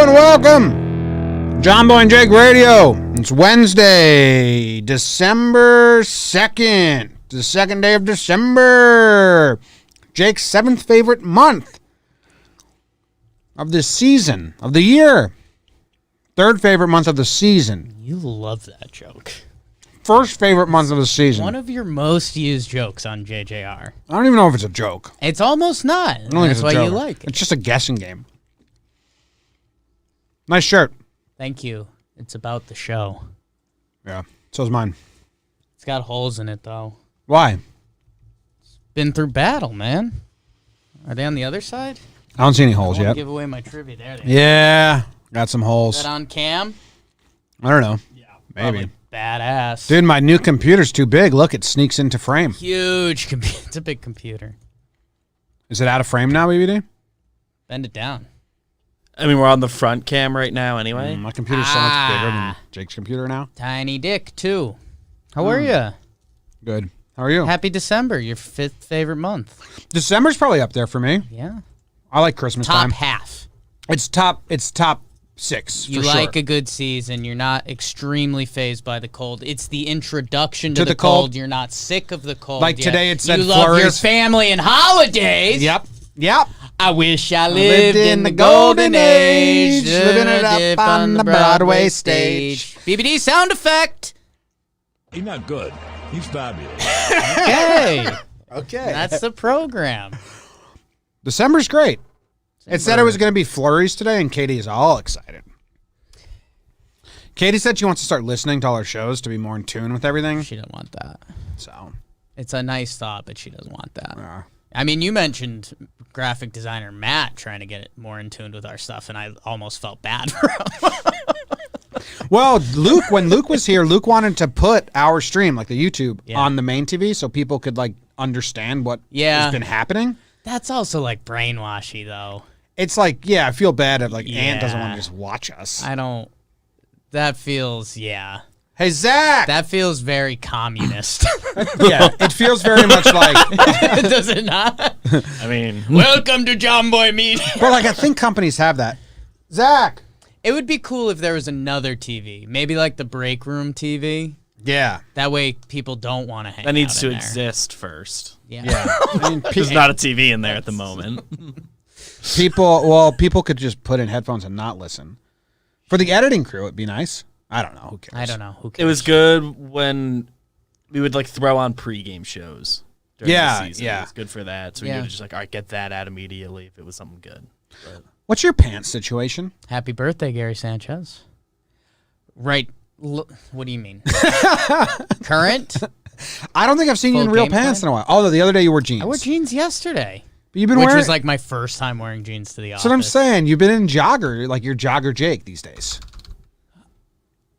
and welcome. Jomboy and Jake Radio. It's Wednesday, December 2nd. The second day of December. Jake's seventh favorite month of the season, of the year. Third favorite month of the season. You love that joke. First favorite month of the season. One of your most used jokes on JJR. I don't even know if it's a joke. It's almost not. I don't think That's it's a why joke. you like it. It's just a guessing game. Nice shirt. Thank you. It's about the show. Yeah, so's mine. It's got holes in it, though. Why? Been through battle, man. Are they on the other side? I don't see any holes I yet. Give away my trivia. There they are. Yeah, got some Is holes. that on cam? I don't know. Yeah. Maybe. Badass. Dude, my new computer's too big. Look, it sneaks into frame. Huge computer. It's a big computer. Is it out of frame now, BBD? Bend it down. I mean, we're on the front cam right now anyway. My computer's so much bigger than Jake's computer now. Tiny dick, too. How are you? Good. How are you? Happy December, your fifth favorite month. December's probably up there for me. Yeah. I like Christmas Top time. half. It's top six. You for like sure. a good season. You're not extremely fazed by the cold. It's the introduction To to the the cold. cold. You're not sick of the cold. Like yet. today it said you love your flurries. family and holidays. Yep. I wish I lived in the golden age, living it up on the Broadway stage. BBD sound effect. He's not good. He's fabulous. Okay, Okay. that's the program. December's great. It said it was going to be flurries today, and Katie is all excited. Katie said she wants to start listening to all our shows to be more in tune with everything. She doesn't want that. So, It's a nice thought, but she doesn't want that. uh, I mean, you mentioned graphic designer Matt trying to get it more in tune with our stuff, and I almost felt bad for him. well, Luke, when Luke was here, Luke wanted to put our stream, like the YouTube, Yeah. on the main TV so people could like understand what Yeah. has been happening. That's also like brainwashy, though. It's like, yeah, I feel bad if like Ant doesn't want Yeah. to just watch us. I don't. That feels, yeah. Hey, Zach! That feels very communist. yeah, it feels very much like, Does it not? I mean, Welcome to Jomboy Media. well, like I think companies have that. Zach! It would be cool if there was another TV, maybe like the break room TV. Yeah. That way people don't want to hang that needs out to in there. exist first. Yeah. Yeah. I mean, There's not a TV in there at the moment. people could just put in headphones and not listen. For the editing crew, it'd be nice. I don't know. Who cares? I don't know. Who cares? It was good when we would like throw on pregame shows during Yeah, the season. yeah. It was good for that. So we Yeah. could just like, all right, get that out immediately if it was something good. But What's your pants situation? Happy birthday, Gary Sanchez. Right. What do you mean? Current? I don't think I've seen you in Full real gameplay? pants in a while. Although the other day you wore jeans. I wore jeans yesterday. But you've been Which wearing. was like my first time wearing jeans to the office. That's what I'm saying. You've been in jogger, like you're jogger Jake these days.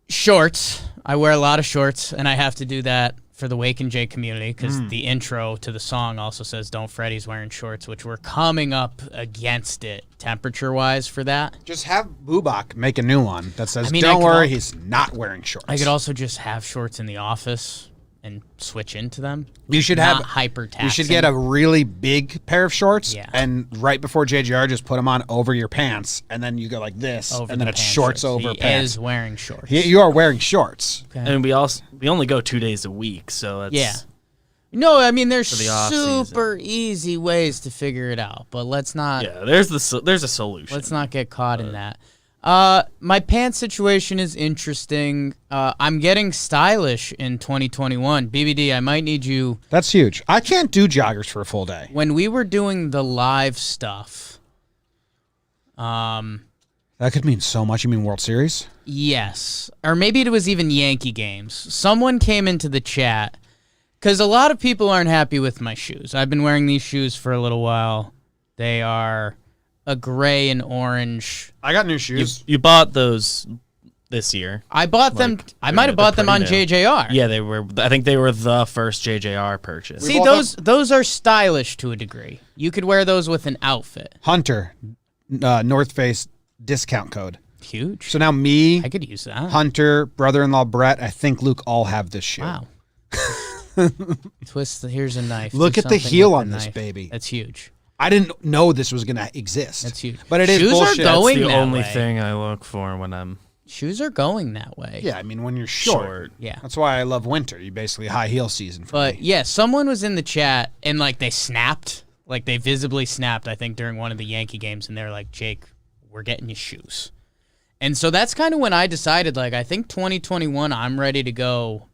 Shorts. I wear a lot of shorts, and I have to do that for the Wake and Jake community because the intro to the song also says "Don't fret, he's wearing shorts," which we're coming up against it temperature-wise for that. Just have Bubak make a new one that says, I mean, I "Don't could worry, al- he's not wearing shorts." I could also just have shorts in the office and switch into them. You should Not have hyper-taxing. You should get a really big pair of shorts, Yeah. and right before JGR, just put them on over your pants, and then you go like this, over and then the it's pants shorts over He pants. is wearing shorts. You are wearing shorts. Okay. and we only go 2 days a week, so that's Yeah. No, I mean there's the off-season. super easy ways to figure it out, but let's not yeah. There's a solution. let's not get caught in that. My pants situation is interesting. I'm getting stylish in 2021. BBD, I might need you. That's huge. I can't do joggers for a full day. When we were doing the live stuff, That could mean so much. You mean World Series? yes, or maybe it was even Yankee games. Someone came into the chat because a lot of people aren't happy with my shoes. I've been wearing these shoes for a little while. They are a gray and orange. I got new shoes. You bought those this year. I bought them. I might have bought them on pretty new. JJR. Yeah, they were. I think they were the first JJR purchase. See, those are stylish to a degree. You could wear those with an outfit. Hunter, North Face discount code. Huge. So now me, I could use that. Hunter, brother-in-law Brett, I think Luke all have this shoe. Wow. Twist. Here's a knife. Look Do at the something heel with on the this knife. baby. That's huge. I didn't know this was going to exist. That's huge. But it is Shoes are bullshit. going That's the that only way. thing I look for when I'm Shoes are going that way. Yeah, I mean, when you're short. Yeah. That's why I love winter. You basically high heel season for But me. yeah, someone was in the chat and like they snapped, like they visibly snapped, I think, during one of the Yankee games, and they're like, Jake, we're getting you shoes. And so that's kind of when I decided, like, I think 2021, I'm ready to go,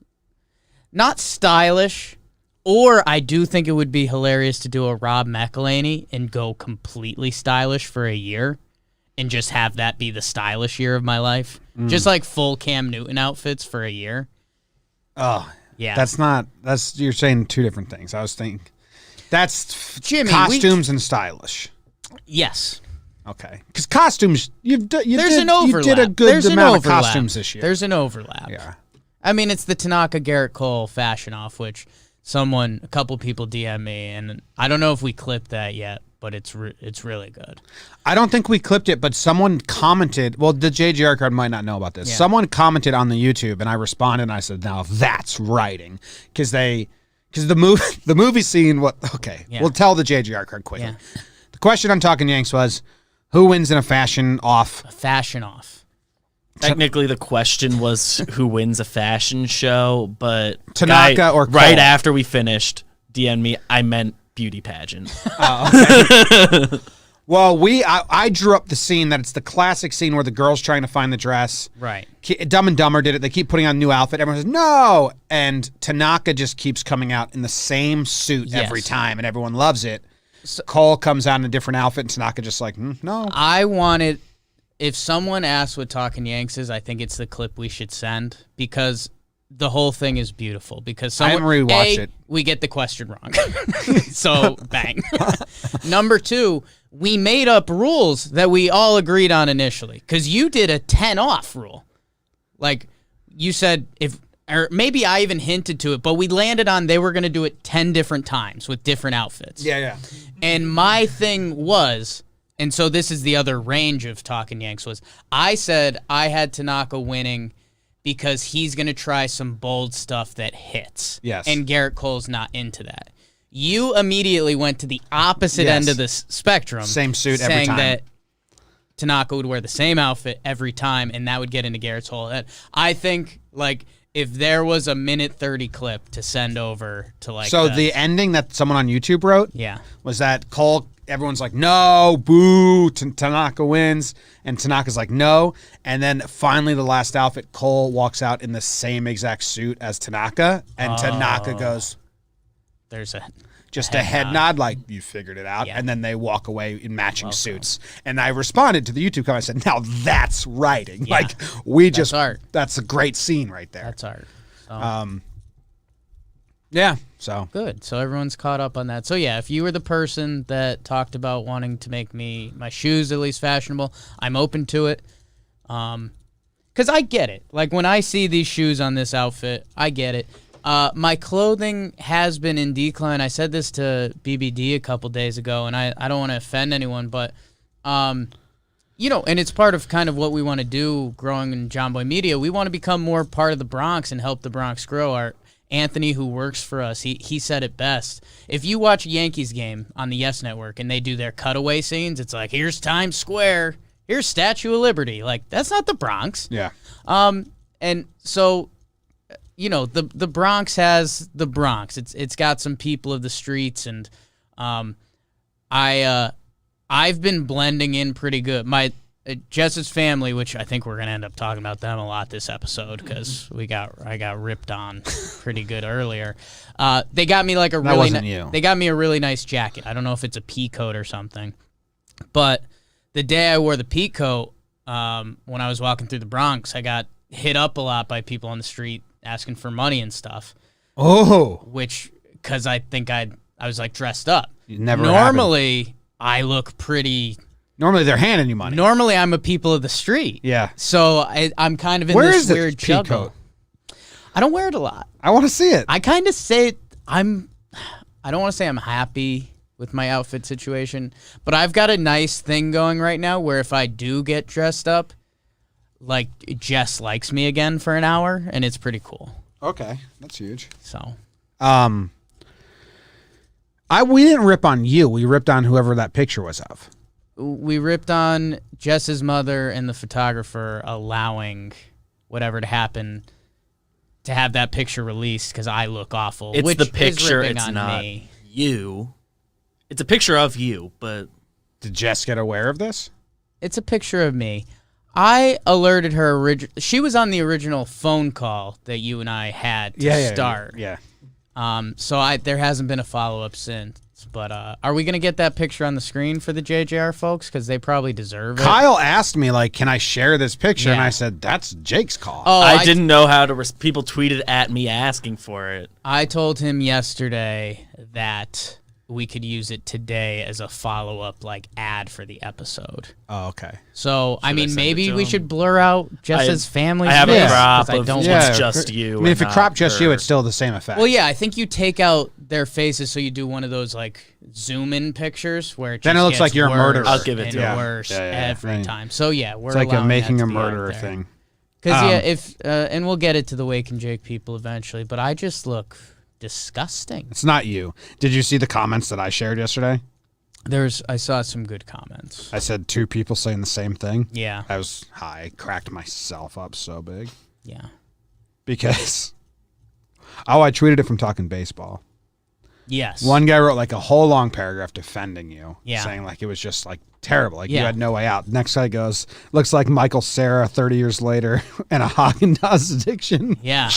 not stylish, or I do think it would be hilarious to do a Rob McElhaney and go completely stylish for a year and just have that be the stylish year of my life. Just like full Cam Newton outfits for a year. Oh, Yeah. you're saying two different things. I was thinking, that's Jimmy, costumes and stylish. Yes. Okay. Because costumes, you There's an overlap. did a good There's an amount of overlap. costumes this year. There's an overlap. Yeah. I mean, it's the Tanaka Garrett Cole fashion off, which a couple people DM me, and I don't know if we clipped that yet, but it's really good. I don't think we clipped it, but someone commented. Well, the JGR card might not know about this. Yeah. Someone commented on the YouTube, and I responded, and I said, "Now that's writing," because the movie scene. Okay, Yeah. we'll tell the JGR card quickly. Yeah. The question on Talking Yanks was, who wins in a fashion off? A fashion off. technically the question was who wins a fashion show, but Tanaka guy, or Cole? right after we finished, DM me. I meant beauty pageant. Well, I drew up the scene that it's the classic scene where the girl's trying to find the dress. Right. Dumb and Dumber did it. They keep putting on a new outfit. Everyone says, no. And Tanaka just keeps coming out in the same suit every Yes. time, and everyone loves it. Cole comes out in a different outfit, and Tanaka just like, no. I wanted, if someone asks what Talking Yanks is, I think it's the clip we should send, because the whole thing is beautiful. Because I haven't rewatched it. We get the question wrong. So, bang. Number two, we made up rules that we all agreed on initially. Because you did a 10 off rule. Like, you said, or maybe I even hinted to it, but we landed on they were going to do it 10 different times with different outfits. Yeah. And my thing was, and so this is the other range of Talking Yanks, was I said I had Tanaka winning because he's going to try some bold stuff that hits. Yes. And Garrett Cole's not into that. You immediately went to the opposite Yes. end of the spectrum. Same suit every saying time. that Tanaka would wear the same outfit every time, and that would get into Garrett's whole head. I think, like, if there was a minute 30 clip to send over to, like, So the ending that someone on YouTube wrote yeah. was that Cole, everyone's like, no, boo, Tanaka wins. And Tanaka's like, no. And then finally the last outfit, Cole walks out in the same exact suit as Tanaka. And Tanaka goes, There's just a head nod, like, you figured it out. Yeah. And then they walk away in matching suits. And I responded to the YouTube comment. I said, now that's writing. Yeah. Like, we just, art. that's a great scene right there. That's art. So. Yeah. So, Good. So everyone's caught up on that. So yeah, if you were the person that talked about wanting to make my shoes at least fashionable, I'm open to it. Because I get it. Like when I see these shoes on this outfit, I get it. My clothing has been in decline. I said this to BBD a couple days ago, and I don't want to offend anyone, but you know, and it's part of kind of what we want to do growing in Jomboy Media. We want to become more part of the Bronx and help the Bronx grow. Anthony, who works for us, he said it best. If you watch a Yankees game on the Yes Network and they do their cutaway scenes, it's like, here's Times Square, here's Statue of Liberty. Like, that's not the Bronx. yeah. And so, you know, the Bronx has the Bronx. It's got some people of the streets, and I've been blending in pretty good. My Jess's family, which I think we're gonna end up talking about them a lot this episode because I got ripped on pretty good earlier. They got me like a really wasn't you. They got me a really nice jacket. I don't know if it's a pea coat or something, but the day I wore the pea coat, when I was walking through the Bronx, I got hit up a lot by people on the street asking for money and stuff. Oh. Which, because I think I was like dressed up. Never Normally, I look pretty. Normally they're handing you money. Normally, I'm a people of the street. Yeah. So I'm kind of in Where this is this weird pea juggle. coat? I don't wear it a lot. I want to see it. I kind of say I don't want to say I'm happy with my outfit situation, but I've got a nice thing going right now where if I do get dressed up, like Jess likes me again for an hour, and it's pretty cool. Okay. That's huge. So We didn't rip on you. We ripped on whoever that picture was of. We ripped on Jess's mother and the photographer allowing whatever to happen to have that picture released because I look awful. It's which the picture. Is ripping It's on not me. you. It's a picture of you, but Did Jess get aware of this? It's a picture of me. I alerted her. She was on the original phone call that you and I had to start. Yeah. So there hasn't been a follow-up since. But are we going to get that picture on the screen for the JJR folks? Because they probably deserve it. Kyle asked me, like, can I share this picture? And Yeah. I said, that's Jake's call. Oh, I didn't know how to. People tweeted at me asking for it. I told him yesterday that we could use it today as a follow-up, like, ad for the episode. Oh, okay. So, I mean, send it maybe to we him? should blur out Jess's family. I have face, a crop 'cause I of don't Yeah, it's just you. I mean, if you and crop not just her. you, it's still the same effect. Well, yeah, I think you take out their faces, so you do one of those like zoom-in pictures where Then it just looks gets like you're a worse murderer. I'll give it and to you. worse Yeah, every right. time. So yeah, we're It's like a allowing making that a to be out murderer there. thing. Because if and we'll get it to the Wake and Jake people eventually, but I just look disgusting. It's not you. Did you see the comments that I shared yesterday? I saw some good comments. I said 2 people saying the same thing. Yeah, I cracked myself up so big yeah, because I tweeted it from Talking Baseball. yes. One guy wrote like a whole long paragraph defending you, Yeah. saying like it was just like terrible, like you Yeah. had no way out. Next guy goes, looks like Michael Cera 30 years later and a Haagen-Dazs addiction. Yeah.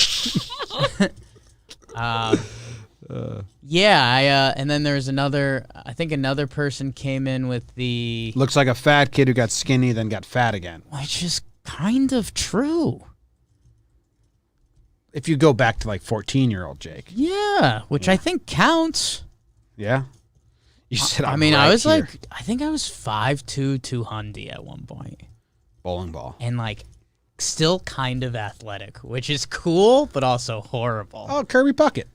Yeah, and then there's I think another person came in with the, Looks like a fat kid who got skinny then got fat again. which is kind of true. If you go back to like 14-year-old Jake. Yeah, which I think counts. Yeah. You said I I'm mean, I right was here. like, I think I was 5'2", 200 at one point, bowling ball. and like still kind of athletic, which is cool, but also horrible. Oh, Kirby Puckett.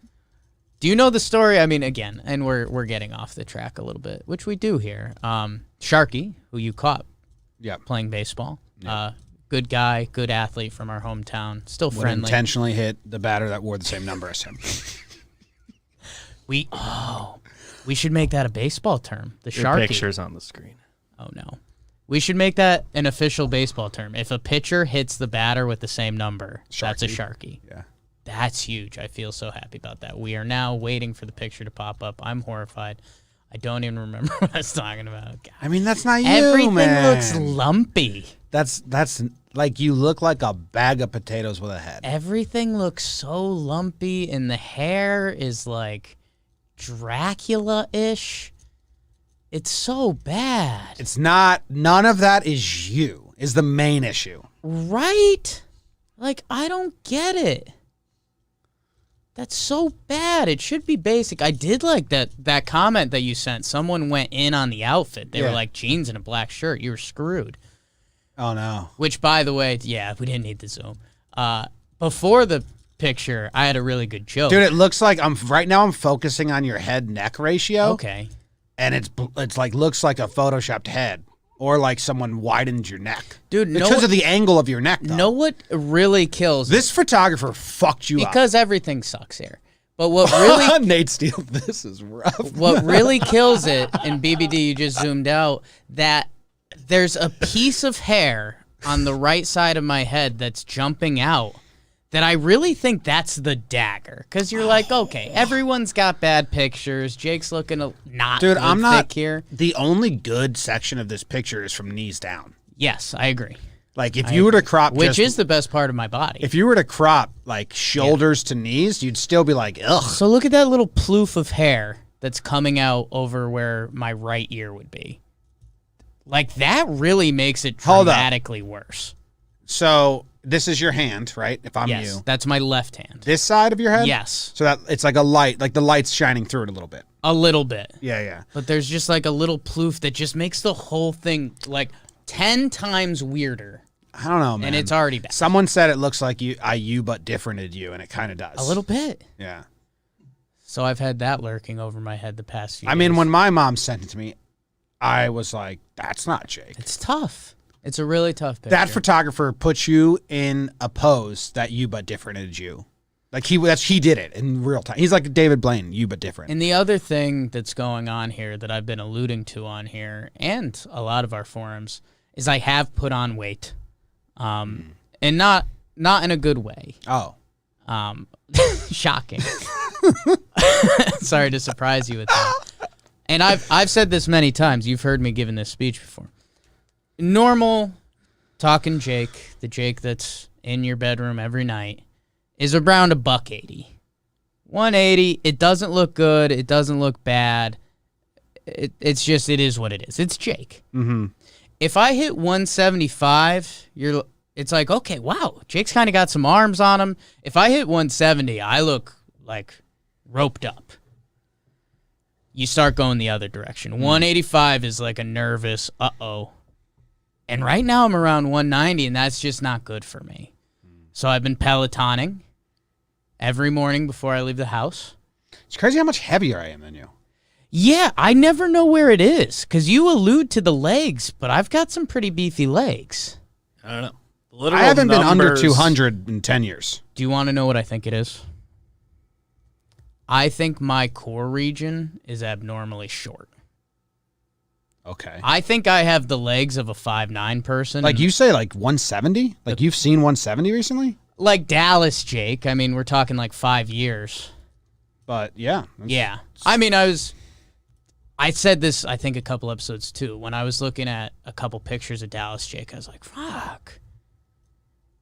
Do you know the story? I mean, again, and we're getting off the track a little bit, which we do here. Sharky, who you caught Yeah. playing baseball, good guy, good athlete from our hometown, still Would friendly. intentionally hit the batter that wore the same number as him. We should make that a baseball term. The Your Sharky. picture's on the screen. Oh no. We should make that an official baseball term. If a pitcher hits the batter with the same number, that's a Sharky. Yeah. That's huge. I feel so happy about that. We are now waiting for the picture to pop up. I'm horrified. I don't even remember what I was talking about. God. I mean, that's not you, Everything man. looks lumpy. That's like you look like a bag of potatoes with a head. Everything looks so lumpy, and the hair is like Dracula-ish. It's so bad. It's not. None of that is you. Is the main issue. Right? Like, I don't get it. That's so bad. It should be basic. I did like that comment that you sent. Someone went in on the outfit. They were Yeah. like, jeans and a black shirt. You were screwed. Oh no. Which, by the way, yeah, we didn't need the Zoom. Before the picture, I had a really good joke. Dude, it looks like I'm focusing on your head neck ratio. Okay. And it's like looks like a photoshopped head. Or like someone widened your neck. Dude, because of the angle of your neck, though. Know what really kills This photographer fucked you up. because everything sucks here. But what really Nate Steele, this is rough. what really kills it, and BBD, you just zoomed out, that there's a piece of hair on the right side of my head that's jumping out that I really think that's the dagger. Because you're like, okay, everyone's got bad pictures. Jake's looking not Dude, good I'm not thick here. The only good section of this picture is from knees down. Yes, I agree. Like if you were to crop Which just, is the best part of my body. if you were to crop like shoulders to knees, you'd still be like, ugh. So look at that little ploof of hair that's coming out over where my right ear would be. Like, that really makes it Hold up. dramatically worse. So this is your hand, right? If I'm Yes, you. that's my left hand. This side of your head? Yes, So that it's like a light, like the light's shining through it a little bit. a little bit. Yeah. But there's just like a little ploof that just makes the whole thing like 10 times weirder. I don't know, man. And it's already bad. Someone said it looks like you but differented you, and it kind of does. A little bit. Yeah. So I've had that lurking over my head the past few I mean, days. when my mom sent it to me, I was like, that's not Jake. It's tough. It's a really tough picture. That photographer puts you in a pose that you but differented you. Like he did it in real time. He's like David Blaine, but different. And the other thing that's going on here that I've been alluding to on here and a lot of our forums is I have put on weight, and not in a good way. Oh, shocking. Sorry to surprise you with that. And I've said this many times. You've heard me giving this speech before. Normal talking Jake, the Jake that's in your bedroom every night, is around $180. 180. It doesn't look good. It doesn't look bad. It's just, it is what it is. It's Jake. Mm-hmm. If I hit 175, it's like, okay, wow, Jake's kind of got some arms on him. If I hit 170, I look like roped up. You start going the other direction. 185 is like a nervous, uh-oh. And right now I'm around 190, and that's just not good for me. So I've been Pelotoning every morning before I leave the house. It's crazy how much heavier I am than you. Yeah, I never know where it is, because you allude to the legs, but I've got some pretty beefy legs. I don't know. Literal I haven't been under numbers. 200 in 10 years. Do you want to know what I think it is? I think my core region is abnormally short. Okay. I think I have the legs of a 5'9" person. Like you say, like 170? Like you've seen 170 recently? Like Dallas, Jake. I mean, we're talking like 5 years. But yeah. Yeah. I mean, I said this, I think, a couple episodes too. When I was looking at a couple pictures of Dallas Jake, I was like, fuck.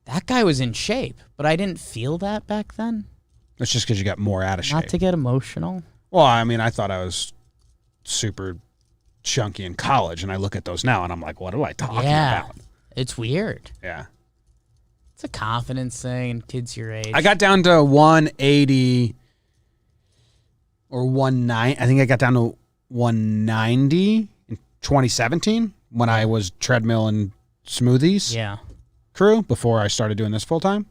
That guy was in shape, but I didn't feel that back then. It's just because you got more out of shape. Not to get emotional. Well, I mean, I thought I was super chunky in college, and I look at those now, and I'm like, what am I talking about? It's weird. Yeah. It's a confidence thing, and kids your age. I got down to 180 or 190. I think I got down to 190 in 2017 when I was treadmill and smoothies crew before I started doing this full time.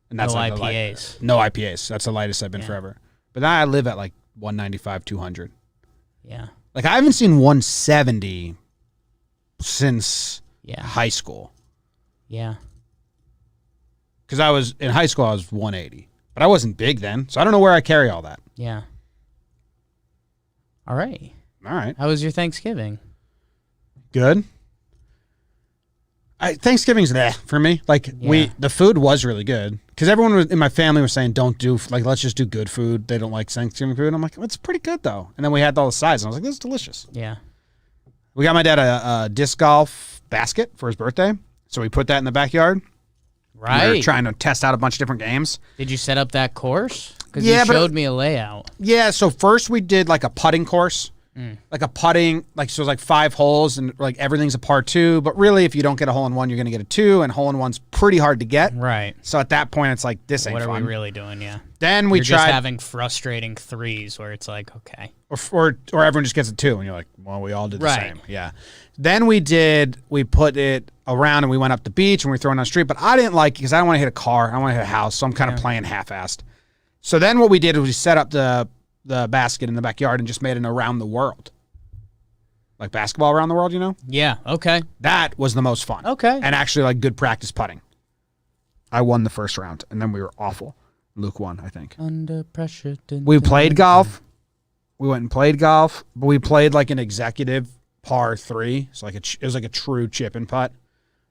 And that's no like IPAs. No IPAs. That's the lightest I've been forever. But now I live at like 195, 200. Yeah. Like I haven't seen 170 since high school. Yeah. Because I was in high school, I was 180, but I wasn't big then, so I don't know where I carry all that. Yeah. All right. How was your Thanksgiving? Good. Thanksgiving's there for me. Like the food was really good because everyone in my family was saying, let's just do good food. They don't like Thanksgiving food. I'm like, it's pretty good though. And then we had all the sides, and I was like, this is delicious. Yeah. We got my dad a disc golf basket for his birthday, so we put that in the backyard. Right. We were trying to test out a bunch of different games. Did you set up that course? Because you showed me a layout. Yeah, so first we did like a putting course. Like a putting, like so it was like 5 holes and like everything's a par 2. But really, if you don't get a hole in one, you're gonna get a 2, and hole in one's pretty hard to get. Right. So at that point, it's like this ain't what fun. Are we really doing? Yeah. Then we You're tried just having frustrating threes where it's like, okay. or everyone just gets a 2, and you're like, well, we all did the same. Yeah. Then we put it around and we went up the beach and we were throwing on the street, but I didn't like it because I don't want to hit a car. I don't want to hit a house, so I'm kind of playing half-assed. So then what we did was we set up the basket in the backyard and just made an around the world. Like basketball around the world, you know? Yeah, okay. That was the most fun. Okay. And actually like good practice putting. I won the first round, and then we were awful. Luke won, I think. Under pressure. We played golf. We went and played golf, but we played like an executive par 3. So like it was like a true chip and putt.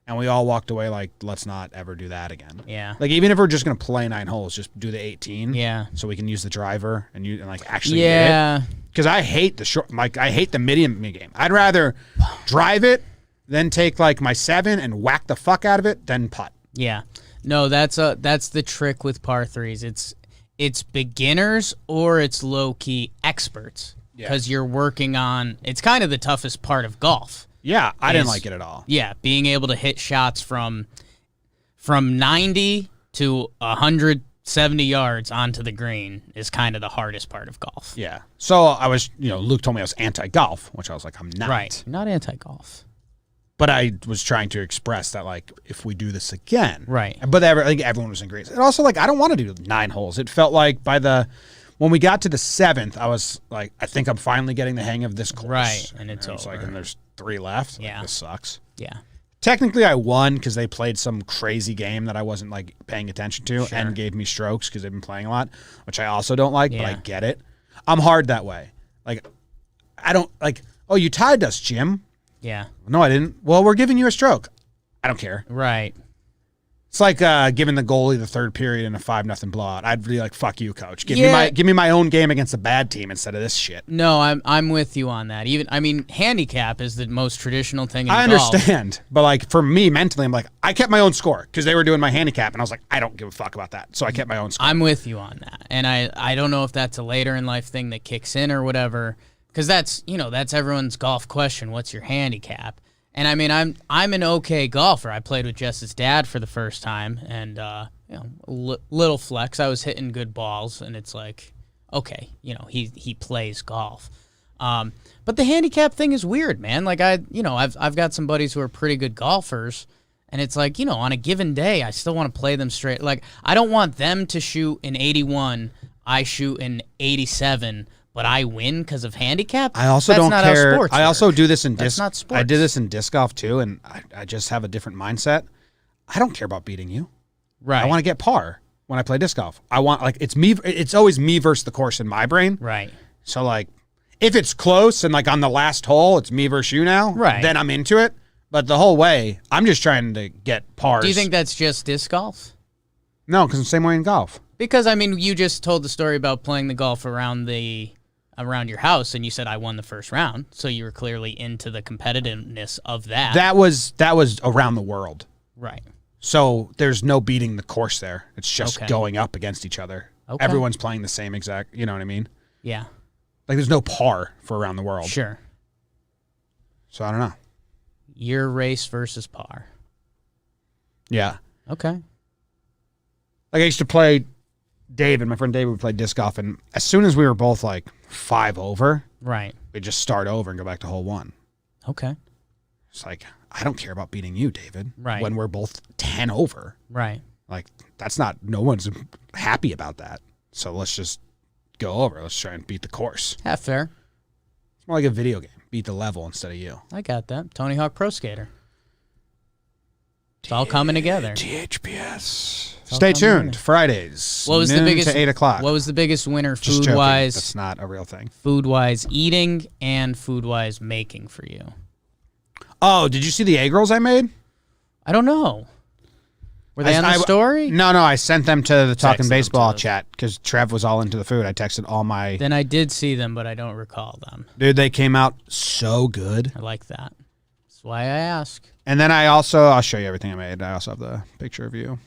And we all walked away like, let's not ever do that again. Yeah. Like even if we're just going to play 9 holes, just do the 18. Yeah. So we can use the driver and like actually hit it. Because I hate I hate the medium game. I'd rather drive it, then take like my 7 and whack the fuck out of it, then putt. Yeah. No, that's the trick with par 3s. It's beginners or it's low-key experts. Because you're working on, it's kind of the toughest part of golf. Yeah, I didn't like it at all. Yeah, being able to hit shots from 90 to 170 yards onto the green is kind of the hardest part of golf. Yeah. So I was, Luke told me I was anti-golf, which I was like, I'm not. Right. You're not anti-golf. But I was trying to express that, like, if we do this again. Right. But I think everyone was in agreement. And also, like, I don't want to do 9 holes. It felt like when we got to the 7th, I was like, I think I'm finally getting the hang of this course. Right. And it's over. Like, and there's 3 left. Yeah. Like, this sucks. Yeah. Technically, I won because they played some crazy game that I wasn't like paying attention to and gave me strokes because they've been playing a lot, which I also don't like, but I get it. I'm hard that way. Like, I don't like, oh, you tied us, Jim. Yeah. No, I didn't. Well, we're giving you a stroke. I don't care. Right. It's like giving the goalie the third period in a 5-0 blowout. I'd be like, "Fuck you, coach. Give me my own game against a bad team instead of this shit." No, I'm with you on that. Handicap is the most traditional thing in golf. I understand, but like for me mentally, I'm like, I kept my own score because they were doing my handicap, and I was like, I don't give a fuck about that, so I kept my own score. I'm with you on that, and I don't know if that's a later in life thing that kicks in or whatever, because that's everyone's golf question. What's your handicap? And I mean, I'm an okay golfer. I played with Jess's dad for the first time, and little flex. I was hitting good balls, and it's like, okay, he plays golf. But the handicap thing is weird, man. Like I've got some buddies who are pretty good golfers, and it's like, on a given day, I still want to play them straight. Like I don't want them to shoot an 81, I shoot an 87. But I win because of handicap? I also That's don't not how care. sports I also work. do this in That's disc. not sports. I did this in disc golf too, and I just have a different mindset. I don't care about beating you. Right. I want to get par when I play disc golf. I want it's me. It's always me versus the course in my brain. Right. So like, if it's close and like on the last hole, it's me versus you now. Right. Then I'm into it. But the whole way, I'm just trying to get pars. Do you think that's just disc golf? No, because it's the same way in golf. Because you just told the story about playing the golf around your house, and you said I won the first round, so you were clearly into the competitiveness of that. That was around the world. Right. So there's no beating the course there. It's just Okay. going up against each other. Okay. Everyone's playing the same exact, you know what I mean? Yeah. Like there's no par for around the world. Sure. So I don't know. Your race versus par. Yeah. Okay. Like I used to play David, my friend David would play disc golf, and as soon as we were both like 5 over, Right. we'd just start over and go back to hole 1. Okay. It's like, I don't care about beating you, David. Right. When we're both 10 over. Right. Like, no one's happy about that. So let's just go over. Let's try and beat the course. Half fair. It's more like a video game. Beat the level instead of you. I got that. Tony Hawk Pro Skater. It's all coming together. THPS. all Stay coming tuned. together. Fridays. What was the noon biggest? to 8 o'clock. What was the biggest winner Just joking. food-wise? That's not a real thing. Food-wise eating and food-wise making for you? Oh, did you see the egg rolls I made? I don't know. Were they on the story? No, I sent them to the Talking them Baseball to us. chat because Trev was all into the food. I texted all my... Then I did see them, but I don't recall them. Dude, they came out so good. I like that. That's why I ask. And then I'll show you everything I made. I also have the picture of you.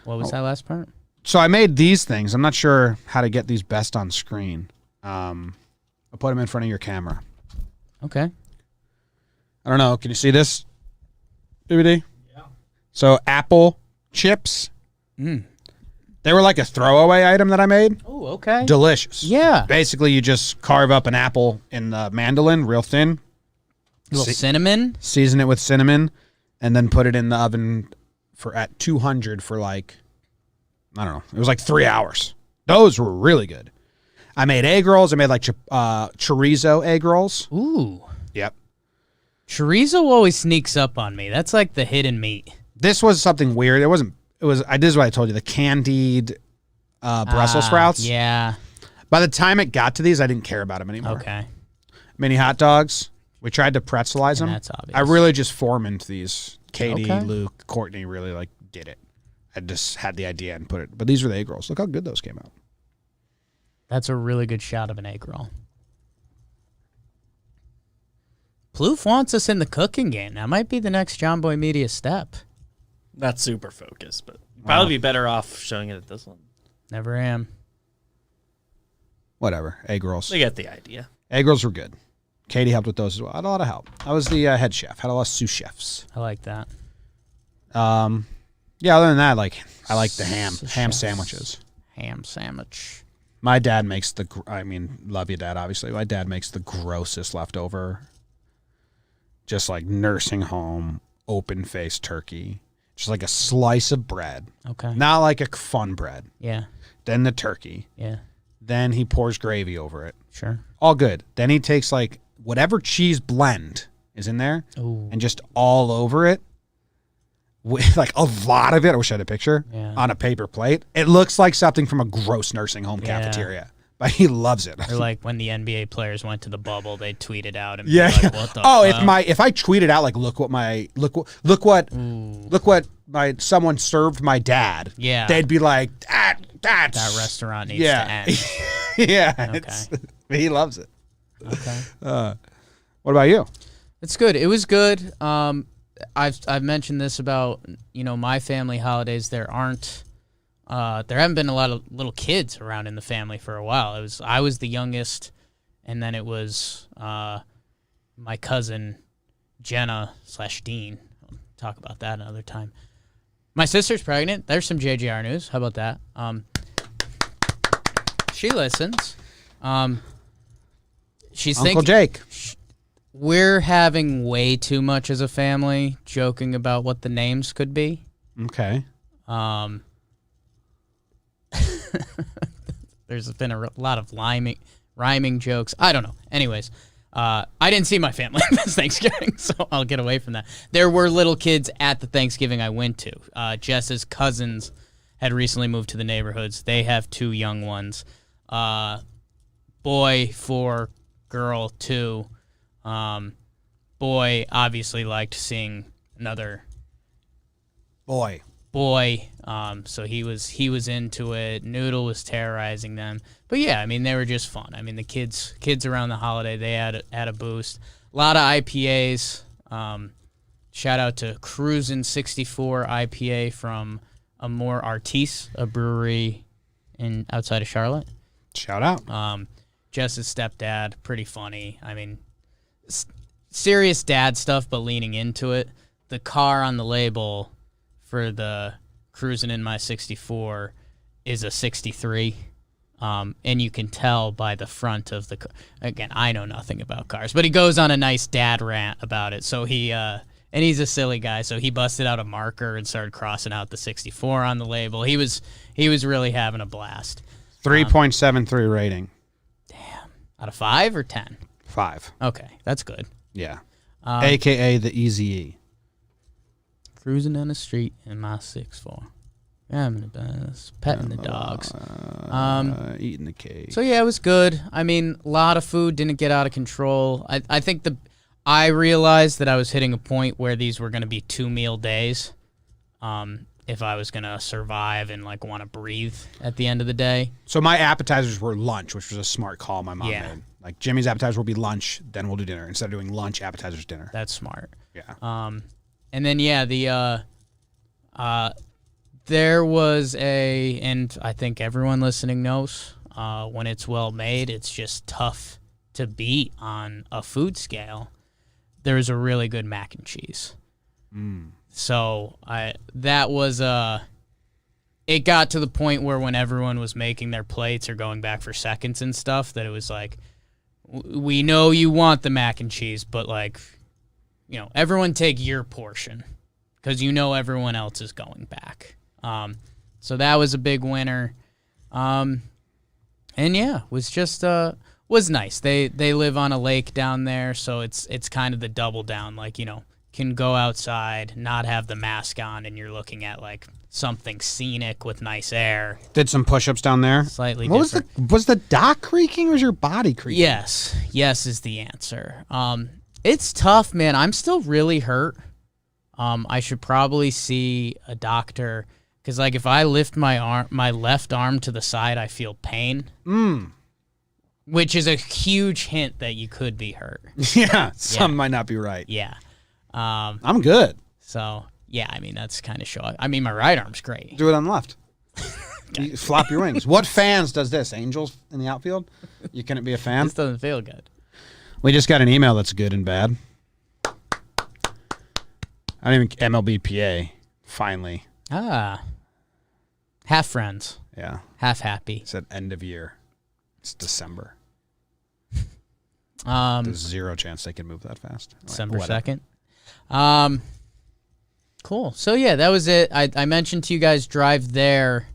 What was that last part? So I made these things. I'm not sure how to get these best on screen. I'll put them in front of your camera. Okay. I don't know. Can you see this, DVD? Yeah. So apple chips. They were like a throwaway item that I made. Oh, okay. Delicious. Yeah. Basically, you just carve up an apple in the mandolin real thin. A little cinnamon. Season it with cinnamon, and then put it in the oven at 200 for like, I don't know. It was like 3 hours. Those were really good. I made egg rolls. I made like chorizo egg rolls. Ooh. Yep. Chorizo always sneaks up on me. That's like the hidden meat. This was something weird. This is what I told you. The candied Brussels sprouts. Yeah. By the time it got to these, I didn't care about them anymore. Okay. Mini hot dogs. We tried to pretzelize them. That's obvious. I really just formed these. Katie, Okay. Luke, Courtney really like did it. I just had the idea and put it. But these were the egg rolls. Look how good those came out. That's a really good shot of an egg roll. Plouffe wants us in the cooking game. That might be the next Jomboy Media step. Not super focused, but probably be better off showing it at this one. Never am. Whatever. Egg rolls. They get the idea. Egg rolls were good. Katie helped with those as well. I had a lot of help. I was the head chef. Had a lot of sous chefs. I like that. Yeah, other than that, like I like the ham Chefs. sandwiches. Ham sandwich. My dad makes love you, Dad, obviously. My dad makes the grossest leftover, just like nursing home, open-faced turkey. Just like a slice of bread. Okay. Not like a fun bread. Yeah. Then the turkey. Yeah. Then he pours gravy over it. Sure. All good. Then he takes like whatever cheese blend is in there, Ooh. and just all over it, with like a lot of it. I wish I had a picture on a paper plate. It looks like something from a gross nursing home cafeteria, but he loves it. Or like when the NBA players went to the bubble, they tweeted out and Yeah. be like, what the fuck? If I tweeted out like look what my someone served my dad. Yeah. They'd be like that restaurant needs to end. Yeah. He loves it. Okay. What about you? It's good. It was good. I've mentioned this about, my family holidays. There haven't been a lot of little kids around in the family for a while. I was the youngest, and then it was my cousin Jenna / Dean. I'll talk about that another time. My sister's pregnant. There's some JGR news. How about that? She listens. She's Uncle thinking Jake. we're having way too much as a family, joking about what the names could be. Okay. There's been a lot of rhyming jokes. I don't know. Anyways, I didn't see my family this Thanksgiving, so I'll get away from that. There were little kids at the Thanksgiving I went to. Jess's cousins had recently moved to the neighborhoods. They have 2 young ones. Boy 4, girl 2. Boy obviously liked seeing another Boy. So he was into it. Noodle was terrorizing them. But yeah, I mean, they were just fun. I mean, the kids around the holiday, they had a boost. A lot of IPAs. Shout out to Cruisin' 64 IPA from Amor Artis, a brewery outside of Charlotte. Shout out. Jess's stepdad, pretty funny. I mean, serious dad stuff, but leaning into it. The car on the label for the Cruisin' in My 64 is a 63. And you can tell by the front of the car. Again, I know nothing about cars, but he goes on a nice dad rant about it. So and he's a silly guy, so he busted out a marker and started crossing out the 64 on the label. He was really having a blast. 3.73 rating. Out of 5 or 10? 5. Okay, that's good. Yeah. AKA the Easy. Cruising down the street in my 6'4". Having the best, petting the dogs. Eating the cake. So yeah, it was good. I mean, a lot of food didn't get out of control. I think I realized that I was hitting a point where these were going to be 2-meal days. If I was going to survive and like want to breathe at the end of the day. So my appetizers were lunch, which was a smart call my mom Yeah. made. Like Jimmy's appetizer will be lunch, then we'll do dinner instead of doing lunch, appetizers, dinner. That's smart. Yeah. And then yeah, there was and I think everyone listening knows, when it's well made, it's just tough to beat on a food scale. There's a really good mac and cheese. So that was it got to the point where when everyone was making their plates or going back for seconds and stuff, that it was like, we know you want the mac and cheese, but like, everyone take your portion because everyone else is going back. So that was a big winner. And yeah, was just was nice. They live on a lake down there, so it's kind of the double down, like, can go outside, not have the mask on, and you're looking at like something scenic with nice air. Did some push-ups down there. Slightly what different. Was the dock creaking or was your body creaking? Yes is the answer. It's tough, man. I'm still really hurt. I should probably see a doctor because, like, if I lift my left arm to the side, I feel pain. Which is a huge hint that you could be hurt. Yeah, something might not be right. Yeah. I'm good. So, yeah, I mean, that's kind of show. I mean, my right arm's great. Do it on the left. You flop your wings. What fans does this? Angels in the outfield? You couldn't be a fan? This doesn't feel good. We just got an email that's good and bad. I don't even MLBPA, finally. Half friends. Yeah. Half happy. It said end of year. It's December. There's There's zero chance they can move that fast. December Whatever. 2nd. Cool. So yeah, that was it. I mentioned to you guys drive there.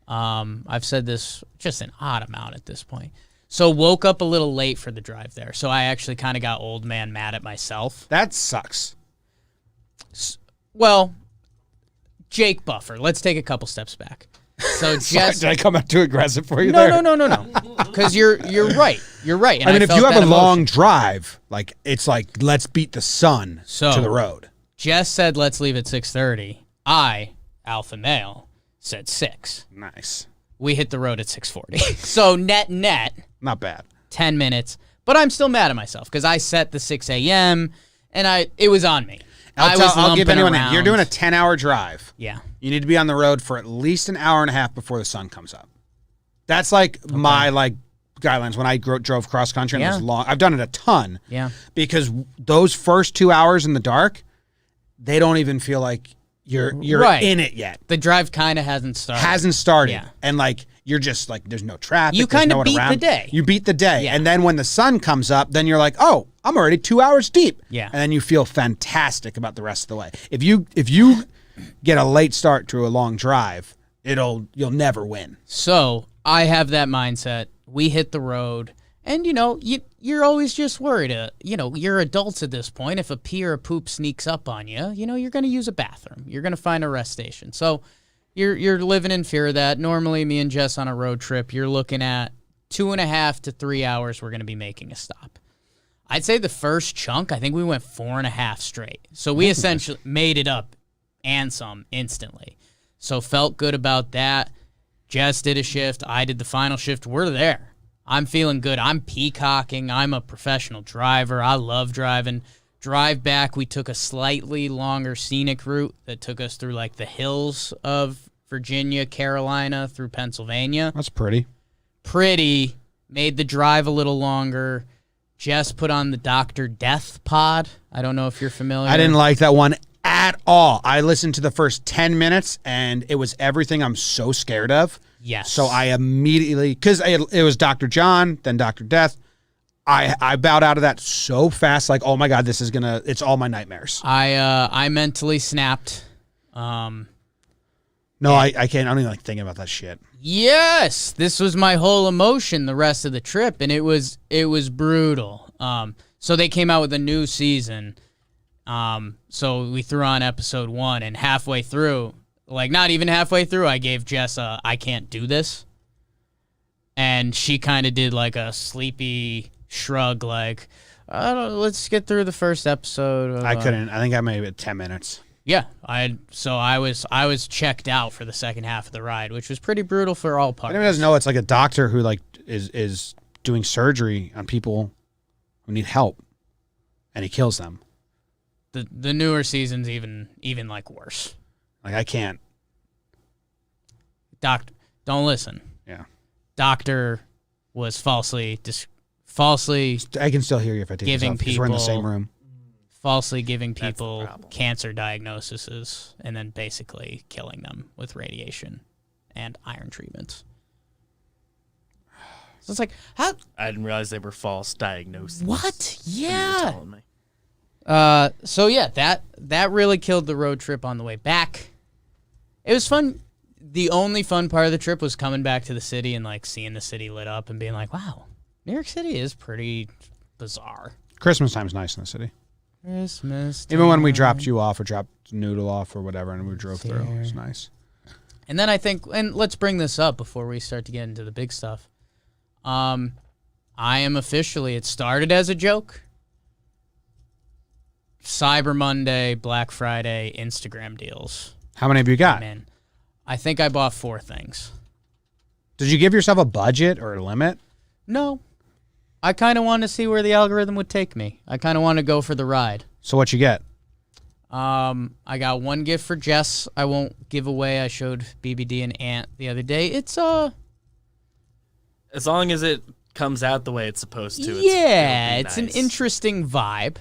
I've said this just an odd amount at this point. So woke up a little late for the drive there. So I actually kind of got old man mad at myself. That sucks. Well, Jake Buffer. Let's take a couple steps back. So Jess, Did I come out too aggressive for you there? No. Because you're right. You're right. And I mean, if felt you have that a long emotion. drive, like it's like let's beat the sun So- to the road. Jess said let's leave at 6:30. I, alpha male, said 6. Nice. We hit the road at 6:40. So net, Not bad. 10 minutes. But I'm still mad at myself because I set the 6 a.m. and it was on me. I'll give anyone around. that. You're doing a 10-hour drive. Yeah. You need to be on the road for at least an hour and a half before the sun comes up. That's like my guidelines when I drove cross country and it was long. I've done it a ton. Yeah. Because those first 2 hours in the dark, they don't even feel like you're Right. in it yet. The drive kind of hasn't started. Yeah. And like you're just like there's no traffic. You there's kind no of one beat around. the day. You beat the day. Yeah. And then when the sun comes up, then you're like, oh, I'm already 2 hours deep. Yeah. And then you feel fantastic about the rest of the way. If you get a late start to a long drive, you'll never win. So I have that mindset. We hit the road, and you're always just worried. You're adults at this point. If a pee or a poop sneaks up on you, you're going to use a bathroom. You're going to find a rest station. So you're living in fear of that. Normally, me and Jess on a road trip, you're looking at 2.5 to 3 hours. We're going to be making a stop. I'd say the first chunk, I think we went 4.5 straight. So we essentially made it up and some instantly. So felt good about that. Jess did a shift. I did the final shift. We're there. I'm feeling good. I'm peacocking. I'm a professional driver. I love driving. Drive back, we took a slightly longer scenic route that took us through like the hills of Virginia, Carolina, through Pennsylvania. That's pretty. Pretty. Made the drive a little longer. Jess put on the Dr. Death pod. I don't know if you're familiar. I didn't like that one at all. I listened to the first 10 minutes, and it was everything I'm so scared of. Yes. So I immediately, because it was Dr. John, then Dr. Death, I bowed out of that so fast, like, oh my God, it's all my nightmares. I mentally snapped. No, I can't, I don't even like thinking about that shit. Yes, this was my whole emotion the rest of the trip, and it was brutal. So they came out with a new season. So we threw on episode 1, and halfway through, like not even halfway through, I gave Jess a "I can't do this," and she kind of did like a sleepy shrug, like, let's get through the first episode. I couldn't. I think I made it 10 minutes. Yeah, I was checked out for the second half of the ride, which was pretty brutal for all parties. Anyone doesn't know, it's like a doctor who like is doing surgery on people who need help, and he kills them. The newer season's even like worse. Like I can't. Don't listen. Yeah. Doctor was falsely I can still hear you if I take giving this off, 'cause we're in the people- same room. falsely giving That's the people problem. cancer diagnoses and then basically killing them with radiation and iron treatments. So it's like, how? I didn't realize they were false diagnoses. What? You were Yeah. telling me. So yeah, that really killed the road trip on the way back. It was fun. The only fun part of the trip was coming back to the city and like seeing the city lit up and being like, wow, New York City is pretty bizarre. Christmas time's nice in the city. Christmas. Even when we time. dropped you off or dropped Noodle off or whatever and we drove through, it was nice. And then I think, and let's bring this up before we start to get into the big stuff. I am officially, it started as a joke. Cyber Monday, Black Friday, Instagram deals. How many have you got? Man, I think I bought 4 things. Did you give yourself a budget or a limit? No. I kind of wanted to see where the algorithm would take me. I kind of want to go for the ride. So what you get? I got one gift for Jess. I won't give away. I showed BBD and Ant the other day. It's As long as it comes out the way it's supposed to. it's an nice. interesting vibe.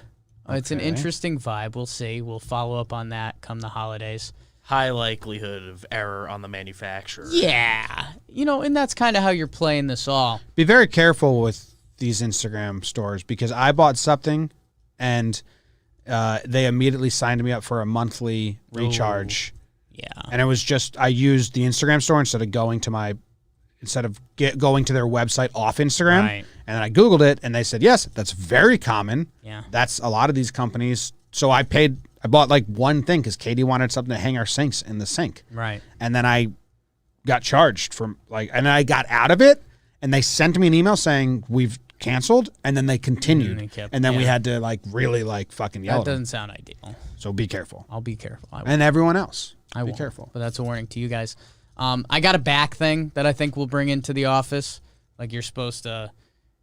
It's an Okay. interesting vibe. We'll see. We'll follow up on that come the holidays. High likelihood of error on the manufacturer. Yeah. And that's kind of how you're playing this all. Be very careful with these Instagram stores because I bought something and they immediately signed me up for a monthly recharge. Yeah. And it was just, I used the Instagram store instead of going to my instead of going to their website off Instagram. Right. And then I Googled it, and they said, yes, that's very common. Yeah. That's a lot of these companies. So I bought like one thing because Katie wanted something to hang our sinks in the sink. Right. And then I got charged and I got out of it, and they sent me an email saying we've canceled, and then they continued. And then we had to like really like fucking yell. That doesn't sound ideal. So be careful. I'll be careful. And everyone else. I be won't, careful. But that's a warning to you guys. I got a back thing that I think we'll bring into the office. Like you're supposed to,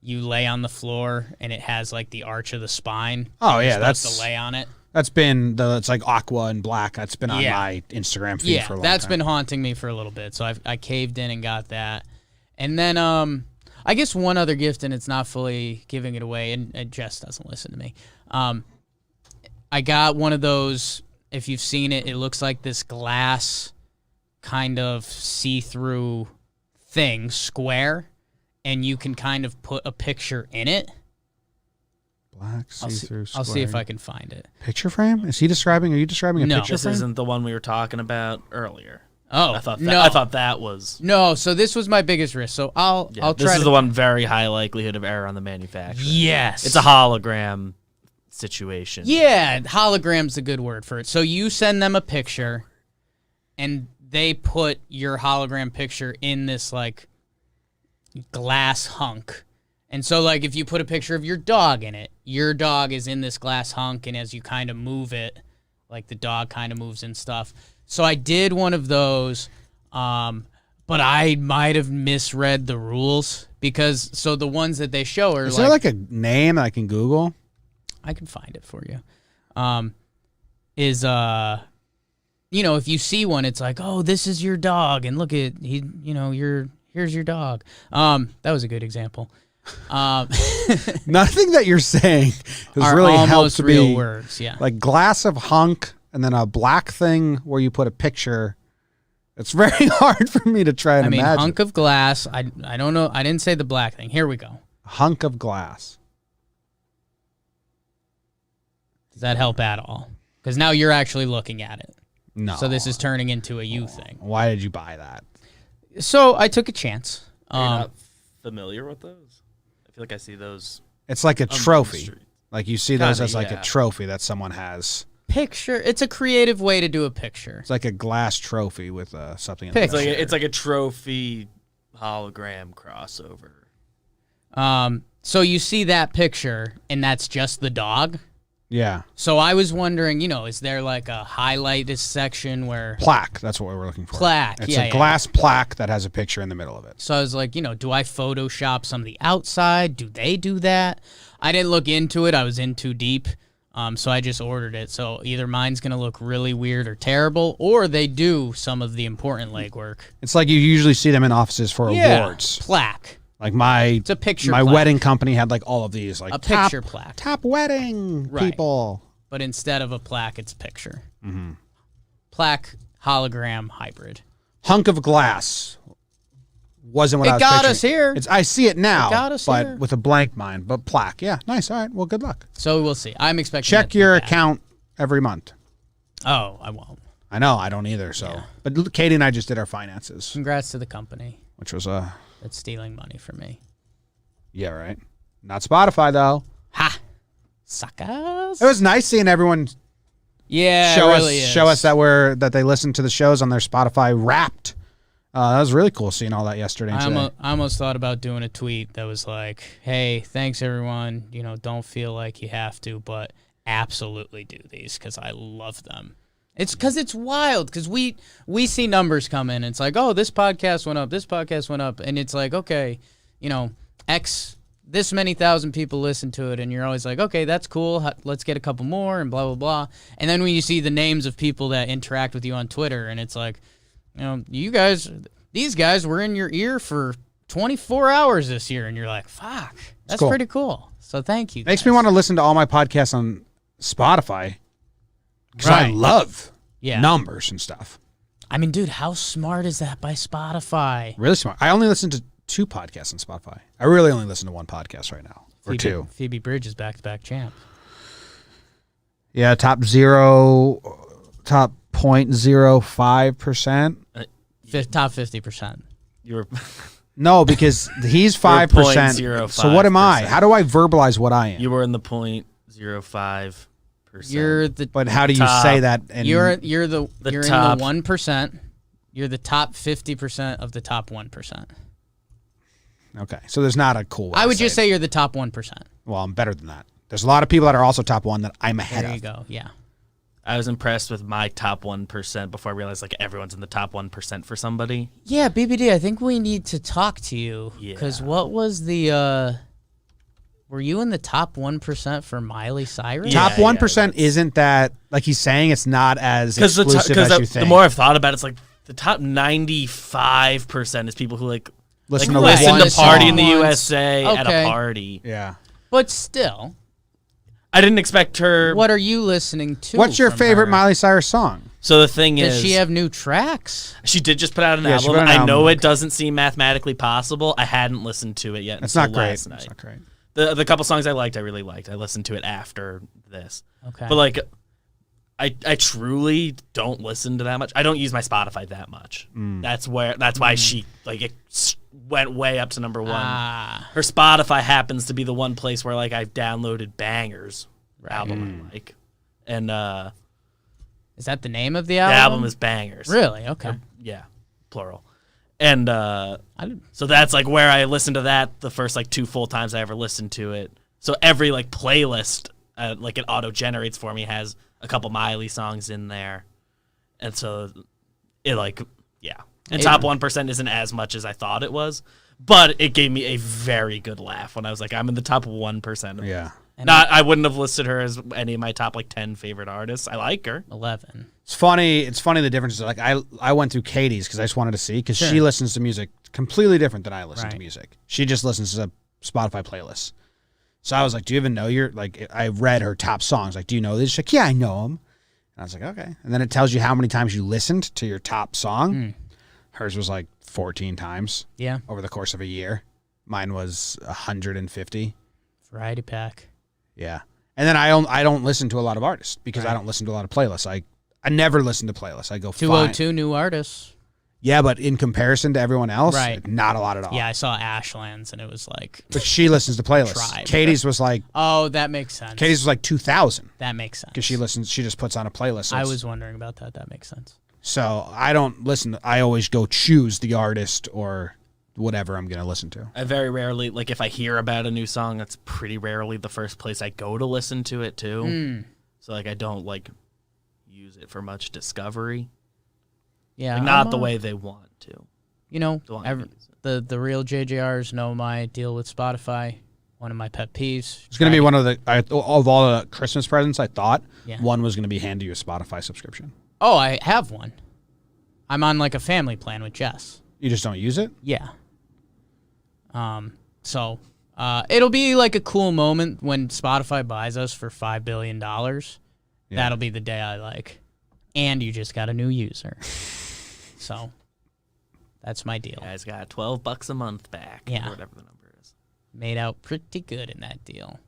you lay on the floor and it has like the arch of the spine. Oh yeah, that's to lay on it. That's been it's like aqua and black. That's been on my Instagram feed for a long time. Yeah, that's been haunting me for a little bit. So I caved in and got that. And then I guess one other gift, and it's not fully giving it away, and Jess doesn't listen to me. I got one of those, if you've seen it, it looks like this glass kind of see-through thing, square, and you can kind of put a picture in it. Black see-through square. I'll see if I can find it. Picture frame? Are you describing a picture This frame? isn't the one we were talking about earlier. Oh, I thought that was so. This was my biggest risk. So I'll try. This is the one very high likelihood of error on the manufacturer. Yes, it's a hologram situation. Yeah, hologram's a good word for it. So you send them a picture, and they put your hologram picture in this like glass hunk. And so like if you put a picture of your dog in it, your dog is in this glass hunk, and as you kind of move it, like the dog kind of moves and stuff. So I did one of those, but I might have misread the rules because the ones that they show are Is there like a name that I can Google? I can find it for you. If you see one, it's like, oh, this is your dog, and look at here's your dog. That was a good example. Nothing that you're saying has really helped me. Real words, yeah. Like glass of hunk. And then a black thing where you put a picture. It's very hard for me to try and imagine. Hunk of glass. I don't know. I didn't say the black thing. Here we go. Hunk of glass. Does that help at all? Because now you're actually looking at it. No. So this is turning into a you thing. Why did you buy that? So I took a chance. Are you not familiar with those? I feel like I see those. It's like a trophy. Like you see those as like a trophy that someone has. Picture. It's a creative way to do a picture. It's like a glass trophy with something. It's like a trophy hologram crossover. So you see that picture, and that's just the dog. Yeah. So I was wondering, is there like a highlighted section where plaque? That's what we're looking for. Plaque. It's a glass plaque that has a picture in the middle of it. So I was like, do I Photoshop some of the outside? Do they do that? I didn't look into it. I was in too deep. So I just ordered it. So either mine's going to look really weird or terrible, or they do some of the important legwork. It's like you usually see them in offices for awards. Plaque. Like it's a picture my plaque. Wedding company had like all of these. Like a picture plaque. Top wedding people. But instead of a plaque, it's a picture. Mm-hmm. Plaque, hologram, hybrid. Hunk of glass. Wasn't what I was picturing. It got picturing. us here. I see it now, it got us but here. with a blank mind. But plaque, yeah, nice. All right, well, good luck. So we'll see. I'm expecting. Check your account every month. Oh, I won't. I know, I don't either. So, but Katie and I just did our finances. Congrats to the company, which was that's stealing money from me. Yeah, right. Not Spotify though. Ha, suckers. It was nice seeing everyone. Yeah, show us that they listen to the shows on their Spotify Wrapped. That was really cool seeing all that yesterday and today. I almost thought about doing a tweet that was like, hey, thanks everyone. Don't feel like you have to, but absolutely do these because I love them. It's because it's wild because we see numbers come in and it's like, oh, this podcast went up. And it's like, okay, X, this many thousand people listen to it. And you're always like, okay, that's cool. Let's get a couple more and blah, blah, blah. And then when you see the names of people that interact with you on Twitter and it's like, these guys were in your ear for 24 hours this year. And you're like, fuck, that's cool. Pretty cool. So thank you. Makes me want to listen to all my podcasts on Spotify because I love numbers and stuff. I mean, dude, how smart is that by Spotify? Really smart. I only listen to 2 podcasts on Spotify. I really only listen to 1 podcast right now. Or 2. Phoebe Bridge is back-to-back champ. Yeah, top 0.05%. Top 50%. You were No, because he's 5%. 0.05%. So what am I? How do I verbalize what I am? You were in the 0.05%. You're the But how do you top. say that? And you're in The the top. 1%. You're the top 50% of the top 1%. okay, so there's not a cool way I to would just it. say you're the top 1%. Well, I'm better than that. There's a lot of people that are also top 1 that I'm ahead There you of. go. Yeah. I was impressed with my top 1% before I realized like everyone's in the top 1% for somebody. Yeah, BBD, I think we need to talk to you. Because Yeah. what was the, were you in the top 1% for Miley Cyrus? Yeah. Top 1% isn't that, like he's saying, it's not as Because exclusive as you the think. more I've thought about it, it's like the top 95% is people who Listen like to listen one to Party in the song. USA at Okay. a party. Yeah. But still, I didn't expect her. what are you listening to? What's your from favorite her? Miley Cyrus song? So the thing Does is, she have new tracks? she did just put out an Yeah, she album. put out an I know album. it doesn't seem mathematically possible. I hadn't listened to it yet. It's until not great. Last night. It's not great. The couple songs I liked, I really liked. I listened to it after this. Okay. But like, I truly don't listen to that much. I don't use my Spotify that much. That's why she like it went way up to number 1. Her Spotify happens to be the one place where like I've downloaded Bangers album I like, and Is that the name of the the album? album is Bangers. Really? Okay. Yeah, plural. And I didn't- so that's like where I listened to that the first like 2 full times I ever listened to it. So every like playlist like it auto generates for me has a couple Miley songs in there, and so it like yeah. And top 1% isn't as much as I thought it was, but it gave me a very good laugh when I was like, I'm in the top 1%. Yeah. I wouldn't have listed her as any of my top like 10 favorite artists. I like her. 11. It's funny. It's funny the differences. Like I went through Katie's because I just wanted to see because she listens to music completely different than I listen to Right. music. She just listens to Spotify playlists. So I was like, "Do you even know your like?" I read her top songs. Like, "Do you know this?" She's like, "Yeah, I know them." And I was like, "Okay." And then it tells you how many times you listened to your top song. Hers was like 14 times Yeah. over the course of a year. Mine was 150. Variety pack. Yeah. And then I don't listen to a lot of artists because I don't listen to a lot of playlists. I never listen to playlists. I go 202 new artists. Yeah, but in comparison to everyone else, Right. like, not a lot at all. Yeah, I saw Ashlands and it was like, But she listens to playlists. Tribe. Katie's was like oh, that makes sense. 2,000 That makes sense. because she listens. She just puts on a playlist. So I it's- was wondering about that. That makes sense. so I don't listen. I always go choose the artist or whatever I'm going to listen to. I very rarely, like, if I hear about a new song, that's pretty rarely the first place I go to listen to it, too. So, like, I don't, like, use it for much discovery. Yeah. Like, not I'm, the way they want to. You know, Don't wanna use the real JJRs know my deal with Spotify. One of my pet peeves. It's going to be one of the of all the Christmas presents. I thought Yeah. one was going to be hand you a Spotify subscription. Oh, I have one. I'm on like a family plan with Jess. You just don't use it. Yeah. So it'll be like a cool moment when Spotify buys us for $5 billion. That'll be the day I like. And you just got a new user. So that's my deal. You guys got $12 a month back. Yeah. Or whatever the number is. Made out pretty good in that deal.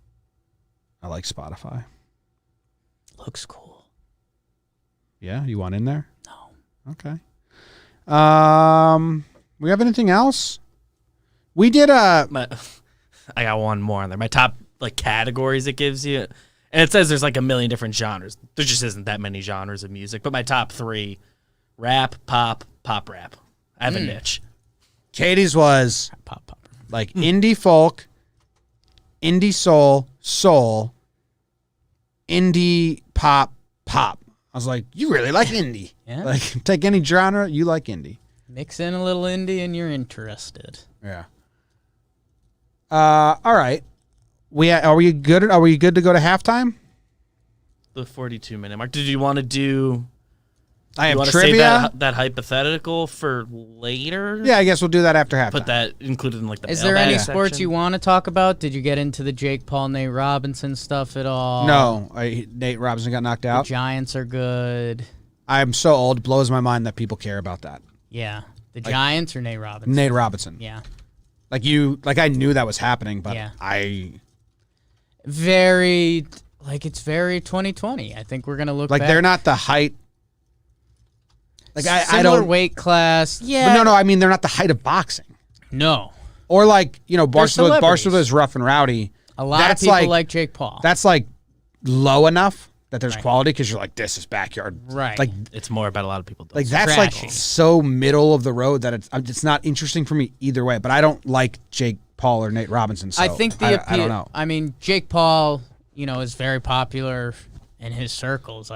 I like Spotify. Looks cool. Yeah, you want in there? No. Okay. We have anything else? We did I got one more on there. My top, like, categories it gives you. And it says there's, like, a million different genres. There just isn't that many genres of music. But my top 3, rap, pop rap. I have a niche. Katie's was Pop. like indie folk, indie soul, indie pop. I was like, you really like indie. Yeah. Like, take any genre, you like indie. Mix in a little indie and you're interested. Yeah. All right. Are we good to go to halftime? The 42-minute mark. Did you want to do... I have want to trivia. save that hypothetical for later? Yeah, I guess we'll do that after halftime. Put that included in, like, the Is there mailbag any sports section? you want to talk about? Did you get into the Jake Paul, Nate Robinson stuff at all? No, Nate Robinson got knocked The out. Giants are good. I'm so old, it blows my mind that people care about that. Yeah. The Giants or Nate Robinson? Nate Robinson. Yeah. I knew that was happening, but Yeah. it's very 2020. I think we're going to look like back. they're not the height. Like I Similar don't weight class. Yeah. But no, I mean they're not the height of boxing. No. Or like, Barstool celebrities. is Rough and Rowdy. A lot of people like Jake Paul. That's like low enough that there's Right. quality because you're like, this is backyard. Right. Like, It's more about a lot of people. like that's trashy. like so middle of the road that it's not interesting for me either way. But I don't like Jake Paul or Nate Robinson. So I think the appeal. I don't know. I mean, Jake Paul, is very popular in his circles.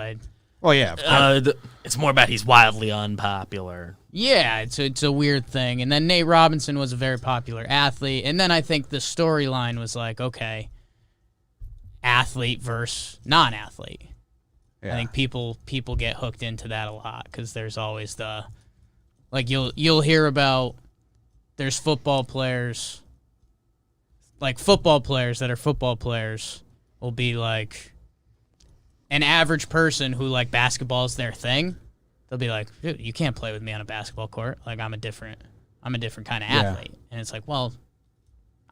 Well, yeah. It's more about he's wildly unpopular. Yeah, it's a weird thing. And then Nate Robinson was a very popular athlete. And then I think the storyline was like, okay, athlete versus non-athlete. Yeah. I think people get hooked into that a lot because there's always the, like you'll hear about there's football players, like football players that are football players will be like an average person who like basketball's their thing. They'll be like, dude, you can't play with me on a basketball court. Like I'm a different kind of athlete. And it's like, well,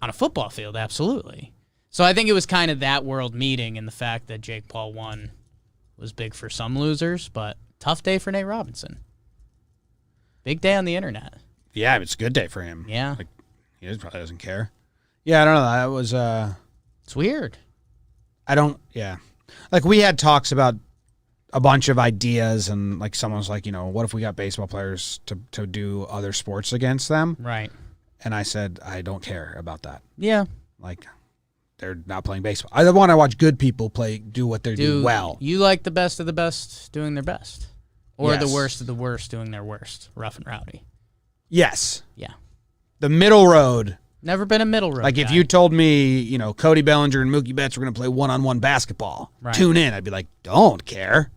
on a football field, absolutely. So I think it was kind of that world meeting, and the fact that Jake Paul won was big for some losers, but tough day for Nate Robinson. Big day on the internet. Yeah, it's a good day for him. Yeah. Like, he probably doesn't care. Yeah, I don't know. That was It's weird. Yeah. Like we had talks about a bunch of ideas, and like someone was like, what if we got baseball players to do other sports against them? Right. And I said, I don't care about that. Yeah. Like, they're not playing baseball. I want to watch good people do what they do well. You like the best of the best doing their best? Or Yes. the worst of the worst doing their worst? Rough and rowdy. Yes. Yeah. The middle road. Never been a middle road Like guy. if you told me, Cody Bellinger and Mookie Betts were going to play one-on-one basketball, Right. tune in. I'd be like, don't care.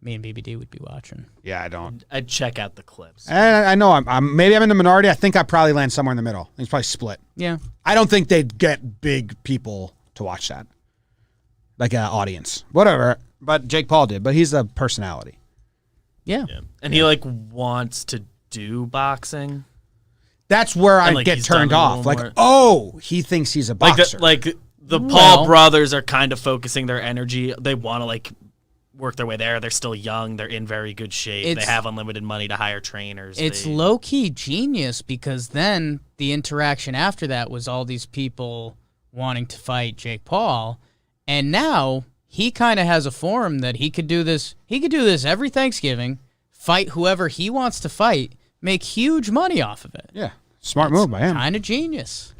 Me and BBD would be watching. Yeah, I don't. I'd check out the clips. And I know maybe I'm in the minority. I think I probably land somewhere in the middle. It's probably split. Yeah. I don't think they'd get big people to watch that. Like an audience. Whatever. But Jake Paul did. But he's a personality. Yeah. Yeah. And he wants to do boxing. That's where I And, get he's turned done a off. little Like, more- oh, he thinks he's a boxer. The Well- Paul brothers are kind of focusing their energy. They want to work their way there. They're still young. They're in very good shape. They have unlimited money to hire trainers. It's low-key genius because then the interaction after that was all these people wanting to fight Jake Paul, and now he kind of has a forum that he could do this. He could do this every Thanksgiving, fight whoever he wants to fight, make huge money off of it. Yeah. Smart move by him. Kind of genius.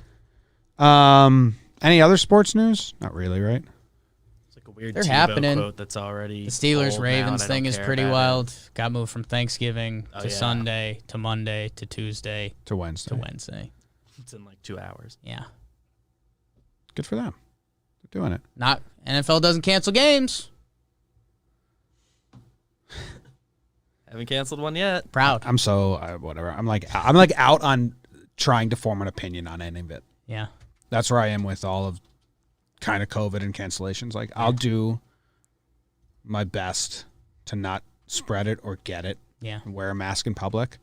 Any other sports news? Not really, right? It's like a weird They're Tebow happening. quote that's already The Steelers-Ravens old now, and I thing don't is care pretty about wild. it. Got moved from Thanksgiving to yeah. Sunday to Monday to Tuesday To Wednesday. to Wednesday. It's in 2 hours. Yeah. Good for them. They're doing it. Not NFL doesn't cancel games. Haven't canceled one yet. Proud. I'm so whatever. I'm like out on trying to form an opinion on any of it. Yeah. That's where I am with all of kind of COVID and cancellations. Like I'll do my best to not spread it or get it. Yeah. And wear a mask in public.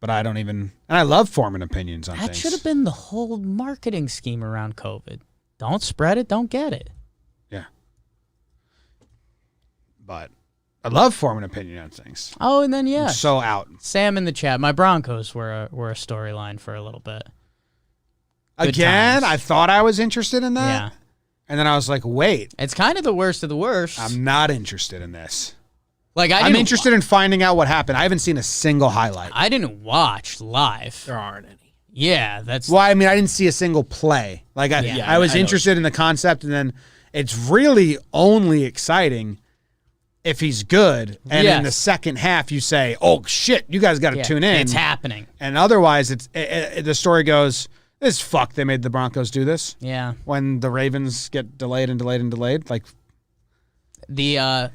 But I don't even, and I love forming opinions on That things. should have been the whole marketing scheme around COVID. Don't spread it, don't get it. Yeah. But I love forming opinion on things. Oh, and then yeah, I'm so out. Sam in the chat. My Broncos were a storyline for a little bit. Good Again, times. I thought I was interested in that. Yeah, And then I was like, wait, it's kind of the worst of the worst. I'm not interested in this. Like I'm interested in finding out what happened. I haven't seen a single highlight. I didn't watch live. There aren't any. Yeah, that's Well, I mean, I didn't see a single play. Like, I was interested in the concept, and then it's really only exciting if he's good. And in the second half, you say, oh, shit, you guys got to tune in. It's happening. And otherwise, the story goes, this fuck, they made the Broncos do this. Yeah. When the Ravens get delayed and delayed and delayed. Like, the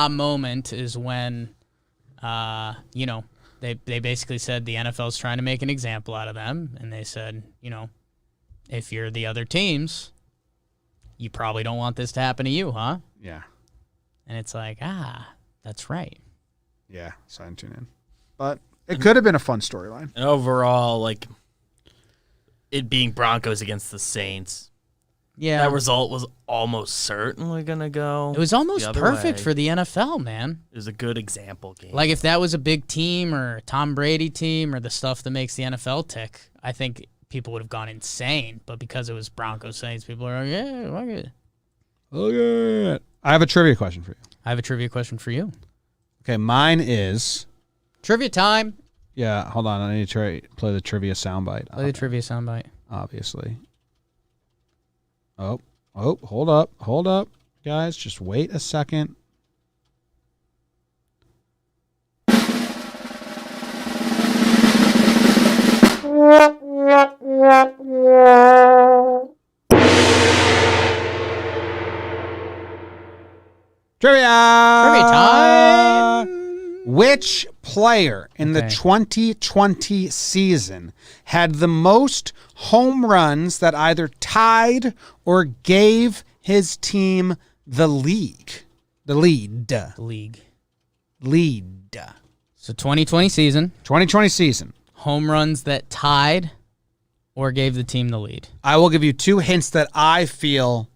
moment is when, they basically said the NFL's trying to make an example out of them, and they said, if you're the other teams, you probably don't want this to happen to you, huh? yeah. And it's like, that's right. Yeah, so I didn't tune in. But it could have been a fun storyline. And overall, it being Broncos against the Saints, Yeah. that result was almost certainly going to go. It was almost the other perfect way. for the NFL, man. It was a good example game. Like if that was a big team or a Tom Brady team or the stuff that makes the NFL tick, I think people would have gone insane. But because it was Broncos Saints, people are like, yeah, look at it. Look at it. I have a trivia question for you. I have a trivia question for you. Okay, mine is... Trivia time. Yeah, hold on. I need to play the trivia soundbite. Play the trivia soundbite. Obviously. Oh, hold up. Guys, just wait a second. Trivia time. Which player in the 2020 season had the most home runs that either tied or gave his team the league? The lead. Lead. So 2020 season. 2020 season. Home runs that tied or gave the team the lead. I will give you 2 hints that I feel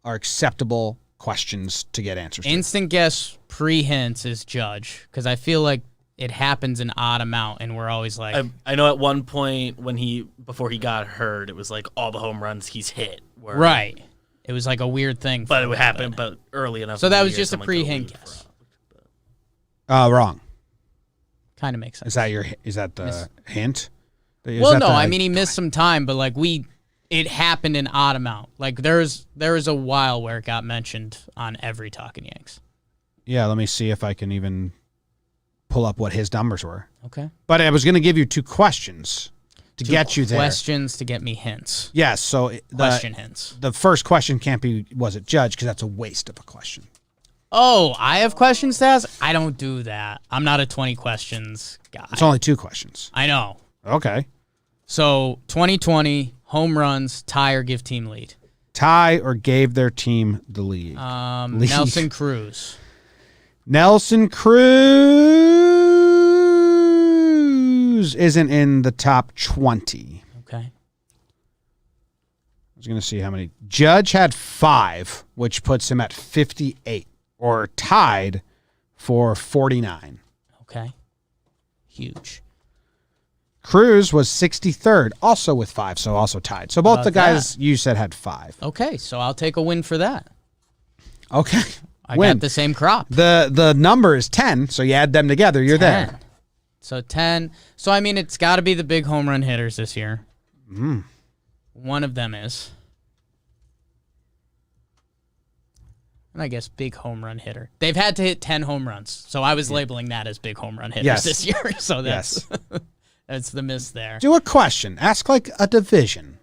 are acceptable questions to get answers to. Instant guess pre-hints is Judge, because I feel like it happens an odd amount, and we're always like... I know at one point before he got hurt, it was like all the home runs he's hit were... Right. It was like a weird thing. But it would happen, but early enough. So that was just a pre-hint guess. Wrong. Kind of makes sense. Is that the hint? Well, no, I mean, he missed some time, but like it happened an odd amount. Like there was a while where it got mentioned on every Talkin' Yanks. Yeah, let me see if I can even pull up what his numbers were. Okay. But I was going to give you 2 questions to get you there. Questions to get me hints. Yes, so Question hints. The first question can't be, was it Judge? Because that's a waste of a question. Oh, I have questions to ask? I don't do that. I'm not a 20 questions guy. It's only 2 questions. I know. Okay. So 2020, home runs, tie or give team lead. Tie or gave their team the lead. Nelson Cruz. Nelson Cruz isn't in the top 20. Okay. I was going to see how many. Judge had 5, which puts him at 58, or tied for 49. Okay. Huge. Cruz was 63rd, also with 5, so also tied. So both the guys you said had 5. Okay, so I'll take a win for that. Okay. I got the same crop. The number is 10, so you add them together, you're 10. there. So 10. So, I mean, it's got to be the big home run hitters this year. One of them is. And I guess big home run hitter. They've had to hit 10 home runs, so I was labeling that as big home run hitters this year. So that's that's the miss there. Do a question. Ask like a division.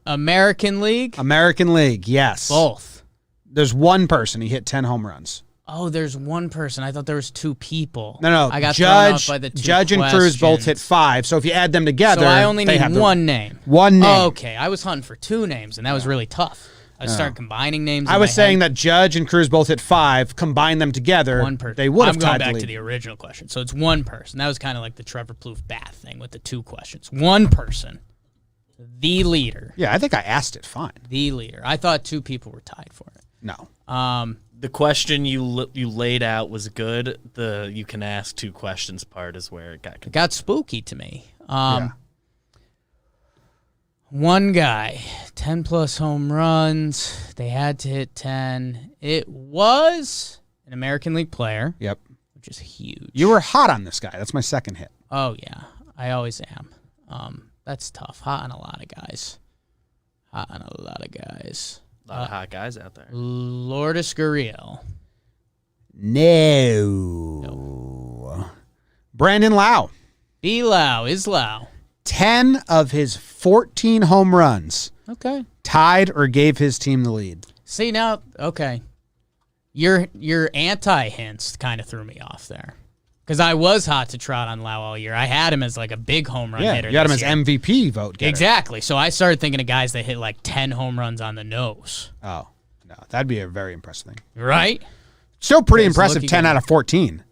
American League? American League, yes. Both. There's one person. He hit 10 home runs. Oh, there's one person. I thought there was 2 people. No. I got thrown off by the 2 Judge and Cruz both hit 5. So if you add them together, so I only need one name. One name. Oh, okay. I was hunting for 2 names, and that was really tough. I started combining names. I was saying that Judge and Cruz both hit 5. Combine them together, one person. they would have I'm tied going the back lead. to the original question. So it's one person. That was kind of like the Trevor Plouffe Bath thing with the 2 questions. One person. The leader. Yeah, I think I asked it fine. The leader. I thought 2 people were tied for it. No. The question you laid out was good. The you can ask 2 questions part is where it got confusing. It got spooky to me. One guy, 10-plus home runs. They had to hit 10. It was an American League player. Yep. Which is huge. You were hot on this guy. That's my second hit. Oh, yeah. I always am. That's tough. Hot on a lot of guys. A lot of hot guys out there. Lourdes Gurriel. No. Brandon Lau. B-Lau. Is-Lau. 10 of his 14 home runs Okay. tied or gave his team the lead. See, now, okay. Your anti-hints kind of threw me off there. Because I was hot to trot on Lau all year. I had him as like a big home run hitter. You had him as year. MVP vote getter. Exactly. So I started thinking of guys that hit like 10 home runs on the nose. Oh, no. That'd be a very impressive thing. Right? Still pretty It's impressive, lucky 10 guy. out of 14.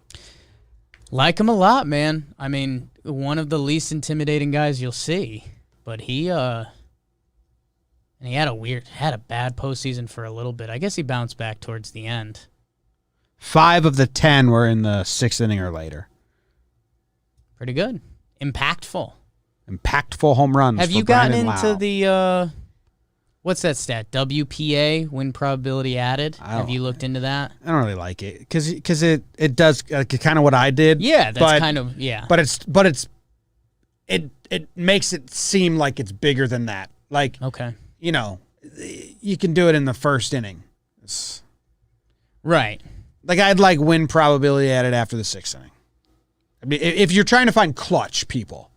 Like him a lot, man. I mean, one of the least intimidating guys you'll see. But he had a bad postseason for a little bit. I guess he bounced back towards the end. 5 of the 10 were in the 6th inning or later. Pretty good. Impactful. Impactful home runs. Have for you gotten Brandon into Lau. the what's that stat? WPA, win probability added. Have you looked into that? I don't really like it because it does kind of what I did. Yeah, that's but, kind of yeah. But it makes it seem like it's bigger than that. Like Okay. You can do it in the first inning. Right. Like I'd like win probability added after the 6th inning. I mean, if you're trying to find clutch people,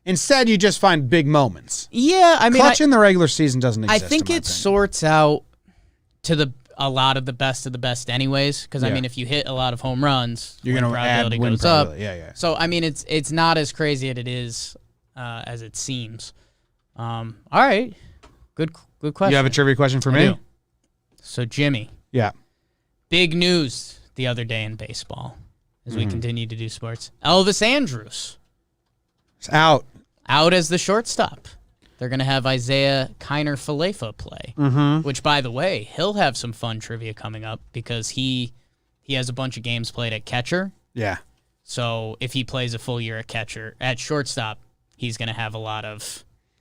instead you just find big moments. Yeah, I mean, Clutch in the regular season doesn't exist. I think it sorts out to a lot of the best anyways. Because I Yeah. mean, if you hit a lot of home runs, You're win going to add probability win goes up. probability. Yeah. So I mean, it's not as crazy as it is as it seems. All right, good question. You have a trivia question for I me? do. So Jimmy, Yeah. big news the other day in baseball as Mm-hmm. we continue to do sports. Elvis Andrus It's out. out as the shortstop. They're going to have Isaiah Kiner-Falefa play, which, by the way, he'll have some fun trivia coming up because he has a bunch of games played at catcher. Yeah. So if he plays a full year at shortstop, he's going to have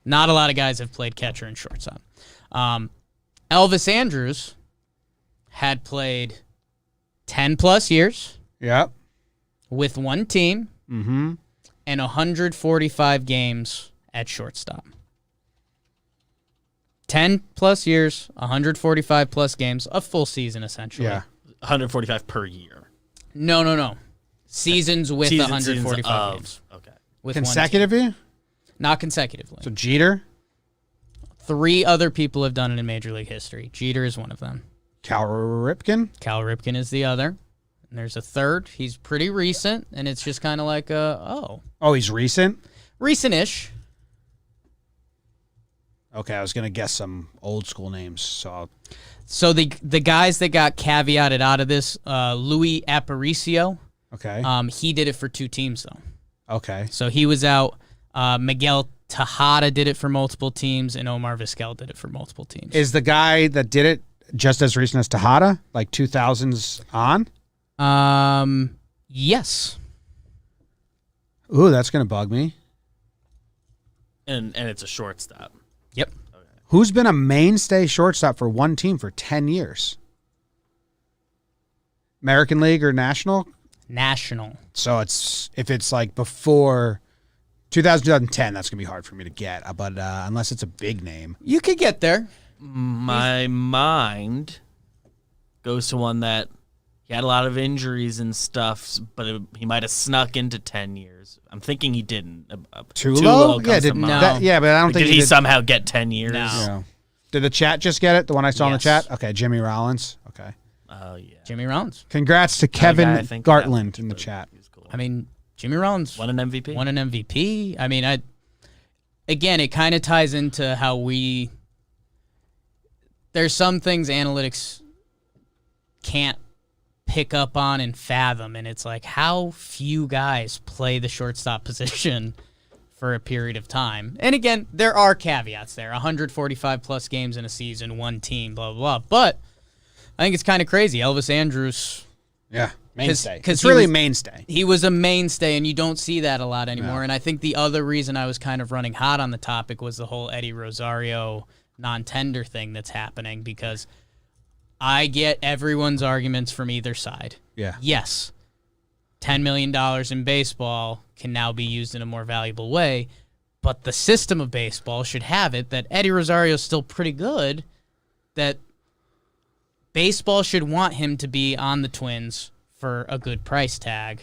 not a lot of guys have played catcher and shortstop. Elvis Andrus had played 10 plus years Yep. with one team Mm-hmm. and 145 games at shortstop. 10 plus years, 145 plus games, a full season essentially. Yeah. 145 per year. No. Seasons with Seasons 145 of- games. Okay. With one team. Consecutively? Not consecutively. So Jeter, 3 other people have done it in Major League history. Jeter is one of them. Cal Ripken. Cal Ripken is the other. And there's a third. He's pretty recent, and it's just kind of like, Oh, he's recent? recent-ish. Okay, I was going to guess some old school names. So the guys that got caveated out of this, Louis Aparicio, Okay. he did it for 2 teams, though. Okay. So he was out. Miguel Tejada did it for multiple teams, and Omar Vizquel did it for multiple teams. Is the guy that did it just as recent as Tejada? Like 2000s on? Yes. Ooh, that's going to bug me. And it's a shortstop. Yep. Who's been a mainstay shortstop for one team for 10 years? American League or National? National. So if it's like before 2010, that's going to be hard for me to get. But unless it's a big name. You could get there. My mind goes to one that he had a lot of injuries and stuff, but he might have snuck into 10 years. I'm thinking he didn't. Tulo? comes Yeah, to mind. but I don't think Did he somehow get 10 years? No. Yeah. Did the chat just get it? The one I saw in the Yes. chat? Okay, Jimmy Rollins. Okay. Oh, yeah. Jimmy Rollins. Congrats to Guy, Kevin I think Gartland that- in the chat. he was cool. I mean, Jimmy Rollins Won an MVP? won an MVP. I mean, again, it kind of ties into how there's some things analytics can't pick up on and fathom, and it's like how few guys play the shortstop position for a period of time. And again, there are caveats there. 145 plus games in a season, one team, blah, blah, blah. But I think it's kind of crazy. Elvis Andrus, Yeah, mainstay. 'cause It's he really was- mainstay. he was a mainstay, and you don't see that a lot anymore. Yeah. And I think the other reason I was kind of running hot on the topic was the whole Eddie Rosario non-tender thing that's happening, because I get everyone's arguments from either side. Yeah. Yes, $10 million in baseball can now be used in a more valuable way, but the system of baseball should have it that Eddie Rosario is still pretty good, that baseball should want him to be on the Twins for a good price tag,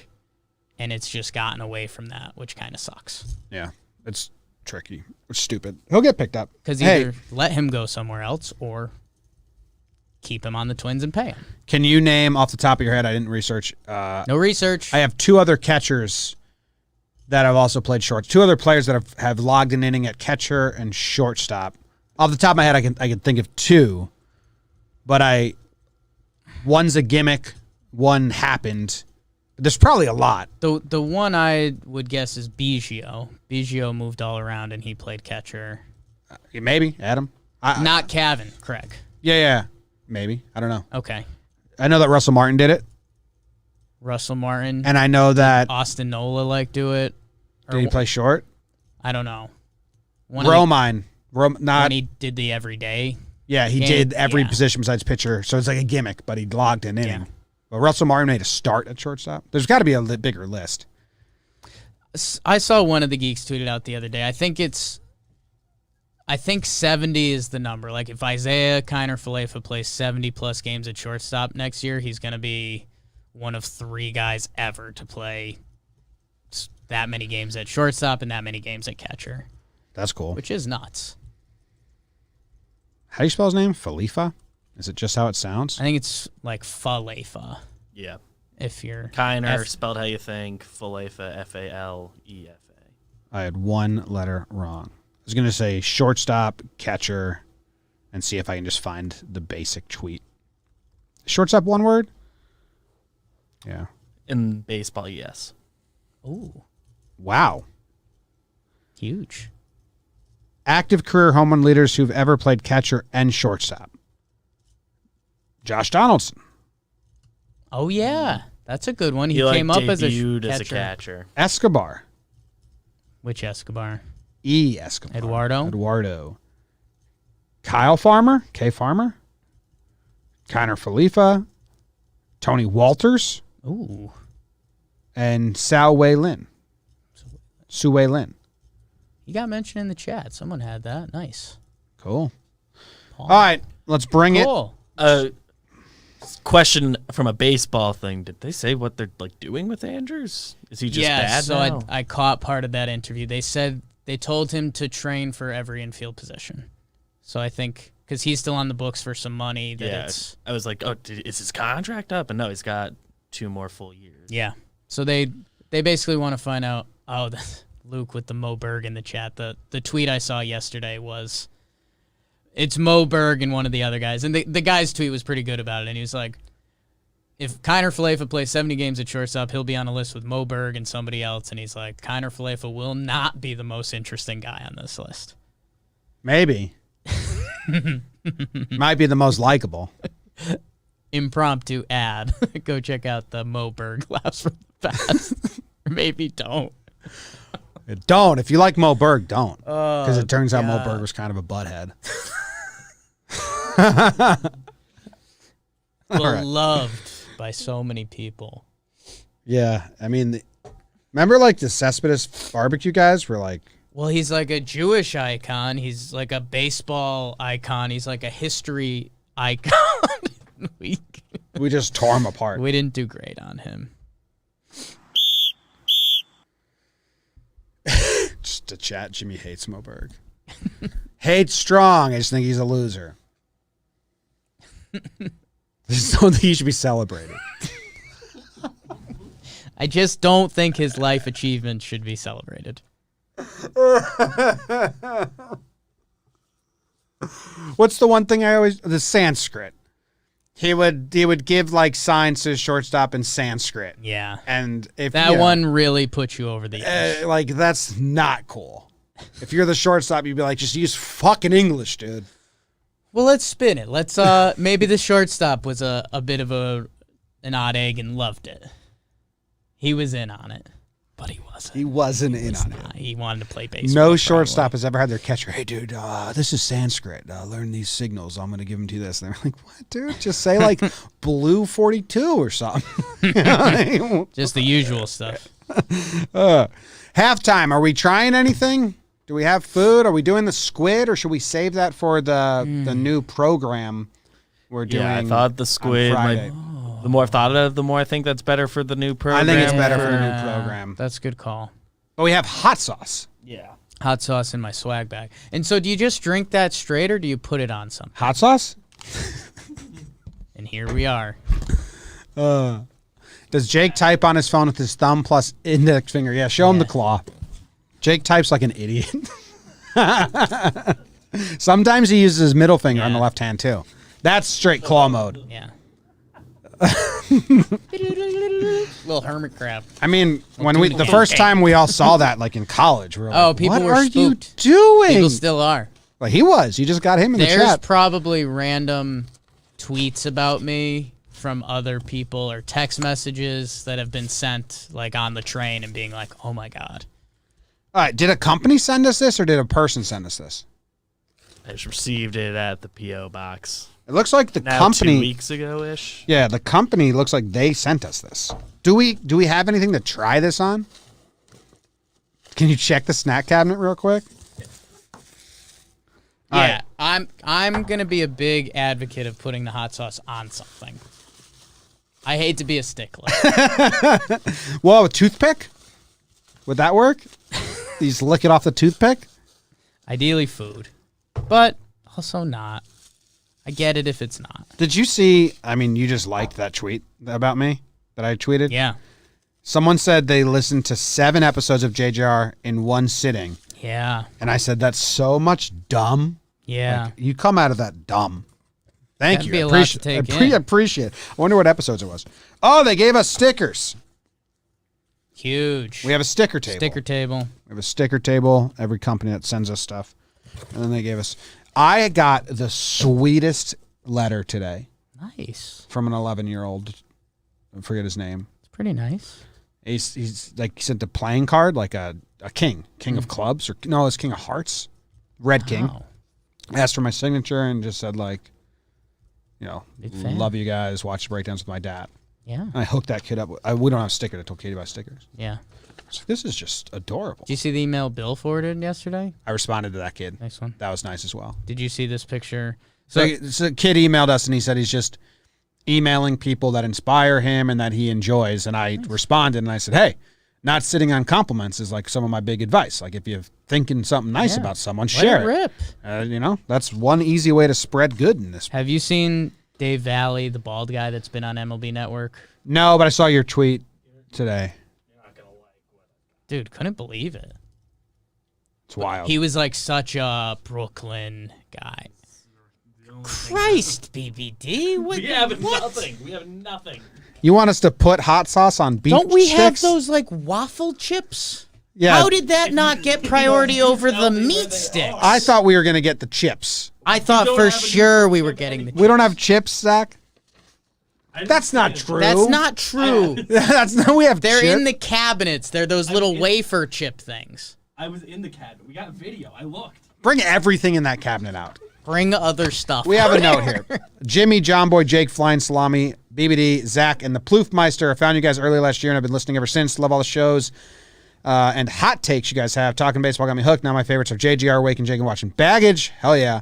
and it's just gotten away from that, which kind of sucks. Yeah, it's tricky. It's stupid. He'll get picked up. Because Hey, either let him go somewhere else or keep him on the Twins and pay him. can you name off the top of your head? I didn't research. No research. I have 2 other catchers that have also played shorts. 2 other players that have logged an inning at catcher and shortstop. Off the top of my head, I can think of 2, but one's a gimmick, one happened. There's probably a lot. The one I would guess is Biggio. Biggio moved all around and he played catcher. Maybe Adam. Not Cavan, Craig. Yeah. Maybe. I don't know. Okay. I know that Russell Martin did it, Russell Martin. and I know that Austin Nola do it. did he play short? I don't know. Romine. When Not. he did the everyday. Yeah, he game, did every yeah. position besides pitcher, so it's like a gimmick, but he logged an inning. Yeah. But Russell Martin made a start at shortstop. There's got to be a bigger list. I saw one of the geeks tweeted out the other day. I think 70 is the number. Like if Isaiah Kiner Falefa plays 70-plus games at shortstop next year, he's going to be one of 3 guys ever to play that many games at shortstop and that many games at catcher, That's cool. which is nuts. How do you spell his name? Falefa? Is it just how it sounds? I think it's like Falefa. Yeah. If you're Kiner, spelled how you think. Falefa, Falefa. I had one letter wrong. I was going to say shortstop, catcher, and see if I can just find the basic tweet. Shortstop, one word? Yeah. In baseball, yes. Ooh, Wow. huge. Active career home run leaders who've ever played catcher and shortstop. Josh Donaldson. Oh yeah, that's a good one. He He came up as a debuted catcher. as a catcher. Escobar. Which Escobar? Escobar. Eduardo? Kyle Farmer. K. Farmer. Kiner Falefa. Tony Walters. Ooh. And Sao Wei Lin. Su Wei Lin. You got mentioned in the chat. Someone had that. Nice. Cool. Paul. All right, let's bring it. Cool. Question from a baseball thing. Did they say what they're like doing with Andrews? Is he just bad so now? I caught part of that interview. They said they told him to train for every infield position. So I think because he's still on the books for some money, that it's I was like, is his contract up? And no, he's got 2 more full years. yeah. So they basically want to find out. Oh, Luke with the Mo Berg in the chat. The tweet I saw yesterday was, it's Mo Berg and one of the other guys, and the guy's tweet was pretty good about it. And he was like, if Kiner Falefa plays 70 games at shortstop, he'll be on a list with Mo Berg and somebody else. And he's like, Kiner Falefa will not be the most interesting guy on this list. Maybe. Might be the most likable. Impromptu ad. Go check out the Mo Berg laughs from the past. Or maybe don't. Don't. If you like Mo Berg, don't. Because it turns out Mo God. Berg was kind of a butthead. Beloved by so many people. Yeah. I mean, remember like the Cespedes barbecue guys were like, Well, he's like a Jewish icon. He's like a baseball icon. He's like a history icon. we we just tore him apart. didn't do great on him. Just to chat, Jimmy hates Mo Berg. Hates strong. I just think he's a loser. Just don't think he should be celebrated. I just don't think his life achievements should be celebrated. What's the one thing I always the Sanskrit? He would give like signs to his shortstop in Sanskrit. Yeah. And if That you know, one really put you over the edge. like that's not cool. If you're the shortstop, you'd be like, just use fucking English, dude. Well, let's spin it. Let's maybe the shortstop was a bit of an odd egg and loved it. He was in on it, but he wasn't. He wasn't in on it. He wanted to play baseball. No probably. shortstop has ever had their catcher. Hey, dude, this is Sanskrit. Learn these signals. I'm going to give them to you this. And they're like, what, dude? Just say like blue 42 or something. Just the usual stuff. Halftime. Are we trying anything? Do we have food? Are we doing the squid, or should we save that for the new program we're doing? Yeah, I thought the squid. The more I've thought of it, the more I think that's better for the new program. I think it's better for the new program. That's a good call. But we have hot sauce. Yeah. Hot sauce in my swag bag. And so do you just drink that straight, or do you put it on something? Hot sauce? And here we are. Does Jake type on his phone with his thumb plus index finger? Yeah, show him the claw. Jake types like an idiot. Sometimes he uses his middle finger on the left hand, too. That's straight claw mode. Yeah. Little hermit crab. I mean, when the first time we all saw that, like in college, we were like, people what were are spooked. you doing? People still are. Well, he was. You just got him in the There's chat. probably random tweets about me from other people or text messages that have been sent like on the train and being like, oh my God. All right, did a company send us this or did a person send us this? I just received it at the P.O. box. It looks like the Now company 2 weeks ago-ish. Yeah, the company looks like they sent us this. Do we have anything to try this on? Can you check the snack cabinet real quick? All Yeah, I'm gonna be a big advocate of putting the hot sauce on something. I hate to be a stickler. Well, a toothpick? Would that work? You just lick it off the toothpick? Ideally food, but also not. I get it if it's not. Did you see, I mean, you just liked that tweet about me that I tweeted? Yeah. Someone said they listened to 7 episodes of JJR in one sitting. Yeah. And I said, that's so much dumb. Yeah. Like, you come out of that dumb. Thank That'd you. be a lot Appreciate, to take I in. appreciate it. I wonder what episodes it was. Oh, they gave us stickers. Huge. We have a sticker table. sticker table. We have a sticker table. Every company that sends us stuff. And then they gave us. I got the sweetest letter today Nice. from an 11-year-old. I forget his name. It's pretty nice. He's like, he sent a playing card, like a king of clubs, or no, it's king of hearts, red king. Wow. Asked for my signature and just said like, Big fan. love you guys. Watch the breakdowns with my dad. Yeah. And I hooked that kid up. We don't have stickers. I told Katie to buy stickers. Yeah. So this is just adorable. Did you see the email Bill forwarded yesterday? I responded to that kid. Nice one. That was nice as well. Did you see this picture? So a kid emailed us and he said he's just emailing people that inspire him and that he enjoys. And I responded and I said, hey, not sitting on compliments is like some of my big advice. Like if you're thinking something nice Yeah. about someone, Let share it it. rip. That's one easy way to spread good in this. Have you seen Dave Valley, the bald guy that's been on MLB Network? No, but I saw your tweet today. Dude, couldn't believe it. It's wild. He was like such a Brooklyn guy. Christ, BBD. What? We have what? nothing. We have nothing. You want us to put hot sauce on beef Don't we have sticks? those like waffle chips? Yeah. How did that not get priority over the meat sticks? I thought we were going to get the chips. I thought don't for have a sure we chip were getting the We don't have chips, Zach? I didn't That's see not it. true. That's not true. That's not. We have They're chips. in the cabinets. They're those little wafer chip things. I was in the cabinet. We got video. I looked. Bring everything in that cabinet out. Bring other stuff. We have a note here. Jimmy, Jomboy, Jake, Flying Salami, BBD, Zach, and the Ploofmeister. I found you guys early last year, and I've been listening ever since. Love all the shows and hot takes you guys have. Talking baseball got me hooked. Now my favorites are JGR, Wake, and Jake, and watching Baggage. Hell yeah.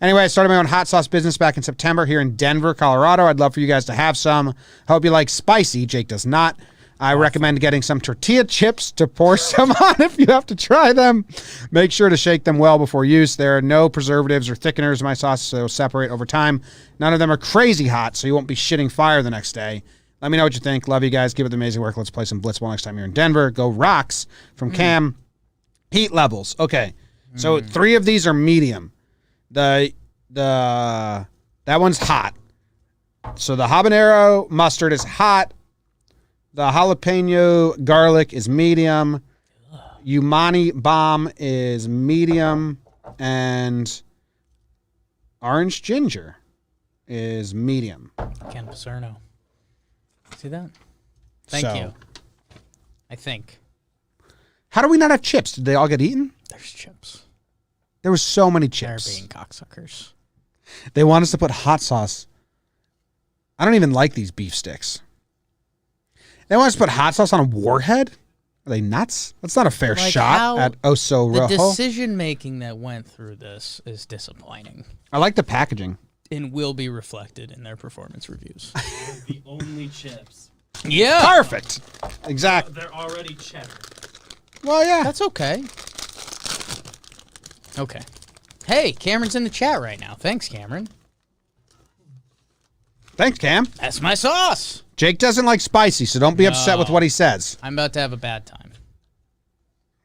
Anyway, I started my own hot sauce business back in September here in Denver, Colorado. I'd love for you guys to have some. Hope you like spicy. Jake does not. I recommend getting some tortilla chips to pour some on if you have to try them. Make sure to shake them well before use. There are no preservatives or thickeners in my sauce, so they'll separate over time. None of them are crazy hot, so you won't be shitting fire the next day. Let me know what you think. Love you guys. Keep up the amazing work. Let's play some blitzball next time you're in Denver. Go Rocks from Cam. Heat levels. Okay, so 3 of these are medium. That one's hot. So the habanero mustard is hot. The jalapeno garlic is medium. Umani bomb is medium. And orange ginger is medium. Ken Paserno. See that? Thank So, you. I think. How do we not have chips? Did they all get eaten? There's chips. There was so many They're chips. being cocksuckers. They want us to put hot sauce. I don't even like these beef sticks. They want us to put hot sauce on a warhead? Are they nuts? That's not a fair Like shot how at Oso The Rojo. decision making that went through this is disappointing I like the packaging. and will be reflected in their performance reviews. The only chips. Yeah. Perfect. Exactly. They're already cheddar. Well, yeah. That's okay. Okay. Hey, Cameron's in the chat right now. Thanks, Cameron. Thanks, Cam. That's my sauce. Jake doesn't like spicy, so don't be upset with what he says. I'm about to have a bad time.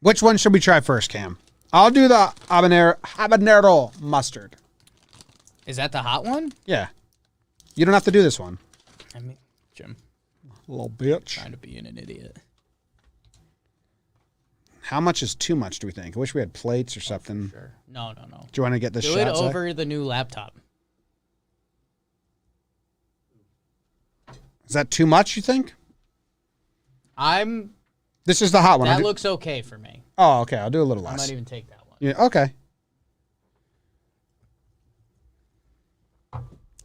Which one should we try first, Cam? I'll do the habanero mustard. Is that the hot one? Yeah. You don't have to do this one. I mean, Jim, Little bitch. trying to be an idiot. How much is too much, do we think? I wish we had plates or something. Sure. No. Do you want to get this Do shot? it Zach? over the new laptop. Is that too much, you think? I'm. This is the hot one. That looks okay for me. Oh, okay. I'll do a little I less. might even take that one. Yeah. Okay.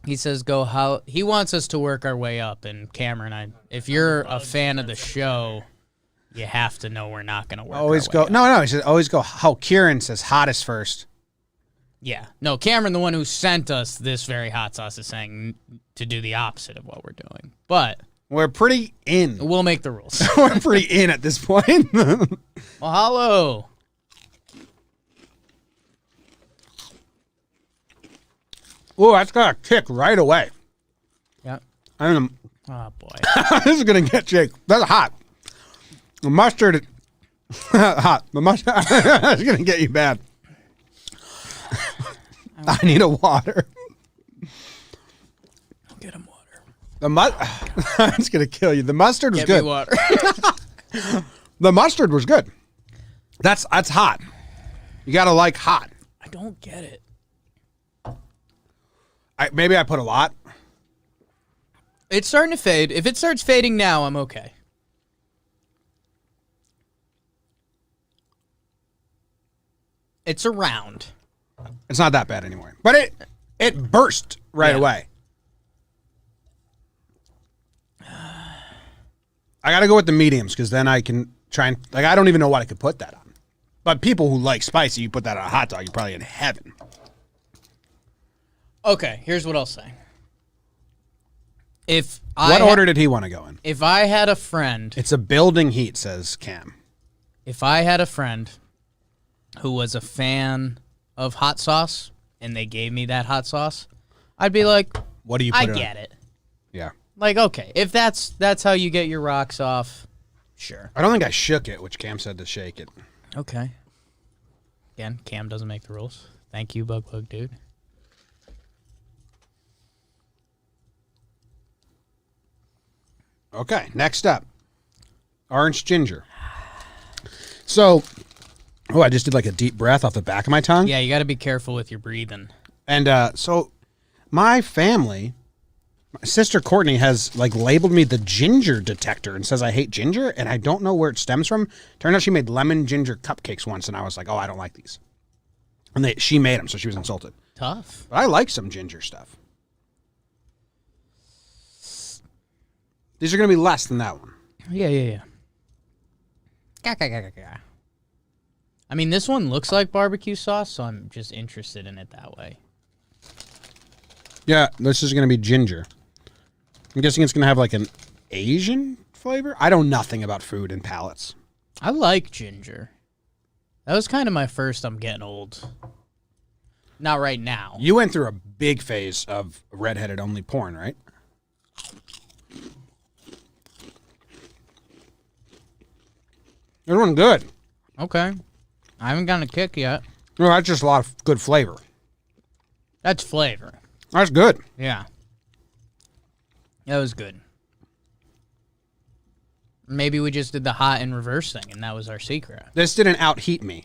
He says he wants us to work our way up, and Cameron, if you're a fan of the show, you have to know we're not going to work Always our go. way up. No. He says always go. How Kieran says hottest first. Yeah. No, Cameron, the one who sent us this very hot sauce, is saying to do the opposite of what we're doing. But We're pretty in. we'll make the rules. We're pretty in at this point. Mahalo. Ooh, that's got a kick right away. Yeah. I don't Oh, boy. know. This is gonna get Jake. That's hot. The mustard. Hot. The mustard. It's gonna get you bad. I need a water. I'll get him water. The it's gonna kill you. The mustard was Get good. me water. The mustard was good. That's hot. You gotta like hot. I don't get it. Maybe I put a lot. It's starting to fade. If it starts fading now, I'm okay. It's around. It's not that bad anymore. But it burst right Yeah. away. I gotta go with the mediums because then I can try and I don't even know what I could put that on. But people who like spicy, you put that on a hot dog, you're probably in heaven. Okay, here's what I'll say. What order did he want to go in? If I had a friend, It's a building heat, says Cam. if I had a friend who was a fan of hot sauce and they gave me that hot sauce, I'd be like, What do you put I it on? get it. Yeah. Like, okay, if that's how you get your rocks off, sure. I don't think I shook it, which Cam said to shake it. Okay. Again, Cam doesn't make the rules. Thank you, Bug Dude. Okay, next up. Orange ginger. So, I just did like a deep breath off the back of my tongue. Yeah, you got to be careful with your breathing. And so my family, my sister Courtney has like labeled me the ginger detector and says I hate ginger, and I don't know where it stems from. Turned out she made lemon ginger cupcakes once, and I was like, oh, I don't like these. And she made them, so she was insulted. Tough. But I like some ginger stuff. These are going to be less than that one. Yeah. I mean, this one looks like barbecue sauce, so I'm just interested in it that way. Yeah, this is going to be ginger. I'm guessing it's going to have like an Asian flavor. I know nothing about food and palates. I like ginger. That was kind of my first I'm getting old. Not right now. You went through a big phase of redheaded only porn, right? Everyone good. Okay. I haven't gotten a kick yet. No, that's just a lot of good flavor. That's flavor. That's good. Yeah. That was good. Maybe we just did the hot and reverse thing, and that was our secret. This didn't out-heat me.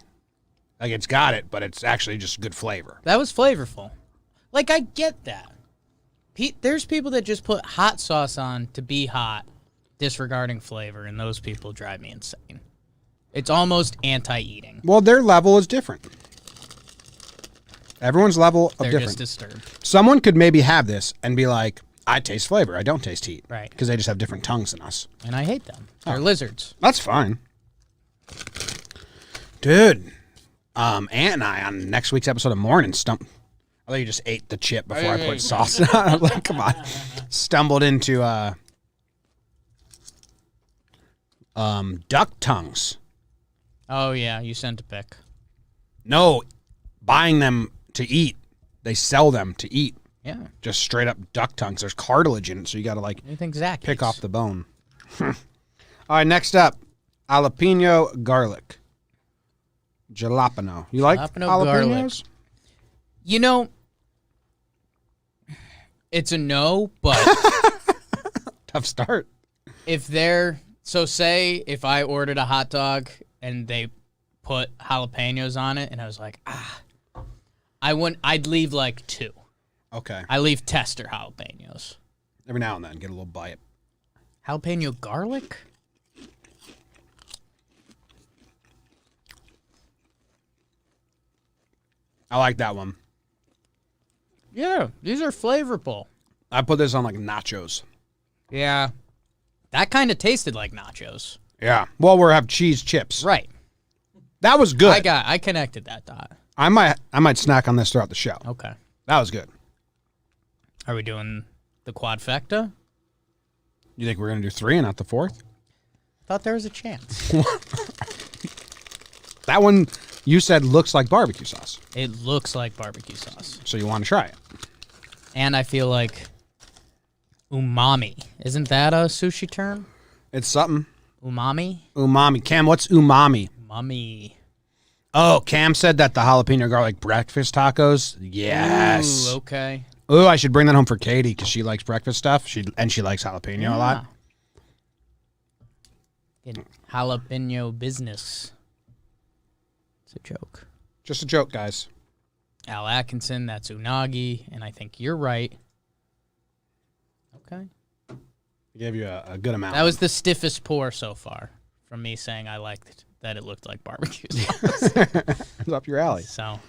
Like, it's got it, but it's actually just good flavor. That was flavorful. Like, I get that. There's people that just put hot sauce on to be hot, disregarding flavor, and those people drive me insane. It's almost anti-eating. Well, their level is different. Everyone's level of They're different. just disturbed. Someone could maybe have this and be like, I taste flavor. I don't taste heat. Right. Because they just have different tongues than us. And I hate them. They're lizards. That's fine. Dude, Aunt and I on next week's episode of Morning I thought you just ate the chip before I put sauce on. I was like, come on. Stumbled into duck tongues. Oh, yeah, you sent a pic. No, buying them to eat. They sell them to eat. Yeah. Just straight up duck tongues. There's cartilage in it, so you got to like You think Zach pick eats? off the bone. All right, next up, jalapeno garlic. Jalapeno. You like Jalapeno jalapenos? garlic. You know, it's a no, but Tough start. if they're... So say if I ordered a hot dog and they put jalapenos on it and I was like, I'd leave like 2. Okay. I leave tester jalapenos. Every now and then, get a little bite. Jalapeno garlic? I like that one. Yeah, these are flavorful. I put this on like nachos. Yeah. That kind of tasted like nachos. Yeah. Well, we'll have cheese chips. Right. That was good. I connected that dot. I might snack on this throughout the show. Okay. That was good. Are we doing the quadfecta? You think we're gonna do 3 and not the 4th? Thought there was a chance. That one you said looks like barbecue sauce, It looks like barbecue sauce. so you want to try it. And I feel like umami. Isn't that a sushi term? It's something. Umami? Umami. Cam, what's umami? Mummy. Oh, Cam said that the jalapeno garlic breakfast tacos. Yes. Ooh, okay. Ooh, I should bring that home for Katie because she likes breakfast stuff. She likes jalapeno a lot. In jalapeno business. It's a joke. Just a joke, guys. Al Atkinson, that's unagi, and I think you're right. Okay. I gave you a good amount. That was the stiffest pour so far from me saying I liked that it looked like barbecue sauce. It's up your alley. So,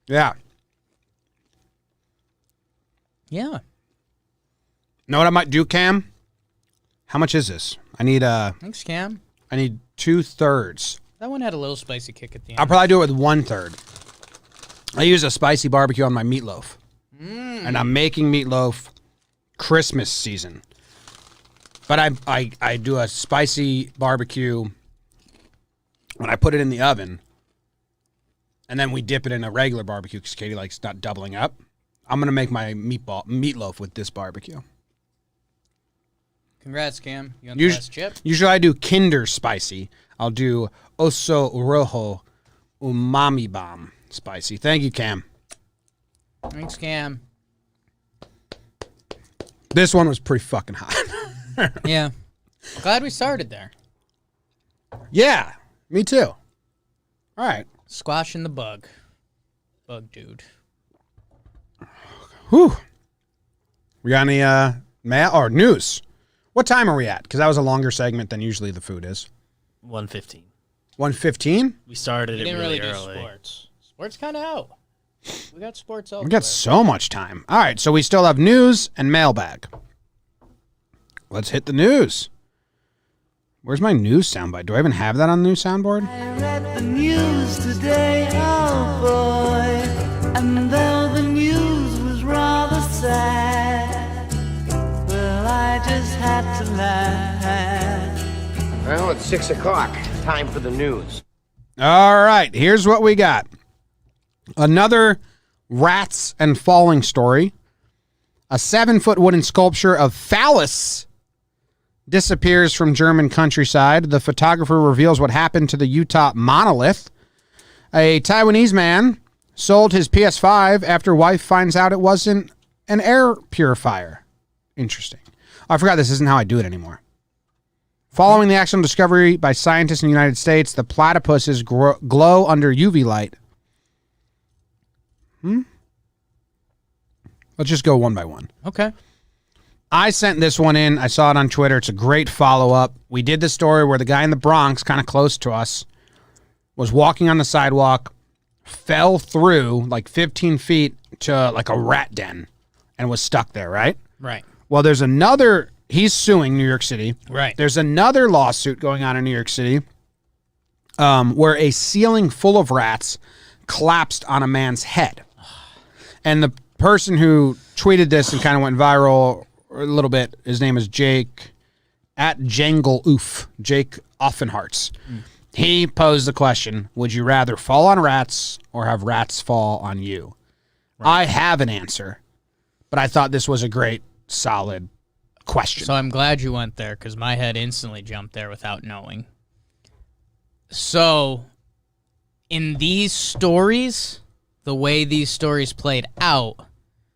Yeah. yeah. Know what I might do, Cam? How much is this? I need Thanks, Cam. 2/3. That one had a little spicy kick at the end. I'll probably do it with 1/3. I use a spicy barbecue on my meatloaf. And I'm making meatloaf Christmas season. But I do a spicy barbecue when I put it in the oven. And then we dip it in a regular barbecue because Katie likes not doubling up. I'm going to make my meatloaf with this barbecue. Congrats, Cam. You want the last chip? Usually I do Kinder spicy. I'll do Oso Rojo Umami Bomb spicy. Thank you, Cam. Thanks, Cam. This one was pretty fucking hot. Yeah. Glad we started there. Yeah, me too. All right. Squashing the bug. Bug dude. Whew. We got any mail or news? What time are we at? Because that was a longer segment than usually the food is. 1:15. 1:15? We started We it didn't really really do early. sports. Sports kind of out. We got sports out. We got so much time. All right, so we still have news and mailbag. Let's hit the news. Where's my news soundbite? Do I even have that on the new soundboard? I read the news today, oh boy, and though the news was rather sad, well, I just had to laugh. Well, it's 6 o'clock. Time for the news. All right, here's what we got. Another rats and falling story. A 7-foot wooden sculpture of phallus disappears from German countryside. The photographer reveals what happened to the Utah monolith. A Taiwanese man sold his PS5 after wife finds out it wasn't an air purifier. Interesting. I forgot this isn't how I do it anymore. Following the accidental discovery by scientists in the United States, the platypuses glow under UV light. Let's just go one by one. Okay. I sent this one in. I saw it on Twitter. It's a great follow-up. We did the story where the guy in the Bronx, kind of close to us, was walking on the sidewalk, fell through like 15 feet to like a rat den, and was stuck there, right? Right. Well, there's another... He's suing New York City. Right. There's another lawsuit going on in New York City where a ceiling full of rats collapsed on a man's head. And the person who tweeted this and kind of went viral a little bit, his name is Jake, at Jangle Oof, Jake Offenhartz. He posed the question, would you rather fall on rats or have rats fall on you? Right. I have an answer, but I thought this was a great, solid question. So I'm glad you went there because my head instantly jumped there without knowing. So in these stories, the way these stories played out,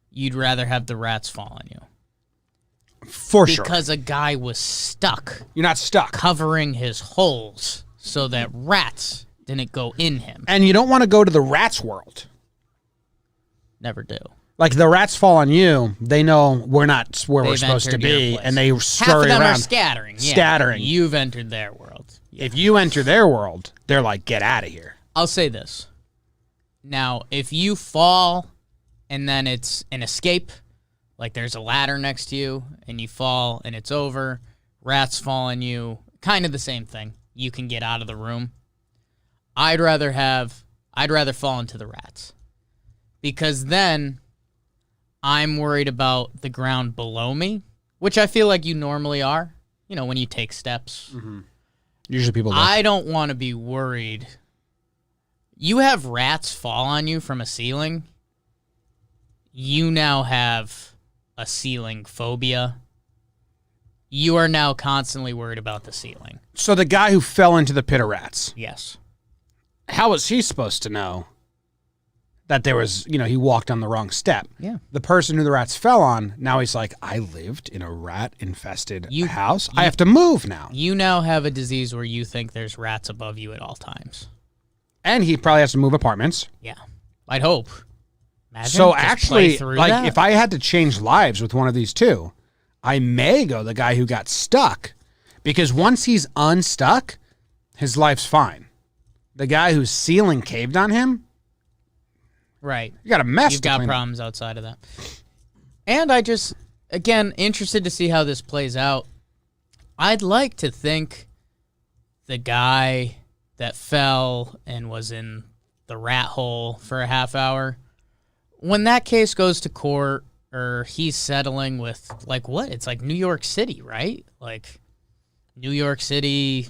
you'd rather have the rats fall on you. For sure. Because a guy was stuck. You're not stuck. Covering his holes so that rats didn't go in him. And you don't want to go to the rats world. Never do. Like the rats fall on you, they know we're not where we're They've supposed to entered your be, place. and they Half of scurry them around. are scattering. Yeah. Scattering. You've entered their world. Yeah. If you enter their world, they're like, get out of here. I'll say this. Now, if you fall and then it's an escape, like there's a ladder next to you and you fall and it's over, rats fall on you, kind of the same thing. You can get out of the room. I'd rather fall into the rats. Because then I'm worried about the ground below me, which I feel like you normally are, when you take steps. Mm-hmm. Usually people do. I don't want to be worried. You have rats fall on you from a ceiling. You now have a ceiling phobia. You are now constantly worried about the ceiling. So the guy who fell into the pit of rats, Yes. how was he supposed to know that there was, he walked on the wrong step? Yeah. The person who the rats fell on, now he's like, I lived in a rat-infested house. I have to move now. You now have a disease where you think there's rats above you at all times. And he probably has to move apartments. Yeah. I'd hope. Imagine So just play actually, through like, that. if I had to change lives with one of these two, I may go the guy who got stuck, because once he's unstuck, his life's fine. The guy whose ceiling caved on him, Right. you got a mess. You've to got clean up. problems outside of that. And I just, again, interested to see how this plays out. I'd like to think the guy that fell and was in the rat hole for a half hour, when that case goes to court or he's settling with, like, what? It's like New York City, right? Like, New York City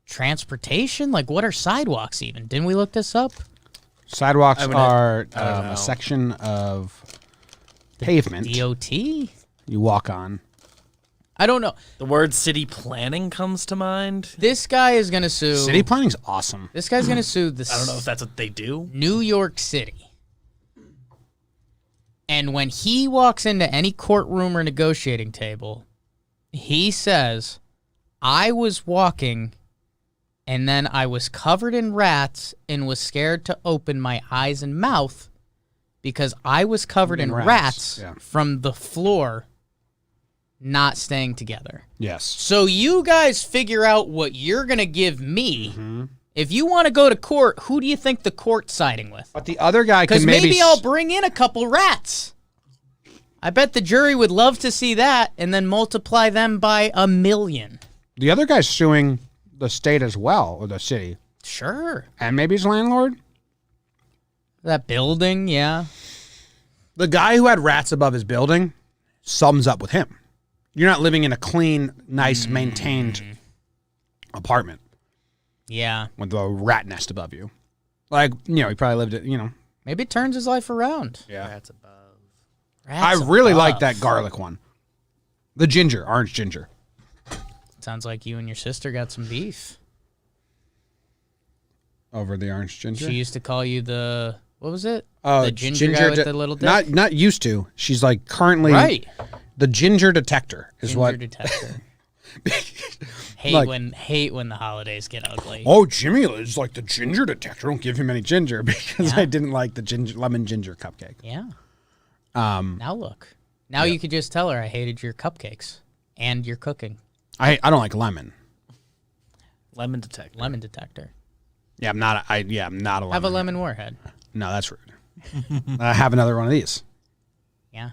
transportation? Like, what are sidewalks even? Didn't we look this up? Sidewalks I are don't know. a section of pavement DOT? you walk on. I don't know. The word city planning comes to mind. This guy is going to sue. City planning's awesome. This guy's going to sue the I don't know if that's what they do. New York City. And when he walks into any courtroom or negotiating table, he says, I was walking and then I was covered in rats and was scared to open my eyes and mouth because I was covered in rats yeah. from the floor not staying together. Yes. So you guys figure out what you're going to give me. Mm-hmm. If you want to go to court, who do you think the court's siding with? But the other guy Because can maybe I'll bring in a couple rats. I bet the jury would love to see that and then multiply them by 1 million. The other guy's suing the state as well, or the city. Sure. And maybe his landlord. That building, yeah. The guy who had rats above his building sums up with him. You're not living in a clean, nice, maintained apartment Yeah. with a rat nest above you. Like, he probably lived it, Maybe it turns his life around. Yeah. Rats above. I Rats really above. like that garlic one. The ginger, orange ginger. Sounds like you and your sister got some beef. Over the orange ginger? She used to call you the, what was it? Oh, The ginger guy with the little dick? Not used to. She's like currently Right. the ginger detector is Ginger what. detector. Hate Like- when the holidays get ugly. Oh, Jimmy is like the ginger detector. Don't give him any ginger because Yeah. I didn't like the lemon ginger cupcake. Yeah. Now look. Now you could just tell her I hated your cupcakes and your cooking. I don't like lemon. Lemon detector. Lemon detector. Yeah, I'm not. I'm not a lemon. Have a lemon warhead. No, that's rude. I have another one of these. Yeah.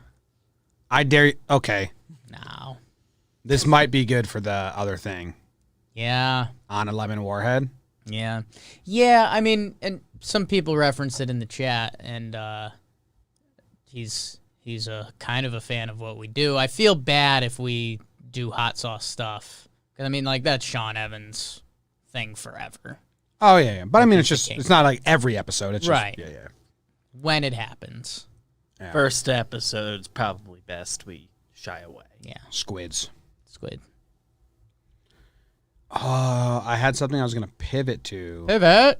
I dare you. Okay, No. this might be good for the other thing Yeah. on a lemon warhead. Yeah. Yeah, I mean, and some people referenced it in the chat, and he's a kind of a fan of what we do. I feel bad if we do hot sauce stuff. 'Cause, I mean, like, that's Sean Evans' thing forever. Oh yeah. But I mean, it's piece of just cake. it's not like every episode. It's Right. Just, yeah. When it happens. Yeah. First episode's probably best we shy away. Yeah. Squids. Squid. I had something I was going to pivot to. Pivot.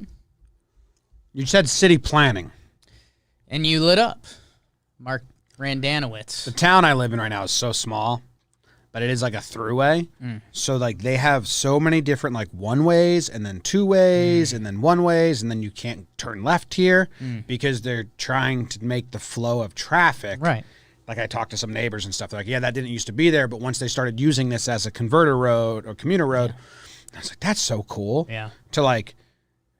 You said city planning. And you lit up. Mark The Randanowitz. town I live in right now is so small, but it is like a throughway. So like they have so many different like one ways and then two ways and then one ways, and then you can't turn left here because they're trying to make the flow of traffic. Right. Like I talked to some neighbors and stuff. They're like, yeah, that didn't used to be there, but once they started using this as a converter road or commuter road, I was like, that's so cool. Yeah. To like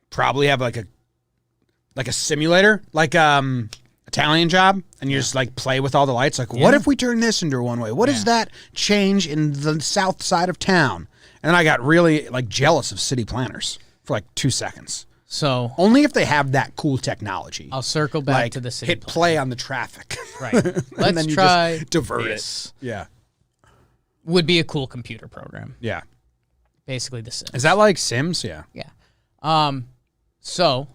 probably have like a simulator, like Italian Job, and you just like play with all the lights. Like, what if we turn this into a one way? What is that change in the south side of town? And then I got really like jealous of city planners for like 2 seconds. So Only if they have that cool technology. I'll circle back like, to the city. hit play on the traffic. Right. and Let's then you try just divert this. it. Yeah. Would be a cool computer program. Yeah. Basically the Sims. Is that like Sims? Yeah. Yeah. So,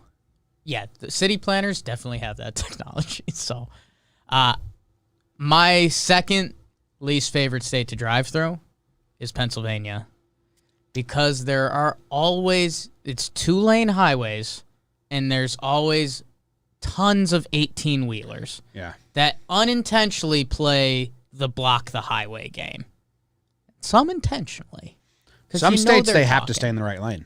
yeah, the city planners definitely have that technology. So, my second least favorite state to drive through is Pennsylvania, because there are always, it's 2-lane highways, and there's always tons of 18-wheelers Yeah. that unintentionally play the block the highway game. Some intentionally. 'Cause Some you know states they're they have to talking. stay in the right lane.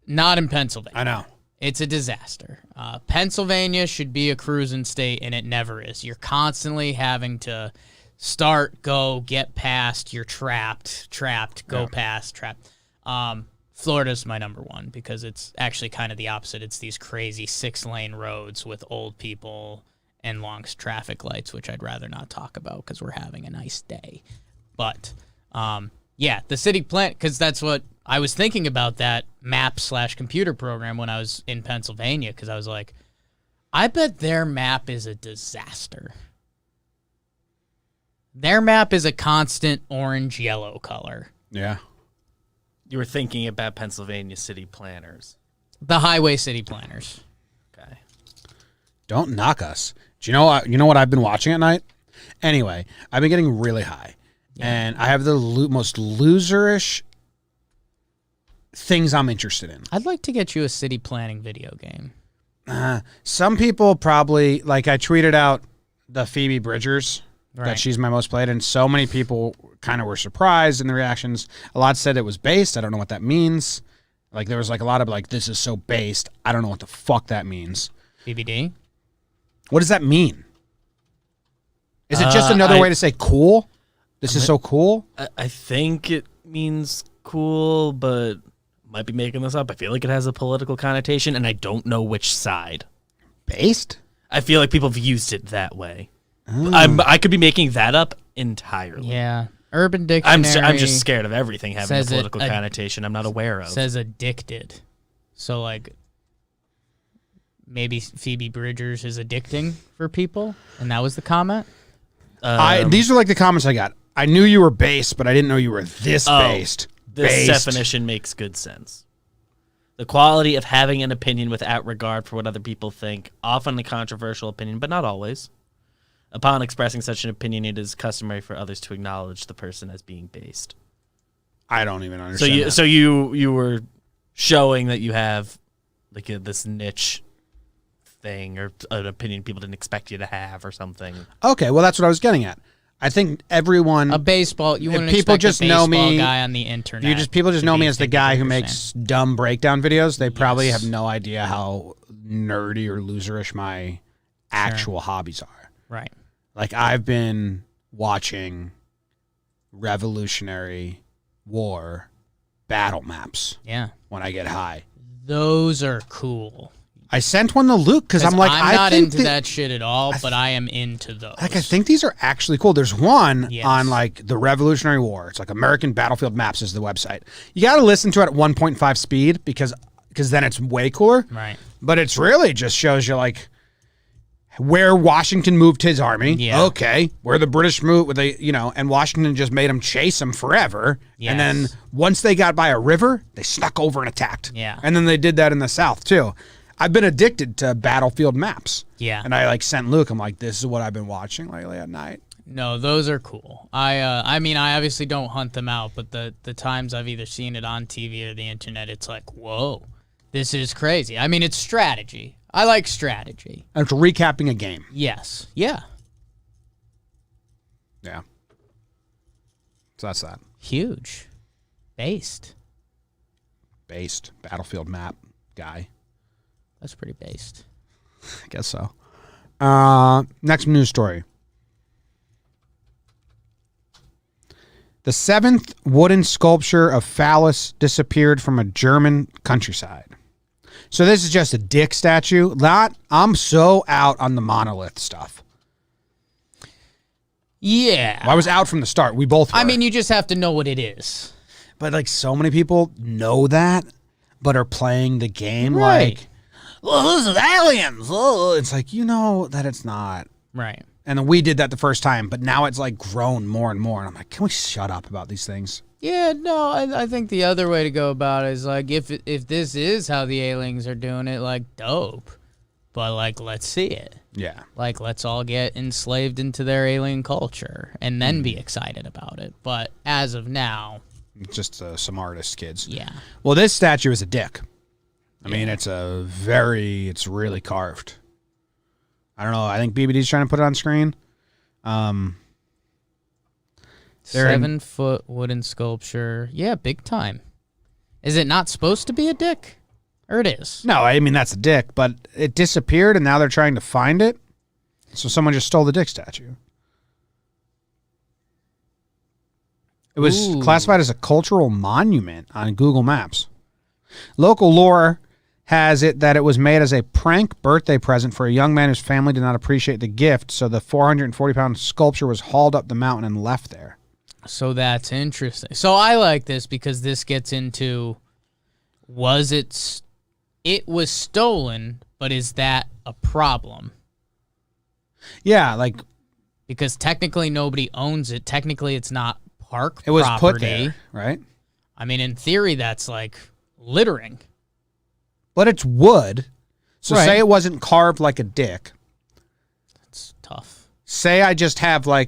Not in Pennsylvania. I know. It's a disaster. Pennsylvania should be a cruising state, and it never is. You're constantly having to start, go, get past. You're trapped, go past, trapped. Florida's my number one because it's actually kind of the opposite. It's these crazy 6-lane roads with old people and long traffic lights, which I'd rather not talk about because we're having a nice day. But, yeah, the city plan, because that's what I was thinking about, that map/computer program when I was in Pennsylvania, because I was like, I bet their map is a disaster. Their map is a constant orange-yellow color. Yeah. You were thinking about Pennsylvania city planners. The highway city planners. Okay. Don't knock us. Do you know what I've been watching at night? Anyway, I've been getting really high. And I have the most loserish things I'm interested in. I'd like to get you a city planning video game. Some people probably, like I tweeted out the Phoebe Bridgers, Right. that she's my most played, and so many people kind of were surprised in the reactions. A lot said it was based. I don't know what that means. Like there was like a lot of like, this is so based. I don't know what the fuck that means. BBD? What does that mean? Is it just another way to say cool? This is so cool? I think it means cool, but might be making this up. I feel like it has a political connotation, and I don't know which side. Based? I feel like people have used it that way. I could be making that up entirely. Yeah. Urban Dictionary. I'm just scared of everything having a says it political connotation I'm not aware of. says addicted. So, like, maybe Phoebe Bridgers is addicting for people, and that was the comment? These are like the comments I got. I knew you were based, but I didn't know you were this based. This Based. definition makes good sense. The quality of having an opinion without regard for what other people think, often a controversial opinion, but not always. Upon expressing such an opinion, it is customary for others to acknowledge the person as being based. I don't even understand. So you were showing that you have like this niche thing or an opinion people didn't expect you to have or something. Okay, well that's what I was getting at. I think everyone A baseball. You If wouldn't people expect just a know baseball me- guy on the internet. people just to know be me as the thinking guy what who you're makes saying. dumb breakdown videos. They probably Yes. have no idea how nerdy or loserish my actual hobbies are. Right. Like I've been watching Revolutionary War battle maps Yeah. when I get high. Those are cool. I sent one to Luke because I'm like, I'm I not think into that shit at all, but I am into those. Like I think these are actually cool. There's one Yes. on like the Revolutionary War. It's like American Battlefield Maps is the website. You got to listen to it at 1.5 speed because then it's way cooler. Right. But it's really just shows you like where Washington moved his army. Yeah. Okay. Where the British moved with and Washington just made them chase them forever. Yes. And then once they got by a river, they snuck over and attacked. Yeah. And then they did that in the South too. I've been addicted to battlefield maps. Yeah. And I like sent Luke, I'm like, this is what I've been watching lately at night. No, those are cool. I mean, I obviously don't hunt them out, but the times I've either seen it on TV or the internet, it's like, whoa, this is crazy. I mean, it's strategy. I like strategy. And it's recapping a game. Yes. Yeah. Yeah. So that's that. Huge. Based. Battlefield map guy. That's pretty based. I guess so. Next news story. The 7th wooden sculpture of phallus disappeared from a German countryside. So this is just a dick statue. I'm so out on the monolith stuff. Yeah. I was out from the start. We both were. I mean, you just have to know what it is. But like so many people know that, but are playing the game Right. like, well, this is aliens. Oh, it's like, you know that it's not. Right. And then we did that the first time, but now it's like grown more and more. And I'm like, can we shut up about these things? Yeah, no, I think the other way to go about it is like if this is how the aliens are doing it, like dope. But like let's see it. Yeah. Like let's all get enslaved into their alien culture and then be excited about it. But as of now, Just some artist kids. yeah. Well, this statue is a dick. I mean, it's really carved. I don't know. I think BBD's trying to put it on screen. They're 7-foot wooden sculpture. Yeah, big time. Is it not supposed to be a dick? Or it is? No, I mean, that's a dick, but it disappeared and now they're trying to find it. So someone just stole the dick statue. It was Ooh. classified as a cultural monument on Google Maps. Local lore has it that it was made as a prank birthday present for a young man whose family did not appreciate the gift, so the 440-pound sculpture was hauled up the mountain and left there. So that's interesting. So I like this because this gets into it was stolen, but is that a problem? Yeah, like Because technically nobody owns it. Technically it's not park it was property. put there, right? I mean, in theory, that's like littering. But it's wood. So Right. say it wasn't carved like a dick. It's tough. Say I just have I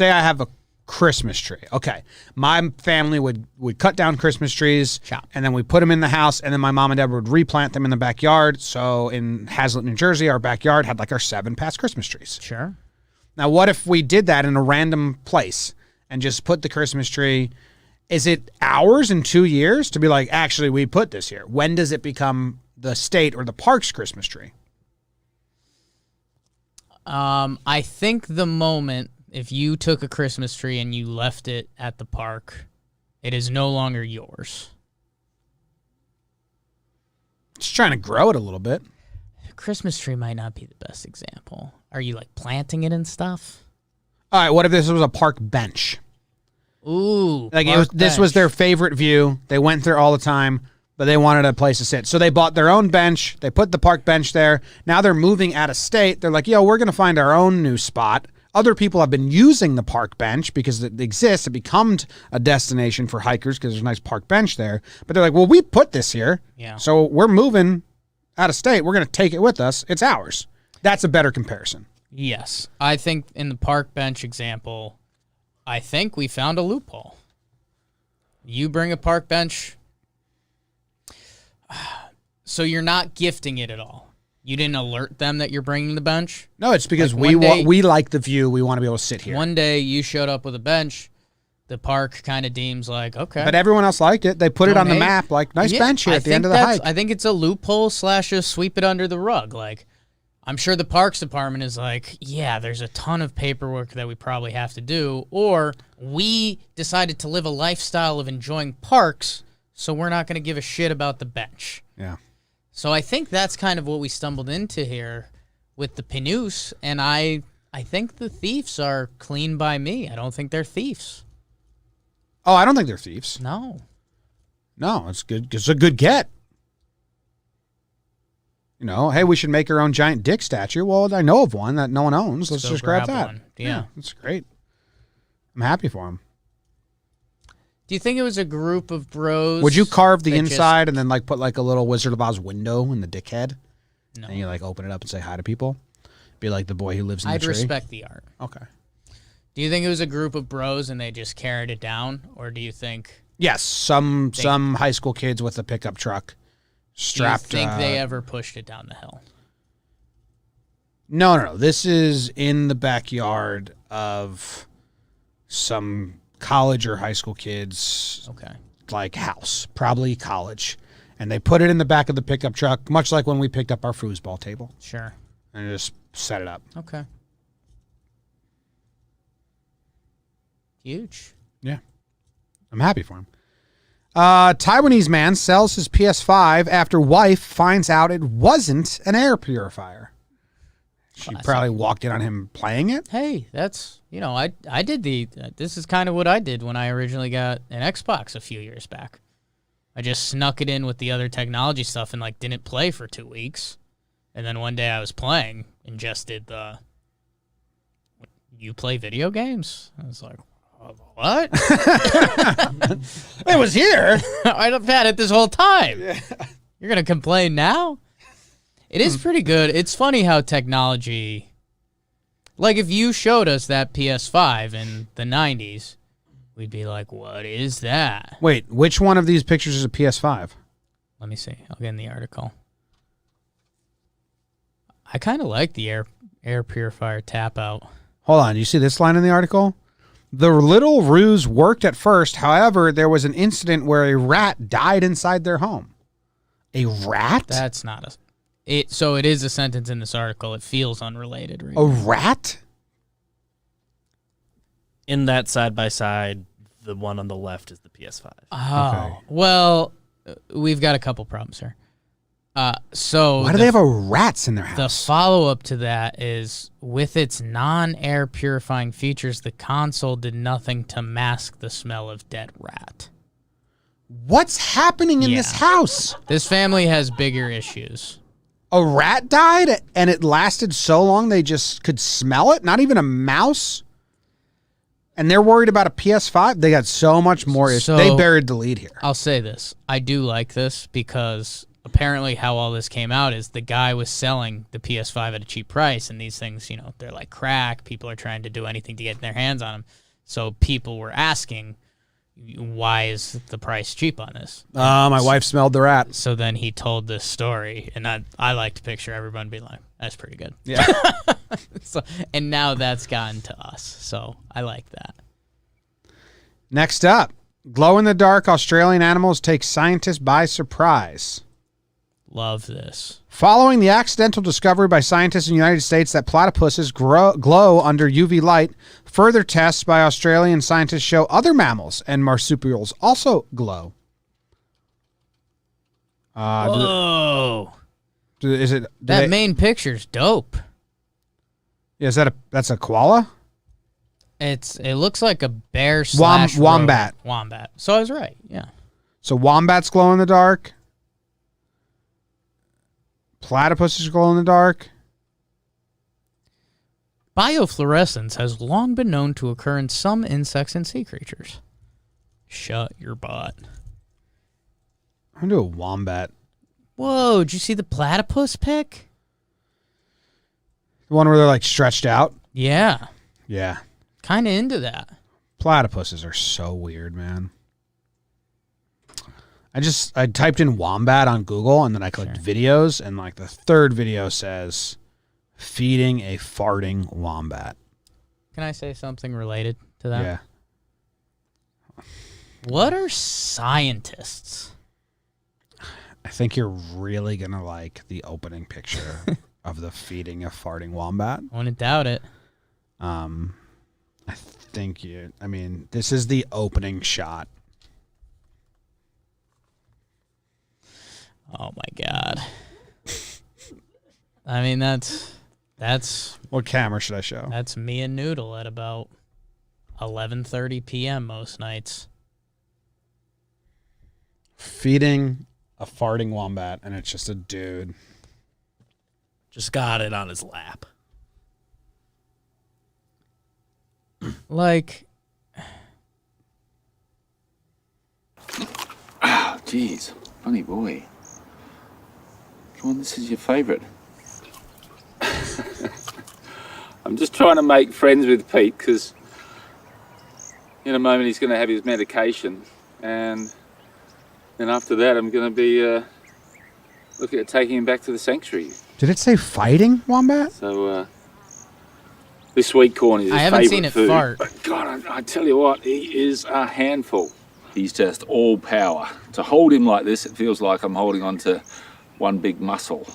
have a Christmas tree. Okay. My family would cut down Christmas trees Chop. and then we put them in the house and then my mom and dad would replant them in the backyard. So in Hazlitt, New Jersey, our backyard had like our 7 past Christmas trees. Sure. Now, what if we did that in a random place and just put the Christmas tree? Is it ours in 2 years to be like, actually, we put this here? When does it become the state or the park's Christmas tree? I think the moment if you took a Christmas tree and you left it at the park, it is no longer yours. Just trying to grow it a little bit. Christmas tree might not be the best example. Are you like planting it and stuff? All right, what if this was a park bench? Ooh, Like park this was bench. their favorite view. They went there all the time, but they wanted a place to sit. So they bought their own bench. They put the park bench there. Now they're moving out of state. They're like, yo, we're going to find our own new spot. Other people have been using the park bench because it exists. It became a destination for hikers because there's a nice park bench there. But they're like, well, we put this here. Yeah. So we're moving out of state. We're going to take it with us. It's ours. That's a better comparison. Yes, I think in the park bench example, I think we found a loophole. You bring a park bench, so you're not gifting it at all. You didn't alert them that you're bringing the bench. No, it's because Like one day- we like the view. We want to be able to sit here. One day you showed up with a bench, the park kind of deems like, okay. But everyone else liked it. They put it on the Donate. map, like, nice Yeah, bench here I at the think end of the that's- hike. I think it's a loophole / a sweep it under the rug. Like, I'm sure the parks department is like, yeah, there's a ton of paperwork that we probably have to do, or we decided to live a lifestyle of enjoying parks, so we're not going to give a shit about the bench. Yeah. So I think that's kind of what we stumbled into here with the Pinus, and I think the thieves are clean by me. I don't think they're thieves. Oh, I don't think they're thieves. No. No, it's good. It's a good get. You know, hey, we should make our own giant dick statue. Well, I know of one that no one owns. Let's go just grab grab that. one. Yeah. That's great. I'm happy for him. Do you think it was a group of bros? Would you carve the that just- inside and then like put like a little Wizard of Oz window in the dick head? No. And you like open it up and say hi to people? Be like the boy who lives in the I'd tree? respect the art. Okay. Do you think it was a group of bros and they just carried it down, or do you think Yes, some high school kids with a pickup truck strapped. Do you think they ever pushed it down the hill? No. This is in the backyard of some college or high school kids, Okay. like house, probably college. And they put it in the back of the pickup truck, much like when we picked up our foosball table, Sure. and just set it up. Okay. Huge. Yeah. I'm happy for him. Taiwanese man sells his PS5 after wife finds out it wasn't an air purifier. She Classic. probably walked in on him playing it. Hey, that's, I did this is kind of what I did when I originally got an Xbox a few years back. I just snuck it in with the other technology stuff and didn't play for 2 weeks. And then one day I was playing and just did you play video games? I was like, what? It was here. I've had it this whole time. Yeah. You're going to complain now? It is pretty good. It's funny how technology, if you showed us that PS5 in the 90s, we'd be like, what is that? Wait, which one of these pictures is a PS5? Let me see. I'll get in the article. I kind of like the air purifier tap out. Hold on. You see this line in the article? The little ruse worked at first. However, there was an incident where a rat died inside their home. A rat? That's not so it is a sentence in this article. It feels unrelated, right? A rat? In that side by side, the one on the left is the PS5. Oh, Okay. Well, we've got a couple problems here. So Why do they have a rats in their The house? follow-up to that is, with its non-air purifying features, the console did nothing to mask the smell of dead rat. What's happening in this Yeah. house? This family has bigger issues. A rat died and it lasted so long they just could smell it? Not even a mouse? And they're worried about a PS5? They got so much more issues. So- They buried the lead here. I'll say this. I do like this because apparently how all this came out is the guy was selling the PS5 at a cheap price, and these things, they're like crack. People are trying to do anything to get their hands on them. So people were asking, why is the price cheap on this? My wife smelled the rat. So then he told this story, and I like to picture everyone being like, that's pretty good. Yeah. And now that's gotten to us. So I like that. Next up, glow-in-the-dark Australian animals take scientists by surprise. Love this. Following the accidental discovery by scientists in the United States that platypuses glow under UV light, further tests by Australian scientists show other mammals and marsupials also glow. Whoa. Is it That main picture's dope. Is that that's a koala? It looks like a bear slash wombat. Wombat. So I was right. Yeah. So wombats glow in the dark. Platypuses glow in the dark. Biofluorescence has long been known to occur in some insects and sea creatures. Shut your butt. I'm gonna do a wombat. Whoa, did you see the platypus pic? The one where they're like stretched out. Yeah. Yeah. Kind of into that. Platypuses are so weird, man. I typed in wombat on Google and then I clicked videos, and the third video says feeding a farting wombat. Can I say something related to that? Yeah. What are scientists? I think you're really going to like the opening picture of the feeding a farting wombat. I wouldn't doubt it. I think this is the opening shot. Oh my God. I mean, that's What camera should I show? that's me and Noodle at about 11:30 p.m. most nights. Feeding a farting wombat, and it's just a dude. Just got it on his lap. Like, Oh, jeez. Funny boy. Come on, this is your favourite. I'm just trying to make friends with Pete because in a moment he's going to have his medication, and then after that I'm going to be looking at taking him back to the sanctuary. Did it say fighting wombat? So This sweet corn is his I haven't seen favourite it food. fart. But God, I tell you what, he is a handful. He's just all power. To hold him like this, it feels like I'm holding on to one big muscle.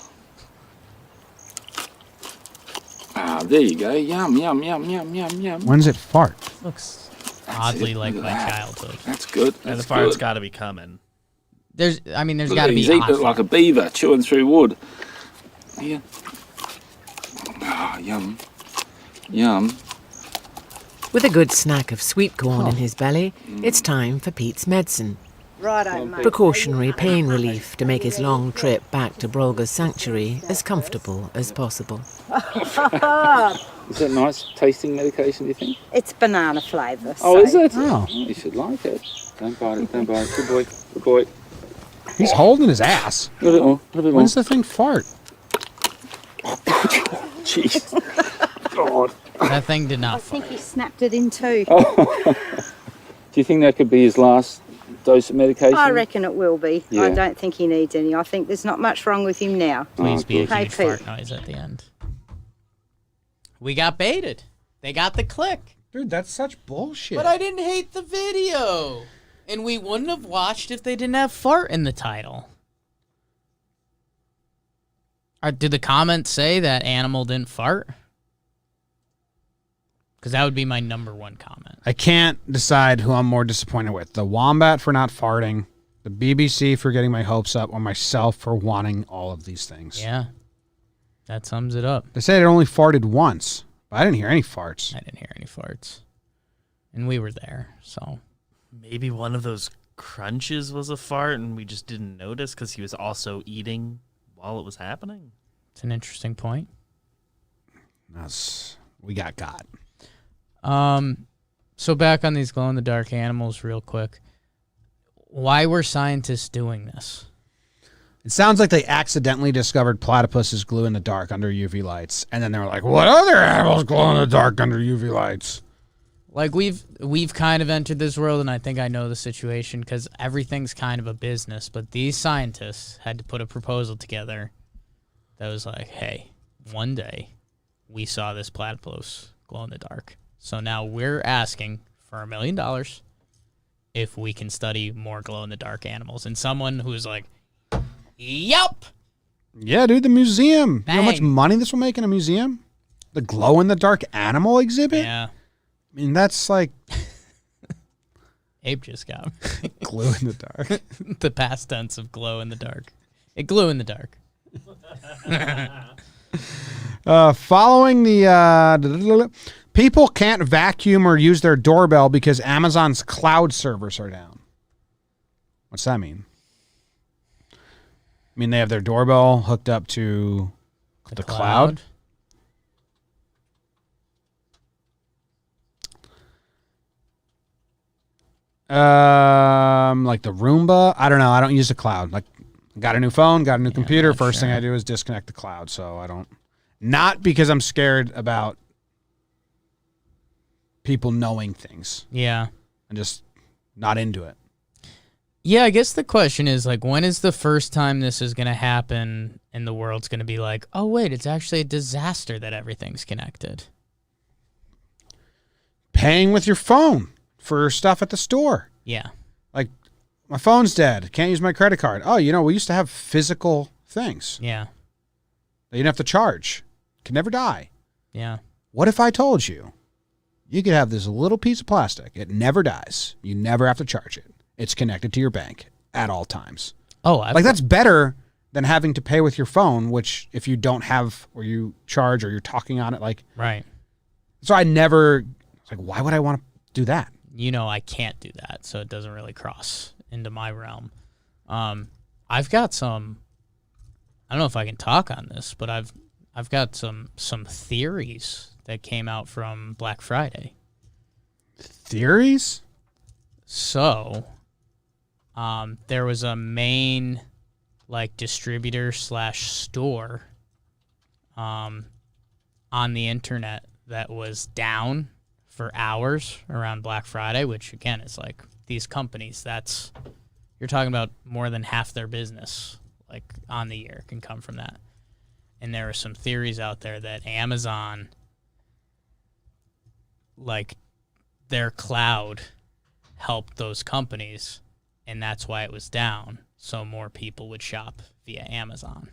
Ah, there you go. Yum, yum, yum, yum, yum, yum. When's it fart? Looks oddly it. like Look my at that. childhood. That's good. And That's the fart's good. got to be coming. There's Look got to at be he's eating hot it like a fart. beaver, chewing through wood. Yeah. Ah, yum. Yum. With a good snack of sweet corn in his belly, it's time for Pete's medicine. Righto, mate. Precautionary pain relief to make his long trip back to Brolga's sanctuary as comfortable as possible. Is that nice tasting medication, do you think? It's banana flavour. Oh, is it? Oh. You should like it. Don't bite it, don't bite it. Good boy, good boy. He's holding his ass. A little bit more, a little bit more. When's the thing fart? Jeez. God. That thing did not I fart. think he snapped it in two. Do you think that could be his last dose of medication? I reckon it will be. Yeah. I don't think he needs any. I think there's not much wrong with him now. Please be a good. huge Hey, fart Pete. noise at the end. We got baited. They got the click. Dude, that's such bullshit. But I didn't hate the video. And we wouldn't have watched if they didn't have fart in the title. Did the comments say that animal didn't fart? Because that would be my number one comment. I can't decide who I'm more disappointed with. The Wombat for not farting, the BBC for getting my hopes up, or myself for wanting all of these things. Yeah. That sums it up. They said it only farted once, but I didn't hear any farts. I didn't hear any farts. And we were there, so. Maybe one of those crunches was a fart and we just didn't notice because he was also eating while it was happening. It's an interesting point. We got. So back on these glow-in-the-dark animals real quick. Why were scientists doing this? It sounds like they accidentally discovered platypuses glue in the dark under UV lights, and then they were like, "What other animals glow in the dark under UV lights?" Like we've kind of entered this world, and I think I know the situation because everything's kind of a business. But these scientists had to put a proposal together that was like, "Hey, one day we saw this platypus glow in the dark, so now we're asking for $1 million if we can study more glow in the dark animals." And someone who's like, "Yup." Yeah, dude, the museum. You know how much Bang. money this will make in a museum? The glow-in-the-dark animal exhibit? Yeah, I mean, that's like Abe just got me. glue in the dark. The past tense of glow in the dark. It glue in the dark. Following the people can't vacuum or use their doorbell because Amazon's cloud servers are down. What's that mean? I mean, they have their doorbell hooked up to the cloud. Like the Roomba. I don't know. I don't use the cloud. Like, got a new phone, got a new computer. not First thing sure. I do is disconnect the cloud. So I don't. Not because I'm scared about people knowing things. Yeah. I'm just not into it. Yeah, I guess the question is, like, when is the first time this is going to happen and the world's going to be like, oh, wait, it's actually a disaster that everything's connected? Paying with your phone for stuff at the store. Yeah. Like, my phone's dead. Can't use my credit card. Oh, we used to have physical things Yeah. that you didn't have to charge. Can never die. Yeah. What if I told you you could have this little piece of plastic? It never dies. You never have to charge it. It's connected to your bank at all times. Oh, Like, that's better than having to pay with your phone, which if you don't have or you charge or you're talking on it, like, right. so I never, it's like, why would I want to do that? I can't do that, so it doesn't really cross into my realm. I've got some, I don't know if I can talk on this, but I've got some theories that came out from Black Friday. Theories? So, there was a main, like, distributor / store, on the internet that was down for hours around Black Friday, which again is like these companies. You're talking about more than half their business, like, on the year can come from that. And there are some theories out there that Amazon like their cloud helped those companies, and that's why it was down, so more people would shop via Amazon.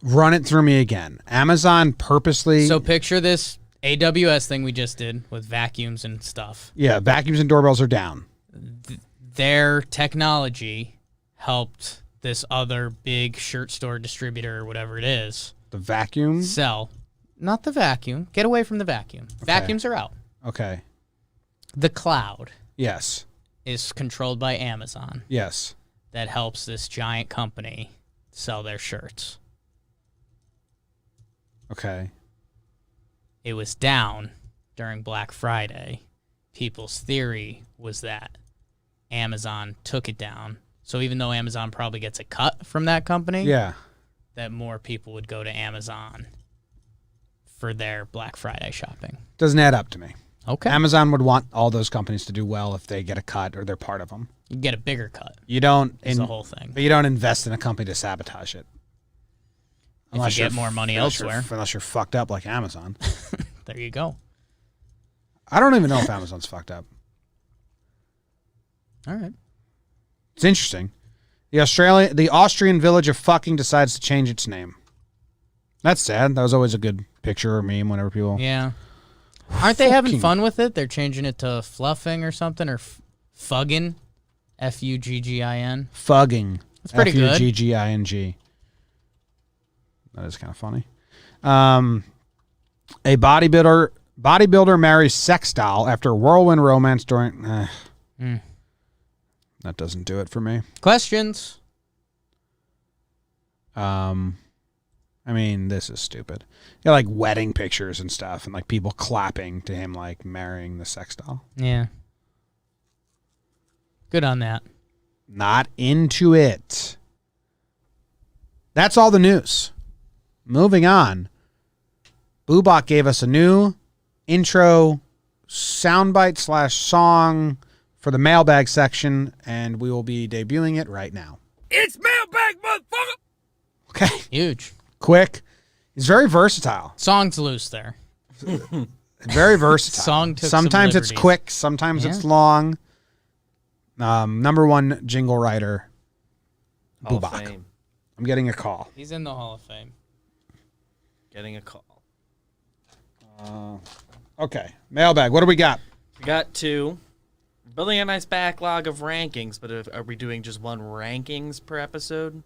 Run it through me again. Amazon purposely... So picture this AWS thing we just did with vacuums and stuff. Yeah, vacuums and doorbells are down. Their technology helped this other big shirt store distributor or whatever it is The vacuum? sell. Not the vacuum. Get away from the vacuum. Vacuums are out. Okay. The cloud Yes. is controlled by Amazon Yes. that helps this giant company sell their shirts. Okay. It was down during Black Friday. People's theory was that Amazon took it down. So even though Amazon probably gets a cut from that company, Yeah. that more people would go to Amazon for their Black Friday shopping. Doesn't add up to me. Okay. Amazon would want all those companies to do well if they get a cut or they're part of them. You get a bigger cut. You don't... Is the whole thing. But you don't invest in a company to sabotage it. If you get more money elsewhere. Unless you're fucked up like Amazon. There you go. I don't even know if Amazon's fucked up. All right. It's interesting. The Austrian village of fucking decides to change its name. That's sad. That was always a good picture or meme whenever people... Yeah. Aren't they having Fucking- fun with it? They're changing it to fluffing or something, or fuggin. Fuggin. Fugging. That's pretty good. Fugging. That is kind of funny. A bodybuilder marries sex doll after whirlwind romance during... That doesn't do it for me. Questions? I mean, this is stupid. You got like wedding pictures and stuff and like people clapping to him like marrying the sex doll. Yeah. Good on that. Not into it. That's all the news. Moving on. Boobach gave us a new intro soundbite / song for the mailbag section, and we will be debuting it right now. It's mailbag, motherfucker! Okay. Huge. Quick. He's very versatile. Song's loose there. Very versatile. Song took some sometimes it's liberties. quick, sometimes it's long. Number one jingle writer, Hall of Boobach. Fame. I'm getting a call. He's in the Hall of Fame. Getting a call. Okay. Mailbag. What do we got? We got two. Building a nice backlog of rankings, but are we doing just one rankings per episode?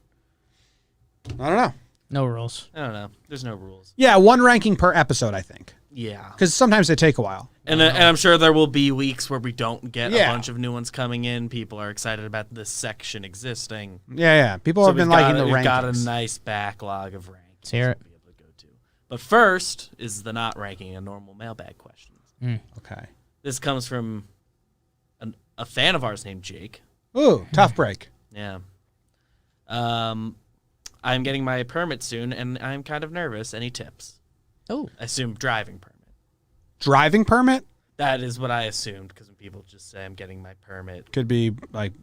I don't know. No rules. I don't know. There's no rules. Yeah, one ranking per episode, I think. Yeah. Because sometimes they take a while. And I'm sure there will be weeks where we don't get Yeah. a bunch of new ones coming in. People are excited about this section existing. Yeah. People So have been we've liking got, the we've rankings. got a nice backlog of rankings. Let's hear it. to be able to go to. But first is the not ranking a normal mailbag questions. Okay. This comes from a fan of ours named Jake. Ooh, tough break. Yeah. I'm getting my permit soon, and I'm kind of nervous. Any tips? Oh. I assume driving permit. Driving permit? That is what I assumed, because when people just say I'm getting my permit. Could be like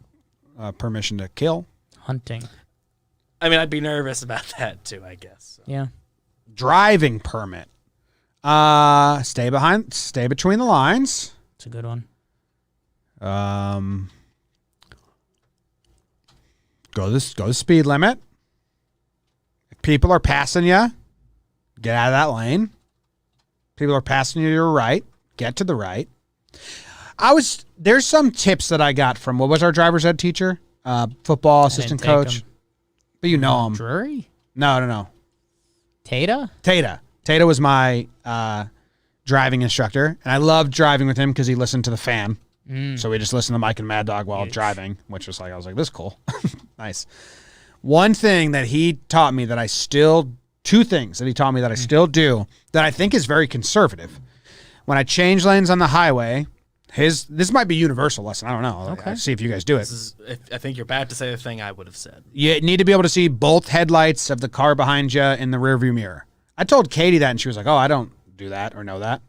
permission to kill. Hunting. I mean, I'd be nervous about that too, I guess. So. Yeah. Driving permit. Stay between the lines. It's a good one. Go the speed limit. If people are passing you, get out of that lane. People are passing you to your right, get to the right. There's some tips that I got from, what was our driver's ed teacher? Football assistant didn't take coach. him. But you know him. Drury? No. Tata? Tata was my driving instructor, and I loved driving with him because he listened to the fan. So we just listened to Mike and Mad Dog while driving, which was like, I was like, this is cool. Nice. One thing that he taught me that I still, two things that he taught me that I still do that I think is very conservative. When I change lanes on the highway, this might be a universal lesson. I don't know. Okay. See if you guys do it. I think you're about to say the thing I would have said. You need to be able to see both headlights of the car behind you in the rearview mirror. I told Katie that, and she was like, oh, I don't do that or know that.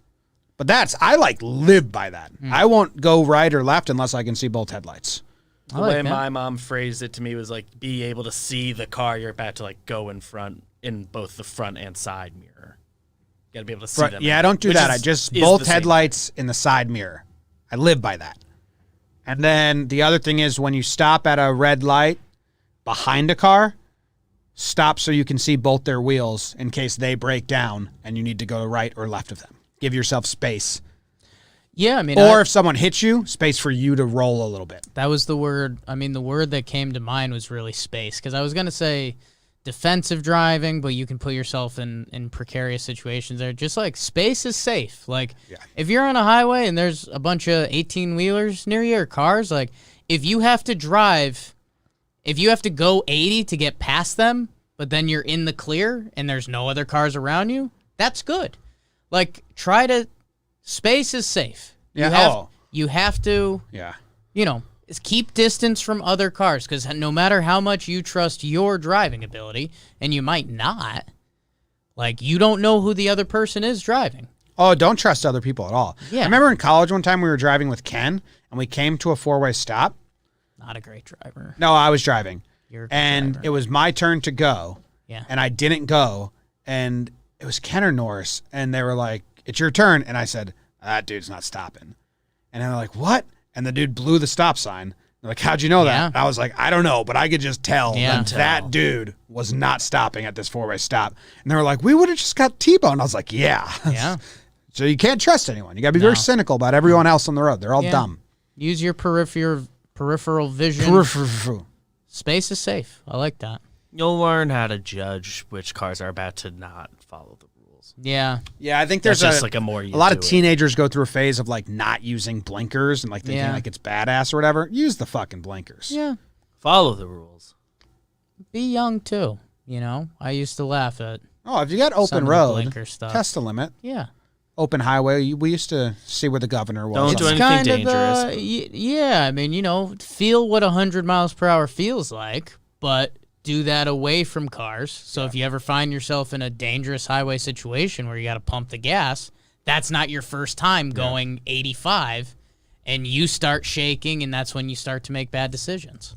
But I live by that. I won't go right or left unless I can see both headlights. The way my mom phrased it to me was like, be able to see the car you're about to like go in front, in both the front and side mirror. You gotta be able to see them. Yeah, I don't do Which that. I is just the both same. headlights in the side mirror. I live by that. And then the other thing is when you stop at a red light behind a car, stop so you can see both their wheels in case they break down and you need to go right or left of them. Give yourself space. Yeah, I mean, Or if someone hits you, space for you to roll a little bit. that was the word. I mean, the word that came to mind was really space, because I was going to say defensive driving, but you can put yourself in precarious situations there. Just like space is safe. Like if you're on a highway and there's a bunch of 18-wheelers near you or cars, like if you have to go 80 to get past them, but then you're in the clear and there's no other cars around you, that's good. Like space is safe. Yeah. You have to, Yeah. is keep distance from other cars, because no matter how much you trust your driving ability, and you might not, like you don't know who the other person is driving. Oh, don't trust other people at all. Yeah. I remember in college one time we were driving with Ken and we came to a 4-way stop. Not a great driver. No, I was driving. You're a good And driver. it was my turn to go. Yeah. And I didn't go. And it was Ken or Norris. And they were like, it's your turn. And I said, that dude's not stopping. And they were like, what? And the dude blew the stop sign. They're like, how'd you know that? Yeah. And I was like, I don't know, but I could just tell Yeah. that dude was not stopping at this 4-way stop. And they were like, we would have just got T-boned. I was like, yeah. Yeah. So you can't trust anyone. You got to be very cynical about everyone else on the road. They're all Yeah. dumb. Use your peripheral vision. Space is safe. I like that. You'll learn how to judge which cars are about to not follow the rules. Yeah. Yeah, I think That's there's just like a more you lot of do it. teenagers go through a phase of like not using blinkers and like thinking Yeah. like it's badass or whatever. Use the fucking blinkers. Yeah. Follow the rules. Be young too. I used to laugh at. Oh, if you got open Some of the road, blinker stuff. test the limit. Yeah. Open highway, we used to see where the governor was. Don't do It's anything kind of dangerous. yeah, I mean, feel what 100 miles per hour feels like, but do that away from cars. So if you ever find yourself in a dangerous highway situation where you got to pump the gas, that's not your first time going 85, and you start shaking, and that's when you start to make bad decisions.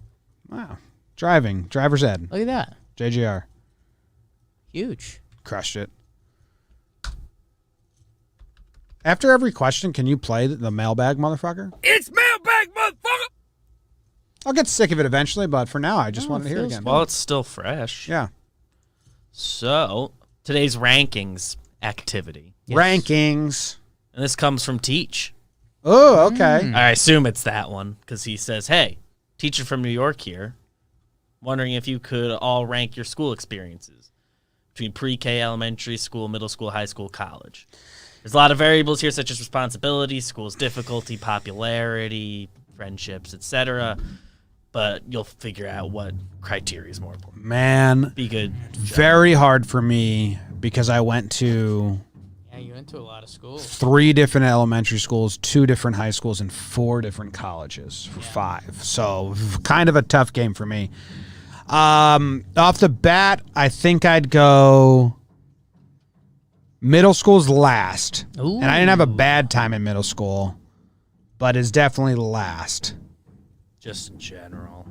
Wow. Driver's ed. Look at that. JGR. Huge. Crushed it. After every question, can you play the mailbag, motherfucker? It's mailbag, motherfucker! I'll get sick of it eventually, but for now, I just wanted to hear it feels again. Well, it's still fresh. Yeah. So, today's rankings activity. Rankings. And this comes from Teach. Oh, okay. I assume it's that one because he says, hey, teacher from New York here. Wondering if you could all rank your school experiences between pre-K, elementary school, middle school, high school, college. There's a lot of variables here, such as responsibility, school's difficulty, popularity, friendships, etc. But you'll figure out what criteria is more important. Man, Be good. very hard for me because I went to Yeah, you went to a lot of schools. 3 different elementary schools, 2 different high schools, and 4 different colleges for 5. So kind of a tough game for me. Off the bat, I think I'd go middle school's last. Ooh. And I didn't have a bad time in middle school, but it's definitely last. Just in general.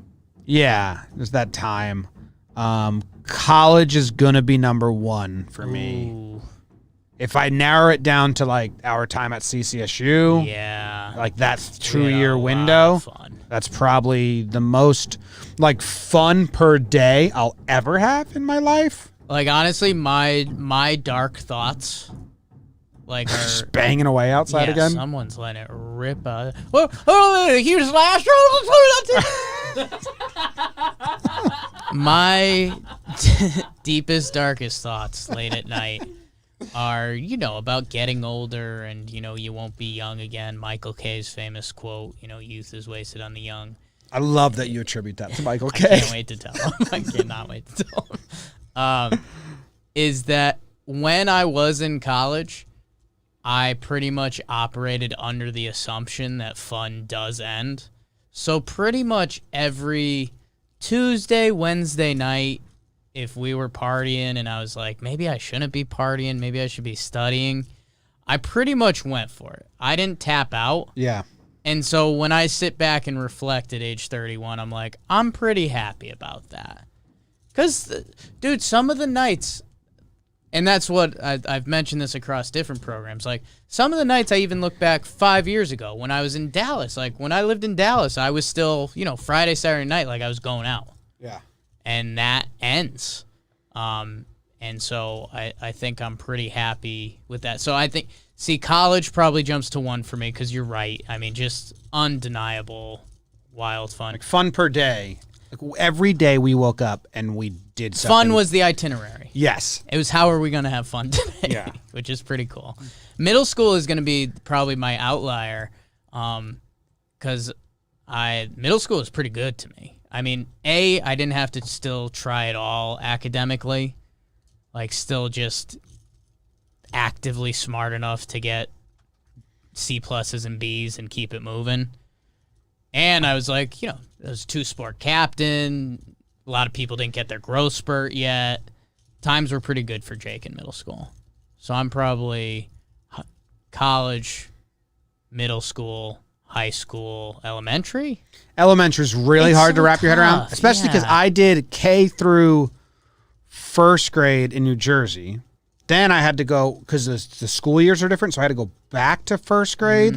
Yeah, there's that time. College is going to be number 1 for me. Ooh. If I narrow it down to like our time at CCSU, Yeah. like that We had a 2-year lot window, of fun. that's probably the most like fun per day I'll ever have in my life. Like, honestly, my dark thoughts, like, are... Just banging away outside yeah, again. someone's letting it rip out. Oh, he was last. My deepest, darkest thoughts late at night are, about getting older and, you won't be young again. Michael K's famous quote, youth is wasted on the young. I love that you attribute that to Michael I K. can't wait to tell him. I cannot wait to tell him. Is that when I was in college, I pretty much operated under the assumption that fun does end. So pretty much every Tuesday, Wednesday night, if we were partying and I was like, maybe I shouldn't be partying, maybe I should be studying, I pretty much went for it. I didn't tap out. Yeah. And so when I sit back and reflect at age 31, I'm like, I'm pretty happy about that. Because, dude, some of the nights, And that's what I've mentioned this across different programs. Like, some of the nights I even look back 5 years ago when I was in Dallas. Like, when I lived in Dallas, I was still, Friday, Saturday night, like I was going out. Yeah. And that ends. And so I think I'm pretty happy with that. So I think, college probably jumps to 1 for me because you're right. I mean, just undeniable wild fun. Like fun per day. Like every day we woke up and we did something. Fun was the itinerary. Yes. It was how are we going to have fun today? Yeah. Which is pretty cool. Middle school is going to be probably my outlier because middle school is pretty good to me. I mean, I didn't have to still try it all academically. Like, still just actively smart enough to get C pluses and Bs and keep it moving. And I was like, I was 2-sport captain. A lot of people didn't get their growth spurt yet. Times were pretty good for Jake in middle school. So I'm probably college, middle school, high school, elementary. Elementary is really It's hard to so wrap your head around, tough, especially because yeah. I did K through first grade in New Jersey. Then I had to go, because the school years are different, so I had to go back to first grade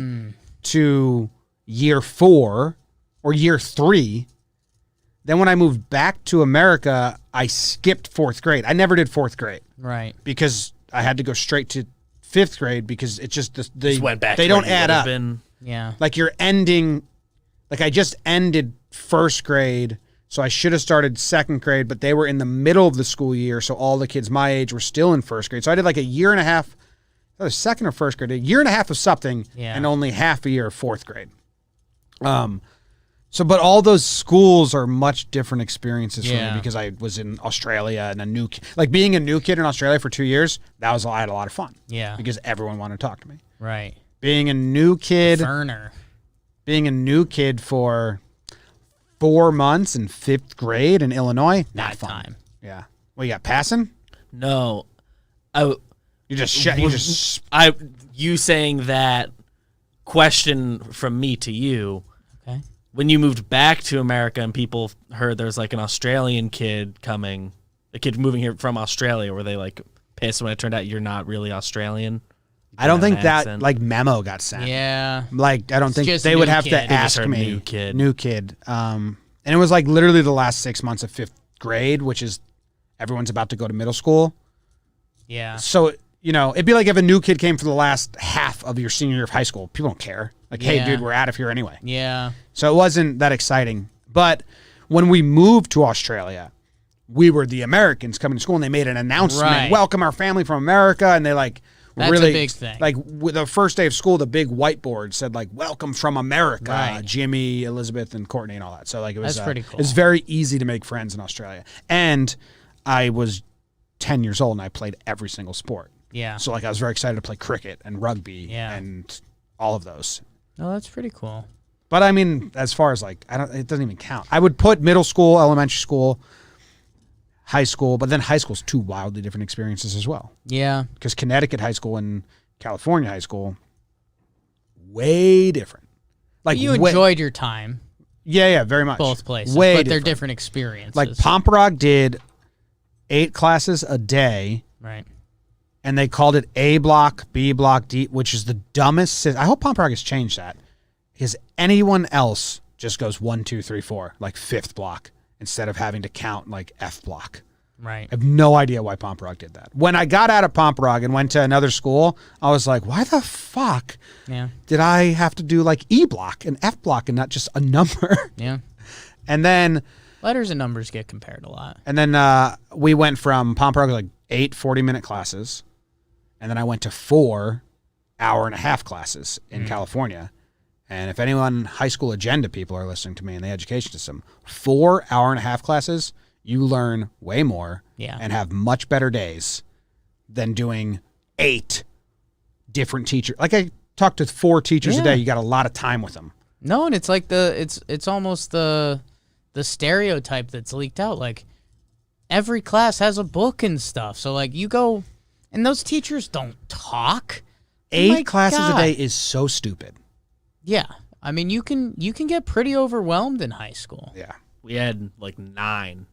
to year 4 or year 3. Then when I moved back to America, I skipped 4th grade. I never did 4th grade Right. because I had to go straight to 5th grade because it's just Just went back. they to don't where you add would've up. Been. Yeah. Like you're ending, like I just ended first grade, so I should have started 2nd grade, but they were in the middle of the school year, so all the kids my age were still in first grade. So I did like a year and a half, either 2nd or 1st grade, a year and a half of something, and only half a year of 4th grade. So, but all those schools are much different experiences for me because I was in Australia and like being a new kid in Australia for 2 years, I had a lot of fun. Yeah. Because everyone wanted to talk to me. Right. Being a new kid. Ferner. Being a new kid for 4 months in 5th grade in Illinois, not fun. Time. Yeah. Well, you got passing? No, you saying that question from me to you. Okay. When you moved back to America and people heard there's like an Australian kid coming, a kid moving here from Australia, were they like pissed when it turned out you're not really Australian? I don't think that accent? like memo got sent. Yeah. Like I don't think just they would new have kid. to They just ask heard me. new kid. And it was like literally the last 6 months of 5th grade, which is everyone's about to go to middle school. Yeah. So, it'd be like if a new kid came for the last half of your senior year of high school. People don't care. Like, hey, dude, we're out of here anyway. Yeah. So it wasn't that exciting. But when we moved to Australia, we were the Americans coming to school, and they made an announcement, Right. welcome our family from America, and they That's really a big thing. Like with the first day of school, the big whiteboard said like welcome from America, Right. Jimmy, Elizabeth, and Courtney, and all that. So like it was That's pretty cool. It's very easy to make friends in Australia. And I was 10 years old and I played every single sport. Yeah. So like I was very excited to play cricket and rugby Yeah. and all of those. Oh, that's pretty cool. But I mean, as far as like, it doesn't even count. I would put middle school, elementary school, high school, but then high school's 2 wildly different experiences as well. Yeah. Because Connecticut high school and California high school, way different. Like You enjoyed your time yeah, very much. both places, way but they're different experiences. Like Pomperaug did 8 classes a day, Right. and they called it A block, B block, D, which is the dumbest. I hope Pomperaug has changed that, because anyone else just goes 1, 2, 3, 4, like 5th block, instead of having to count like F block. Right. I have no idea why Pomperaug did that. When I got out of Pomperaug and went to another school, I was like, why the fuck Yeah. did I have to do like E block and F block and not just a number? Yeah. And then Letters and numbers get compared a lot. we went from Pomperaug like 8 40-minute classes, and then I went to 4 hour-and-a-half classes in California. And if anyone high school agenda people are listening to me in the education system, 4 hour-and-a-half classes, you learn way more and have much better days than doing 8 different teachers. Like I talked to 4 teachers a day. You got a lot of time with them. No, and it's like it's almost the stereotype that's leaked out. Like every class has a book and stuff. So like you go, and those teachers don't talk. 8 classes a day is so stupid. Yeah, I mean you can get pretty overwhelmed in high school. Yeah. We had like 9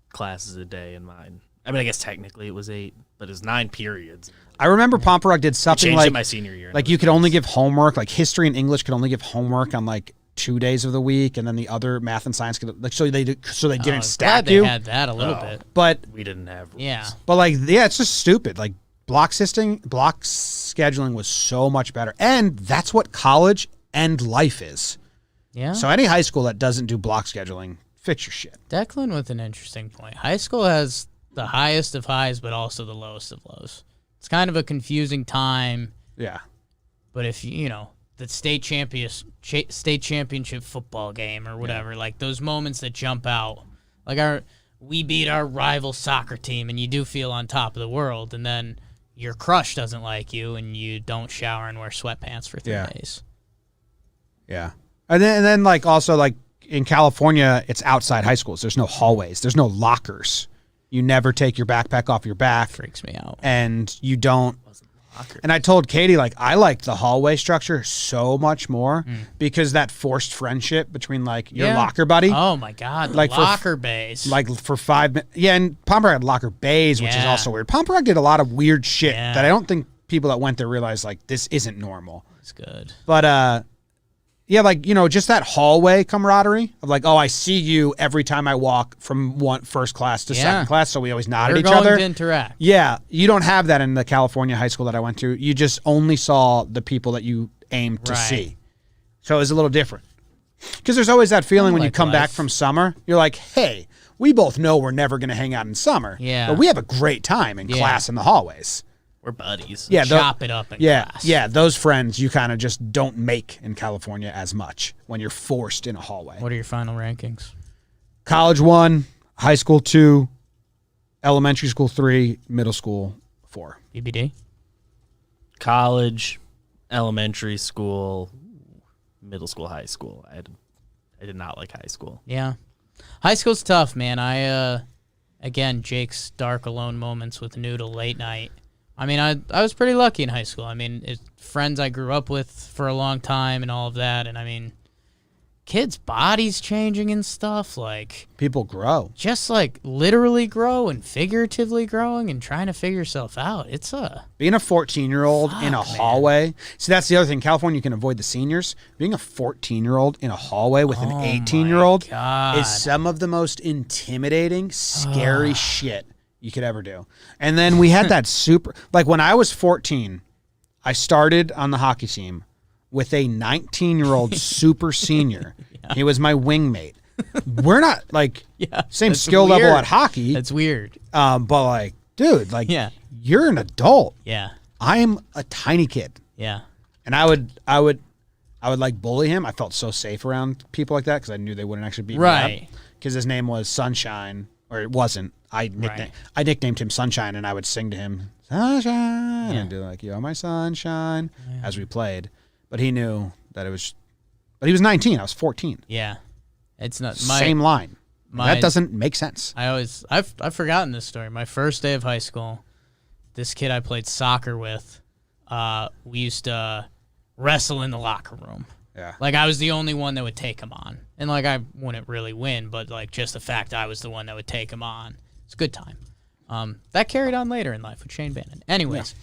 classes a day in mine. I mean, I guess technically it was 8, but it was 9 periods. I remember Pomperac did I something changed like it my senior year. like you could only give homework, like history and English could only give homework on like 2 days of the week, and then the other math and science could like so they didn't stack Glad you. they had that a little bit. But We didn't have rules. Yeah. But like, yeah, it's just stupid. Like block scheduling was so much better, and that's what college and life is. Yeah. So any high school that doesn't do block scheduling, fix your shit. Declan with an interesting point. High school has the highest of highs, but also the lowest of lows. It's kind of a confusing time, Yeah, but if you know the state championship football game or whatever, like those moments that jump out, like we beat our rival soccer team, and you do feel on top of the world, and then your crush doesn't like you, and you don't shower and wear sweatpants for 3 days. yeah. And then like also like in California, it's outside high schools. There's no hallways. There's no lockers. You never take your backpack off your back. Freaks me out. And you don't. And I told Katie, like, I liked the hallway structure so much more because that forced friendship between, like, your locker buddy. Oh, my God. Like locker bays. Like, for 5 minutes. Yeah, and Pomperac had locker bays, which is also weird. Pomperac did a lot of weird shit that I don't think people that went there realized, like, this isn't normal. It's good. But, yeah, like, you know, just that hallway camaraderie of like, oh, I see you every time I walk from first class to second class, so we always nod at each other. We're going to interact. Yeah, you don't have that in the California high school that I went to. You just only saw the people that you aimed to see. So it was a little different. Because there's always that feeling when you come back from summer, you're like, hey, we both know we're never going to hang out in summer. Yeah. But we have a great time in class in the hallways. We're buddies. Yeah, Chop it up in class. Yeah, those friends you kind of just don't make in California as much when you're forced in a hallway. What are your final rankings? College 1, high school 2, elementary school 3, middle school 4. BBD? College, elementary school, middle school, high school. I did not like high school. Yeah. High school's tough, man. Again, Jake's dark alone moments with Noodle late night. I mean, I was pretty lucky in high school. I mean, friends I grew up with for a long time and all of that. And I mean, kids' bodies changing and stuff. Like, people grow. Just like literally grow and figuratively growing and trying to figure yourself out. It's being a 14-year-old in a hallway. See, that's the other thing. California, you can avoid the seniors. Being a 14-year-old in a hallway with an 18-year-old is some of the most intimidating, scary shit you could ever do. And then we had that like when I was 14, I started on the hockey team with a 19-year-old super senior. He was my wingmate. We're not like same skill level at hockey. That's weird. But like, dude, like you're an adult. Yeah. I'm a tiny kid. Yeah. And I would like bully him. I felt so safe around people like that because I knew they wouldn't actually beat me up. Because his name was Sunshine, or it wasn't. I nicknamed him Sunshine, and I would sing to him Sunshine and do like "You're my sunshine" as we played. But he knew that it was. But he was 19. I was 14. Yeah, it's not same line. That doesn't make sense. I've forgotten this story. My first day of high school, this kid I played soccer with, we used to wrestle in the locker room. Yeah. Like, I was the only one that would take him on. And, like, I wouldn't really win, but, like, just the fact I was the one that would take him on. It's a good time. That carried on later in life with Shane Bannon. Anyways,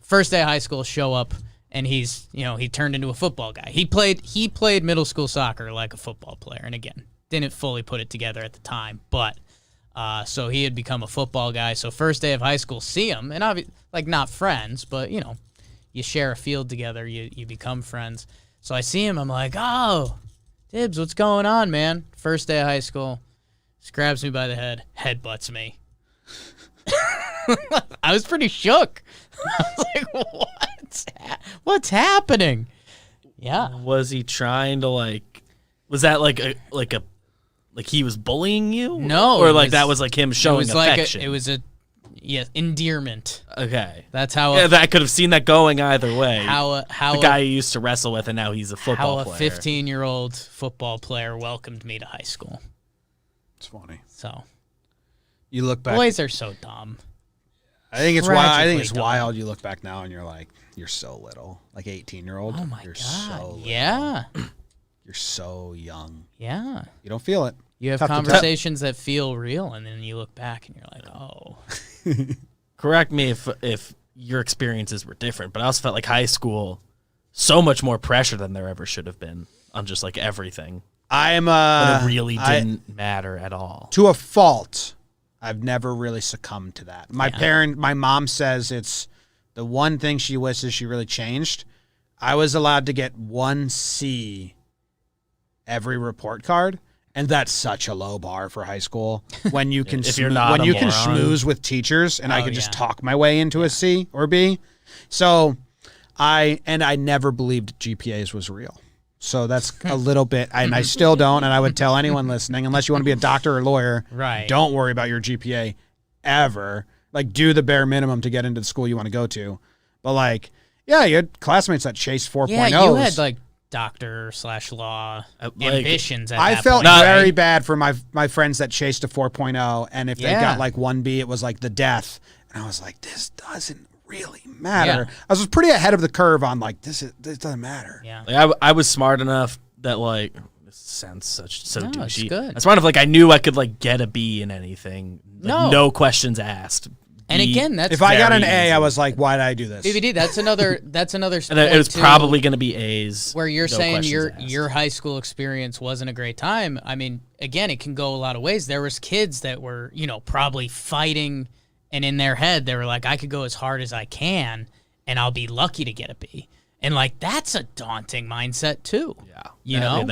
first day of high school, show up, and he's, you know, he turned into a football guy. He played middle school soccer like a football player. And, again, didn't fully put it together at the time. But, so he had become a football guy. So first day of high school, see him. And, like, not friends, but, you know, you share a field together. You become friends. So I see him, I'm like, oh, Dibs, what's going on, man? First day of high school. Just grabs me by the head, headbutts me. I was pretty shook. I was like, what's happening? Yeah. Was he trying to, like, was that like he was bullying you? No. Or like that was like him showing affection? It was endearment. Okay. That's how. Yeah, I could have seen that going either way. How the guy you used to wrestle with and now he's a football player. How a 15-year-old football player welcomed me to high school. It's funny. So. You look back. Boys are so dumb. I think it's wild. I think it's wild. You look back now and you're like, you're so little. Like 18-year-old. Oh my you're God. So little. Yeah. you're so young. Yeah. You don't feel it. You have Tough to tell. conversations that feel real, and then you look back and you're like, oh. Correct me if your experiences were different, but I also felt like high school, so much more pressure than there ever should have been on just like everything. But it really didn't matter at all. To a fault, I've never really succumbed to that. My mom says it's the one thing she wishes she really changed. I was allowed to get 1 C every report card, and that's such a low bar for high school. When you can If you're not a moron. schmooze with teachers, and I could just talk my way into a C or B. So I never believed GPAs was real. So that's a little bit, and I still don't, and I would tell anyone listening, unless you want to be a doctor or lawyer, Right. don't worry about your GPA ever. Like, do the bare minimum to get into the school you want to go to. But, like, yeah, you had classmates that chased 4.0s. Yeah, you had, like, doctor/law ambitions at I that felt point, very right? bad for my friends that chased a 4.0, and if they got, like, 1B, it was, like, the death. And I was like, this doesn't really matter. Yeah. I was pretty ahead of the curve on, like, this doesn't matter. Yeah. Like, I was smart enough that like this sounds so No, it's douchey. good. I'm smart enough like I knew I could like get a B in anything. Like, no questions asked. And B, again, that's If I got an very A, easy. I was like, why did I do this? BBD. That's another. and it was probably going to be A's. where you're no saying questions asked. your high school experience wasn't a great time. I mean, again, it can go a lot of ways. There was kids that were, probably fighting, and in their head they were like, I could go as hard as I can, and I'll be lucky to get a B. And like that's a daunting mindset too. Yeah, I mean,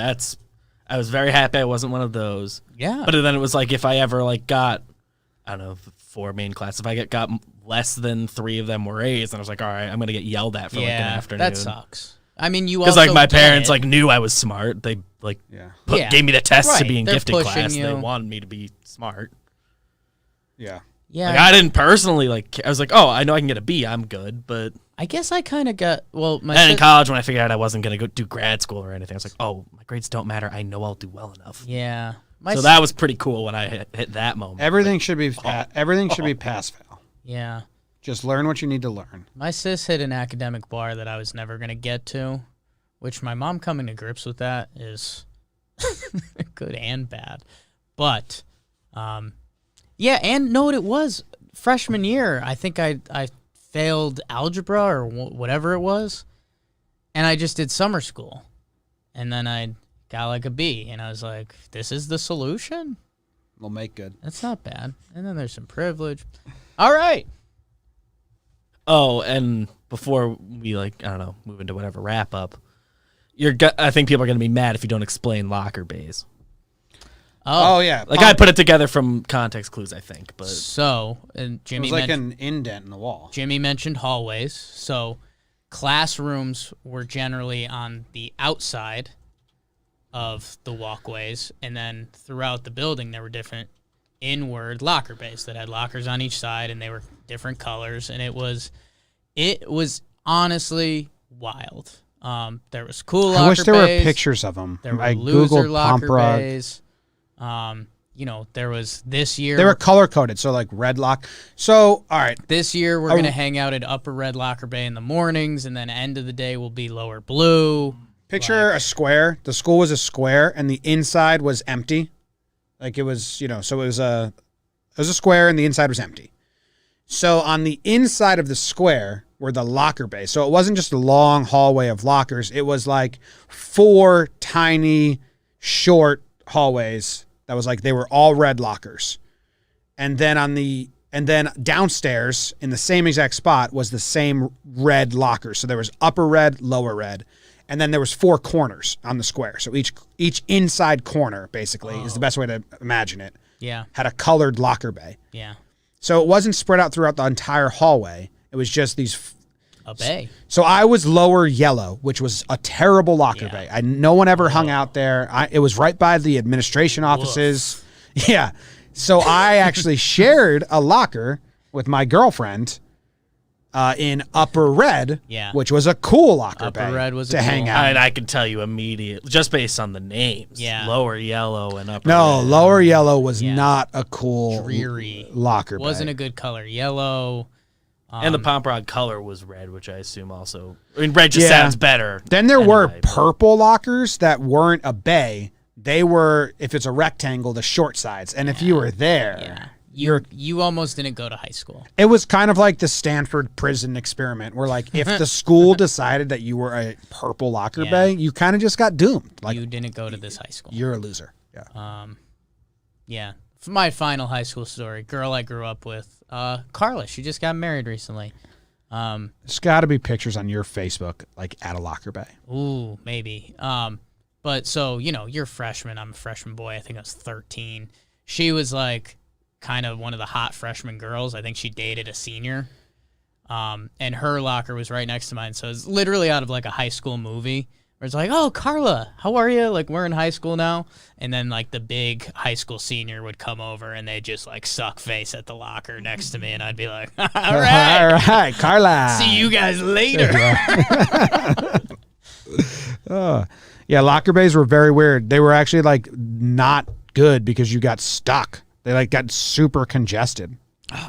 I was very happy I wasn't one of those. Yeah. But then it was like if I ever like got, I don't know, 4 main classes. If I got less than 3 of them were A's, then I was like, all right, I'm gonna get yelled at for like an afternoon. That sucks. I mean, you because also like my get parents it. like knew I was smart. They like Yeah. gave me the tests to Right, be in they're gifted pushing class. you. They wanted me to be smart. Yeah. Yeah. Like I didn't personally like. I was like, oh, I know I can get a B. I'm good. But I guess I kind of got my then in college when I figured out I wasn't gonna go do grad school or anything, I was like, oh, my grades don't matter. I know I'll do well enough. Yeah. So that was pretty cool when I hit that moment. Everything should be pass fail. Yeah. Just learn what you need to learn. My sis hit an academic bar that I was never going to get to, which my mom coming to grips with that is good and bad. But, yeah, and know what it was? Freshman year, I think I failed algebra or whatever it was, and I just did summer school. And then I got like a B, and I was like, this is the solution? We'll make good. That's not bad. And then there's some privilege. All right. Oh, and before we move into whatever wrap up, I think people are going to be mad if you don't explain locker bays. Oh yeah. Like I put it together from context clues, I think, but So, and It Jimmy was like mentioned, an indent in the wall. Jimmy mentioned hallways. So, classrooms were generally on the outside of the walkways, and then throughout the building there were different inward locker bays that had lockers on each side, and they were different colors, and it was honestly wild. There was cool locker bays. I wish there were pictures of them. There were I loser googled locker Pomprog. bays. There was this year. They were color coded, so like red lock. So all right, This year, we're going to hang out at Upper Red Locker Bay in the mornings, and then end of the day will be Lower Blue. picture a square. The school was a square, and the inside was empty. Like it was, so it was a square, and the inside was empty. So on the inside of the square were the locker bays. So it wasn't just a long hallway of lockers. It was like 4 tiny, short hallways that was like they were all red lockers. And then downstairs in the same exact spot was the same red locker. So there was upper red, lower red. And then there was 4 corners on the square. So each inside corner basically is the best way to imagine it. Yeah. Had a colored locker bay. Yeah. So it wasn't spread out throughout the entire hallway. It was just these. A bay. So I was lower yellow, which was a terrible locker bay. No one ever hung out there. It was right by the administration offices. Yeah. So I actually shared a locker with my girlfriend in Upper Red, which was a cool locker bay Upper Red was to a hang cool- out. And I can tell you immediately, just based on the names. Yeah. Lower yellow and upper No, red. lower yellow was not a cool Dreary. locker bay. Wasn't a good color. Yellow. And the pom prod color was red, which I assume also. I mean, red just Yeah. sounds better. Then there were anyway, but- purple lockers that weren't a bay. They were, if it's a rectangle, the short sides. And if you were there, You almost didn't go to high school. it was kind of like the Stanford prison experiment, where like if the school decided that you were a purple locker Yeah. bay, you kind of just got doomed. Like You didn't go to this high school. you're a loser. Yeah. Yeah. For my final high school story, girl I grew up with, Carla. She just got married recently. There's got to be pictures on your Facebook, like at a locker bay. Ooh, maybe. But so, you're a freshman. I'm a freshman boy. I think I was 13. She was like kind of one of the hot freshman girls. I think she dated a senior. And her locker was right next to mine. So it's literally out of like a high school movie where it's like, oh, Carla, how are you? Like, we're in high school now. And then like the big high school senior would come over and they'd just like suck face at the locker next to me. And I'd be like, all right. All right, Carla. See you guys later. Yeah, locker bays were very weird. They were actually like not good because you got stuck. They like got super congested.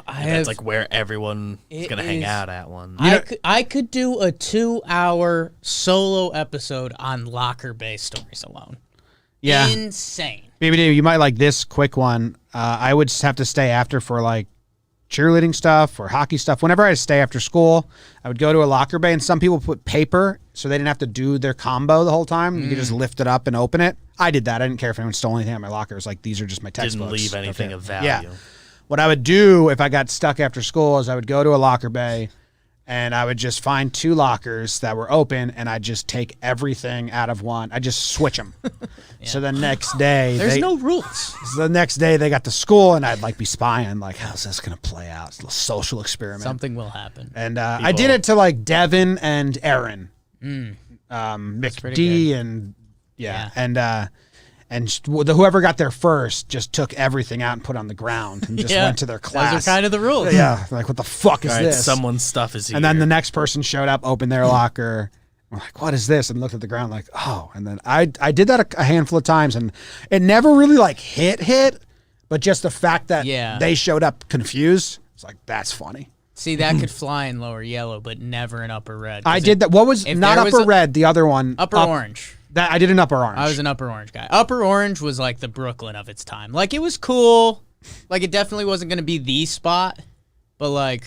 That's like where everyone is going to hang out at one. I could do a 2-hour solo episode on locker bay stories alone. Yeah. Insane. Maybe you might like this quick one. I would just have to stay after for like cheerleading stuff or hockey stuff. Whenever I stay after school, I would go to a locker bay, and some people put paper so they didn't have to do their combo the whole time. You could just lift it up and open it. I did that. I didn't care if anyone stole anything out of my locker. It was like, these are just my textbooks. Didn't leave anything of value. Yeah. What I would do if I got stuck after school is I would go to a locker bay and I would just find 2 lockers that were open, and I'd just take everything out of one. I just switch them. So the next day, There's no rules. So the next day they got to school, and I'd like be spying, like, how's this gonna play out? It's a little social experiment. Something will happen. And I did it to like Devin and Aaron, pretty McD, and and whoever got there first just took everything out and put it on the ground and just went to their class. Those are kind of the rules. Yeah, like what the fuck is All right, this? someone's stuff is here. And then the next person showed up, opened their locker. We're like, what is this? And looked at the ground like, oh. And then I did that a handful of times, and it never really like hit, but just the fact that they showed up confused, it's like, that's funny. See, that could fly in lower yellow, but never in upper red. I did that. What was not upper red? The other one, upper orange. That I did an upper orange. I was an upper orange guy. Upper orange was like the Brooklyn of its time. Like, it was cool. Like, it definitely wasn't going to be the spot, but like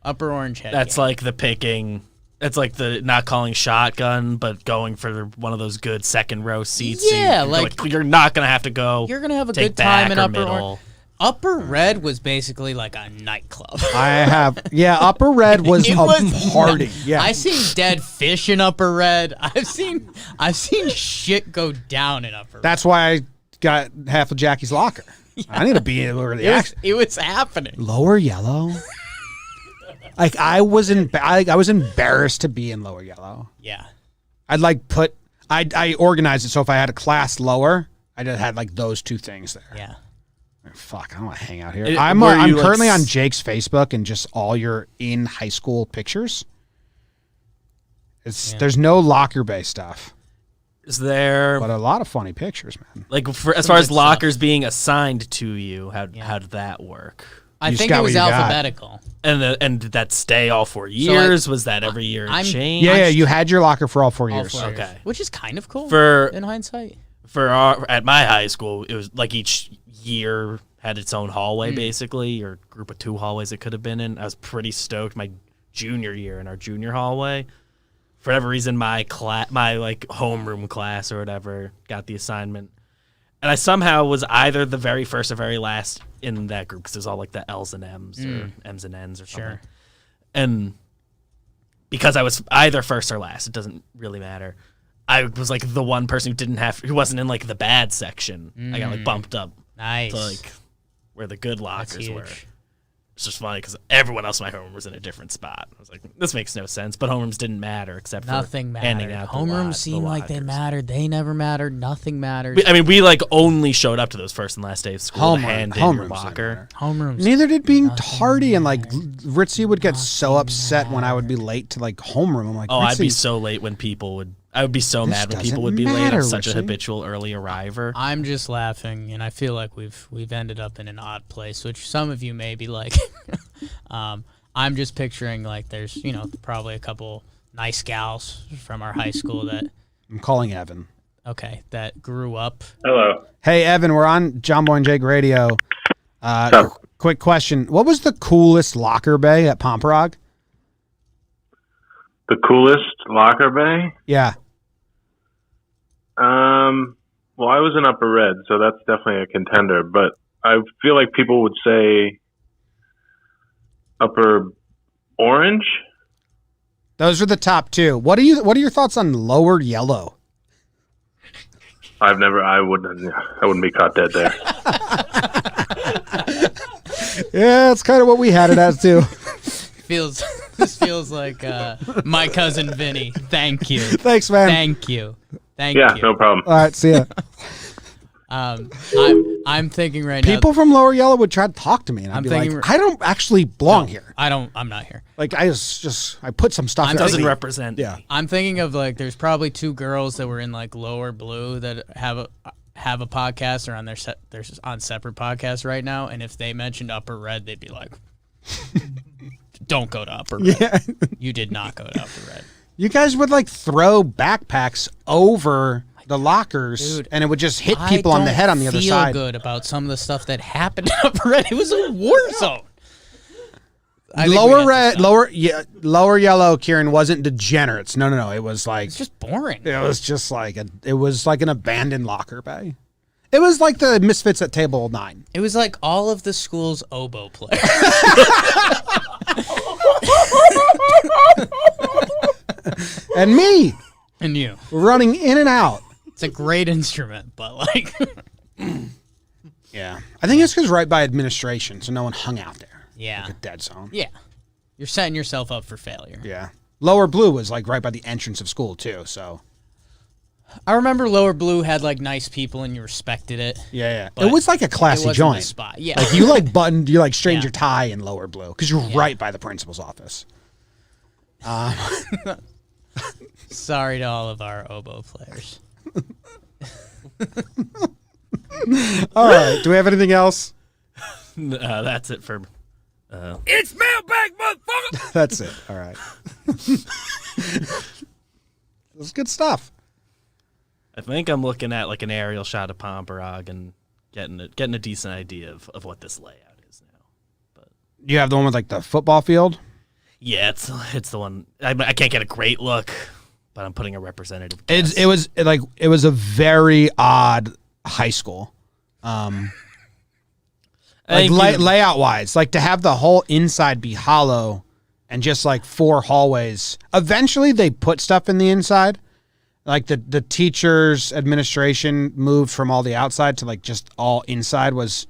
upper orange head. That's like the picking. It's like the not calling shotgun, but going for one of those good second row seats. Yeah, so like you're not gonna have to go. You're gonna have a take good time back in or upper middle. orange. Upper red was basically like a nightclub. Upper red was It a was party. nuts. Yeah, I seen dead fish in upper red. I've seen shit go down in upper red. that's why I got half of Jackie's locker. I need to be where the action. It was happening. Lower yellow. Like I was embarrassed to be in lower yellow. Yeah. I'd like I organized it so if I had a class lower, I just had like those 2 things there. Yeah. Fuck, I don't want to hang out here. Were I'm you, like, currently on Jake's Facebook and just all your in high school pictures. There's no locker bay stuff, Is there but a lot of funny pictures, man. like as far as lockers being assigned to you? How did that work? I You just think got it what was you got. alphabetical. And did that stay all 4 years? Was that every year it I'm- changed? Yeah, you had your locker for all 4 All years. 4 years. Okay. Which is kind of cool in hindsight. At my high school, it was like each year had its own hallway, basically, or group of 2 hallways it could have been in. I was pretty stoked my junior year in our junior hallway. For whatever reason, my like homeroom class or whatever got the assignment, and I somehow was either the very first or very last in that group because it was all like the L's and M's or M's and N's or something. Sure. And because I was either first or last, it doesn't really matter. I was like the one person who wasn't in like the bad section. I got like bumped up Nice. to like where the good That's lockers were. huge. It's just funny because everyone else in my homeroom was in a different spot. I was like, this makes no sense. But homerooms didn't matter except Nothing for handing mattered. out Homerooms seemed like they mattered. They never mattered. Nothing mattered. I mean, we like only showed up to those first and last day of school to Homeroom- hand in your homerooms locker. Homerooms. Neither did being tardy, and like Ritzy would get so upset when I would be late to like homeroom. I'm like, Oh, I'd be Ritzy, so late when people would. I would be so This mad when people doesn't would be late. matter, I'm such a Richie. habitual early arriver. I'm just laughing, and I feel like we've ended up in an odd place, which some of you may be like. I'm I'm just picturing like there's, probably a couple nice gals from our high school that I'm calling Evan. that grew up. Hello. Hey, Evan, we're on Jomboy and Jake Radio. Quick question. What was the coolest locker bay at Pomperog? The coolest locker bay? Yeah. Well, I was in Upper Red, so that's definitely a contender. But I feel like people would say Upper Orange. Those are the top two. What are your thoughts on Lower Yellow? I wouldn't be caught dead there. Yeah, it's kind of what we had it as too. This feels like my cousin Vinny. Thank you. Thanks, man. Thank you. Yeah, no problem. All right, see ya. I'm thinking right now. People from Lower Yellow would try to talk to me, and I'd I'm be thinking- like, I don't actually belong here. I'm not here. Like, I put some stuff. Doesn't represent. Yeah. I'm thinking of like there's probably two girls that were in like Lower Blue that have a podcast or on they're on separate podcasts right now, and if they mentioned Upper Red, they'd be like, "Don't go to Upper Red. Yeah. You did not go to Upper Red." You guys would like throw backpacks over the lockers, Dude, and it would just hit people on the head on the other side. I feel good about some of the stuff that happened at Upper Red. It was a war zone. Lower Yellow, Kieran, wasn't degenerates. No. It was like It's just boring. it was just like an abandoned locker bay. It was like the Misfits at Table 9. It was like all of the school's oboe players. And me And you. running in and out. It's a great instrument, but like Yeah. I think it's because right by administration, so no one hung out there. Yeah. Like a dead zone. Yeah. You're setting yourself up for failure. Yeah. Lower Blue was like right by the entrance of school too, so I remember Lower Blue had like nice people and you respected it. yeah. But It was like a It classy wasn't joint. the spot. Yeah. Like you straightened Yeah. your tie in Lower Blue because you're right by the principal's office. Sorry to all of our oboe players. All right. Do we have anything else? That's it for. It's mailbag, motherfucker! That's it. All right. That's good stuff. I think I'm looking at like an aerial shot of Pomperog and getting a decent idea of what this layout is now. You have the one with like the football field? Yeah, it's the one. I can't get a great look, but I'm putting a representative. guess. It was a very odd high school. Like layout wise, like to have the whole inside be hollow and just like 4 hallways. Eventually they put stuff in the inside. Like the teachers administration moved from all the outside to like just all inside was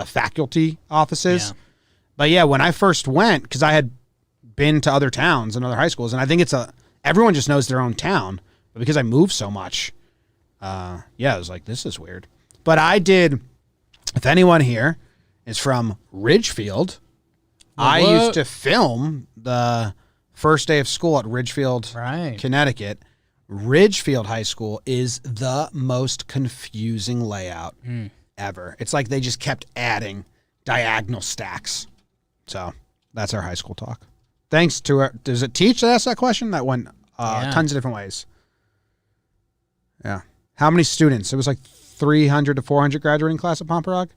faculty offices. Yeah. But yeah, when I first went, because I had been to other towns and other high schools, and I think everyone just knows their own town. But because I moved so much, I was like, this is weird. But I did, if anyone here is from Ridgefield, I used to film the first day of school at Ridgefield, Right. Connecticut. Ridgefield High School is the most confusing layout ever. It's like they just kept adding diagonal stacks. So that's our high school talk. Thanks to our, does it teach that asked that question? That went tons of different ways. Yeah. How many students? It was like 300 to 400 graduating class at Pomperog?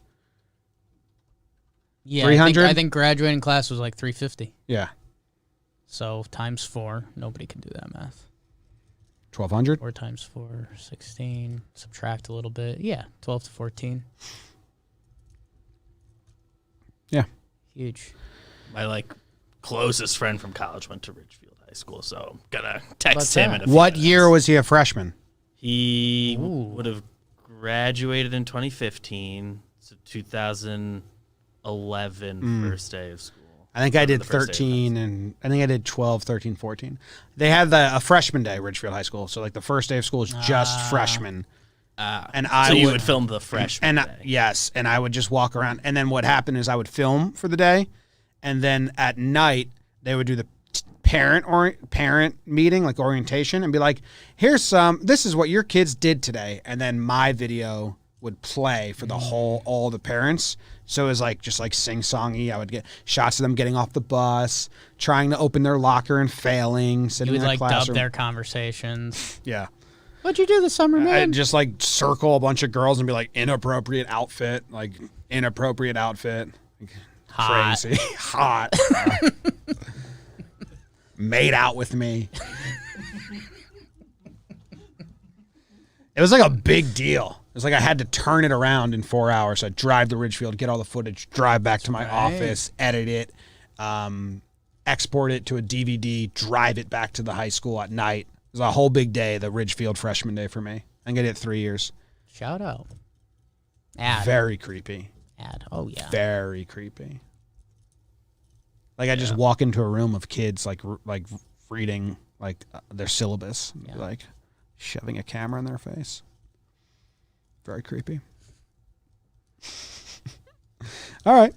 Yeah, 300? I think graduating class was like 350. Yeah. So times 4, nobody can do that math. 1,200? Or times 4, 16, subtract a little bit. Yeah, 12 to 14. Yeah. Huge. My like closest friend from college went to Ridgefield High School, so I'm gonna text What's him. that? In a few What minutes. year was he a freshman? He Ooh. would have graduated in 2015, so 2011 first day of school. I think I did The first day of 13 and I think I did 12, 13, 14. They had a freshman day at Ridgefield High School. So like the first day of school is just freshmen. And So you would film the freshman day. Yes, and I would just walk around. And then what happened is I would film for the day, and then at night they would do the parent meeting, like orientation, and be like, "Here's this is what your kids did today," and then my video would play for the all the parents. So it was like just like sing-songy. I would get shots of them getting off the bus, trying to open their locker and failing, sitting You would in their like dub classroom. their conversations. Yeah. What'd you do this summer, man? I'd just like circle a bunch of girls and be like, inappropriate outfit. Like, Hot. Crazy. Hot. Made out with me. It was like a big deal. It was like I had to turn it around in 4 hours. I'd drive to Ridgefield, get all the footage, drive back to my office, edit it, export it to a DVD, drive it back to the high school at night. It was a whole big day, the Ridgefield freshman day for me. I did it 3 years. Shout out. Ad. Very creepy. Ad. Oh, yeah. Very creepy. Like I just walk into a room of kids like reading like their syllabus, like shoving a camera in their face. Very creepy. All right.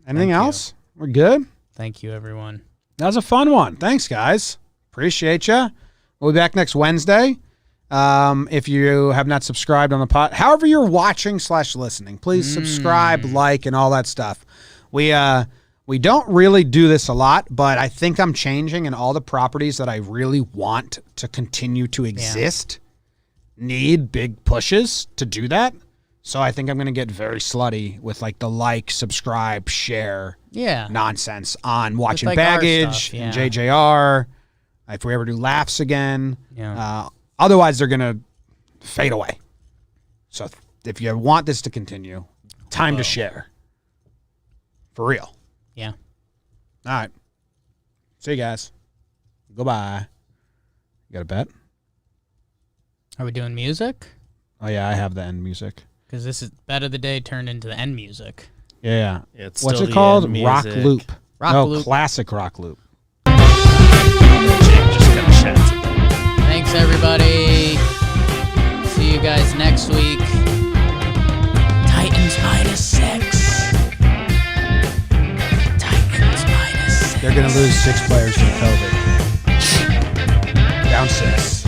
Anything else? We're good? Thank you, everyone. That was a fun one. Thanks, guys. Appreciate you. We'll be back next Wednesday. If you have not subscribed on the pod, however you're watching / listening, please subscribe, like, and all that stuff. We don't really do this a lot, but I think I'm changing, and all the properties that I really want to continue to exist need big pushes to do that. So I think I'm going to get very slutty with like the like, subscribe, share nonsense on Watching like our Baggage stuff, and JJR. If we ever do laughs again. Otherwise, they're going to fade away. So if you want this to continue, time to share. For real. Yeah. All right. See you guys. Goodbye. You got a bet? Are we doing music? Oh, yeah, I have the end music. Because this is Bet of the Day turned into the end music. Yeah. It's What's still it the called? end Rock music. Loop. Rock Loop. Classic Rock Loop. Thanks, everybody. See you guys next week. Titans -6. Titans -6. They're going to lose 6 players to COVID. Down 6.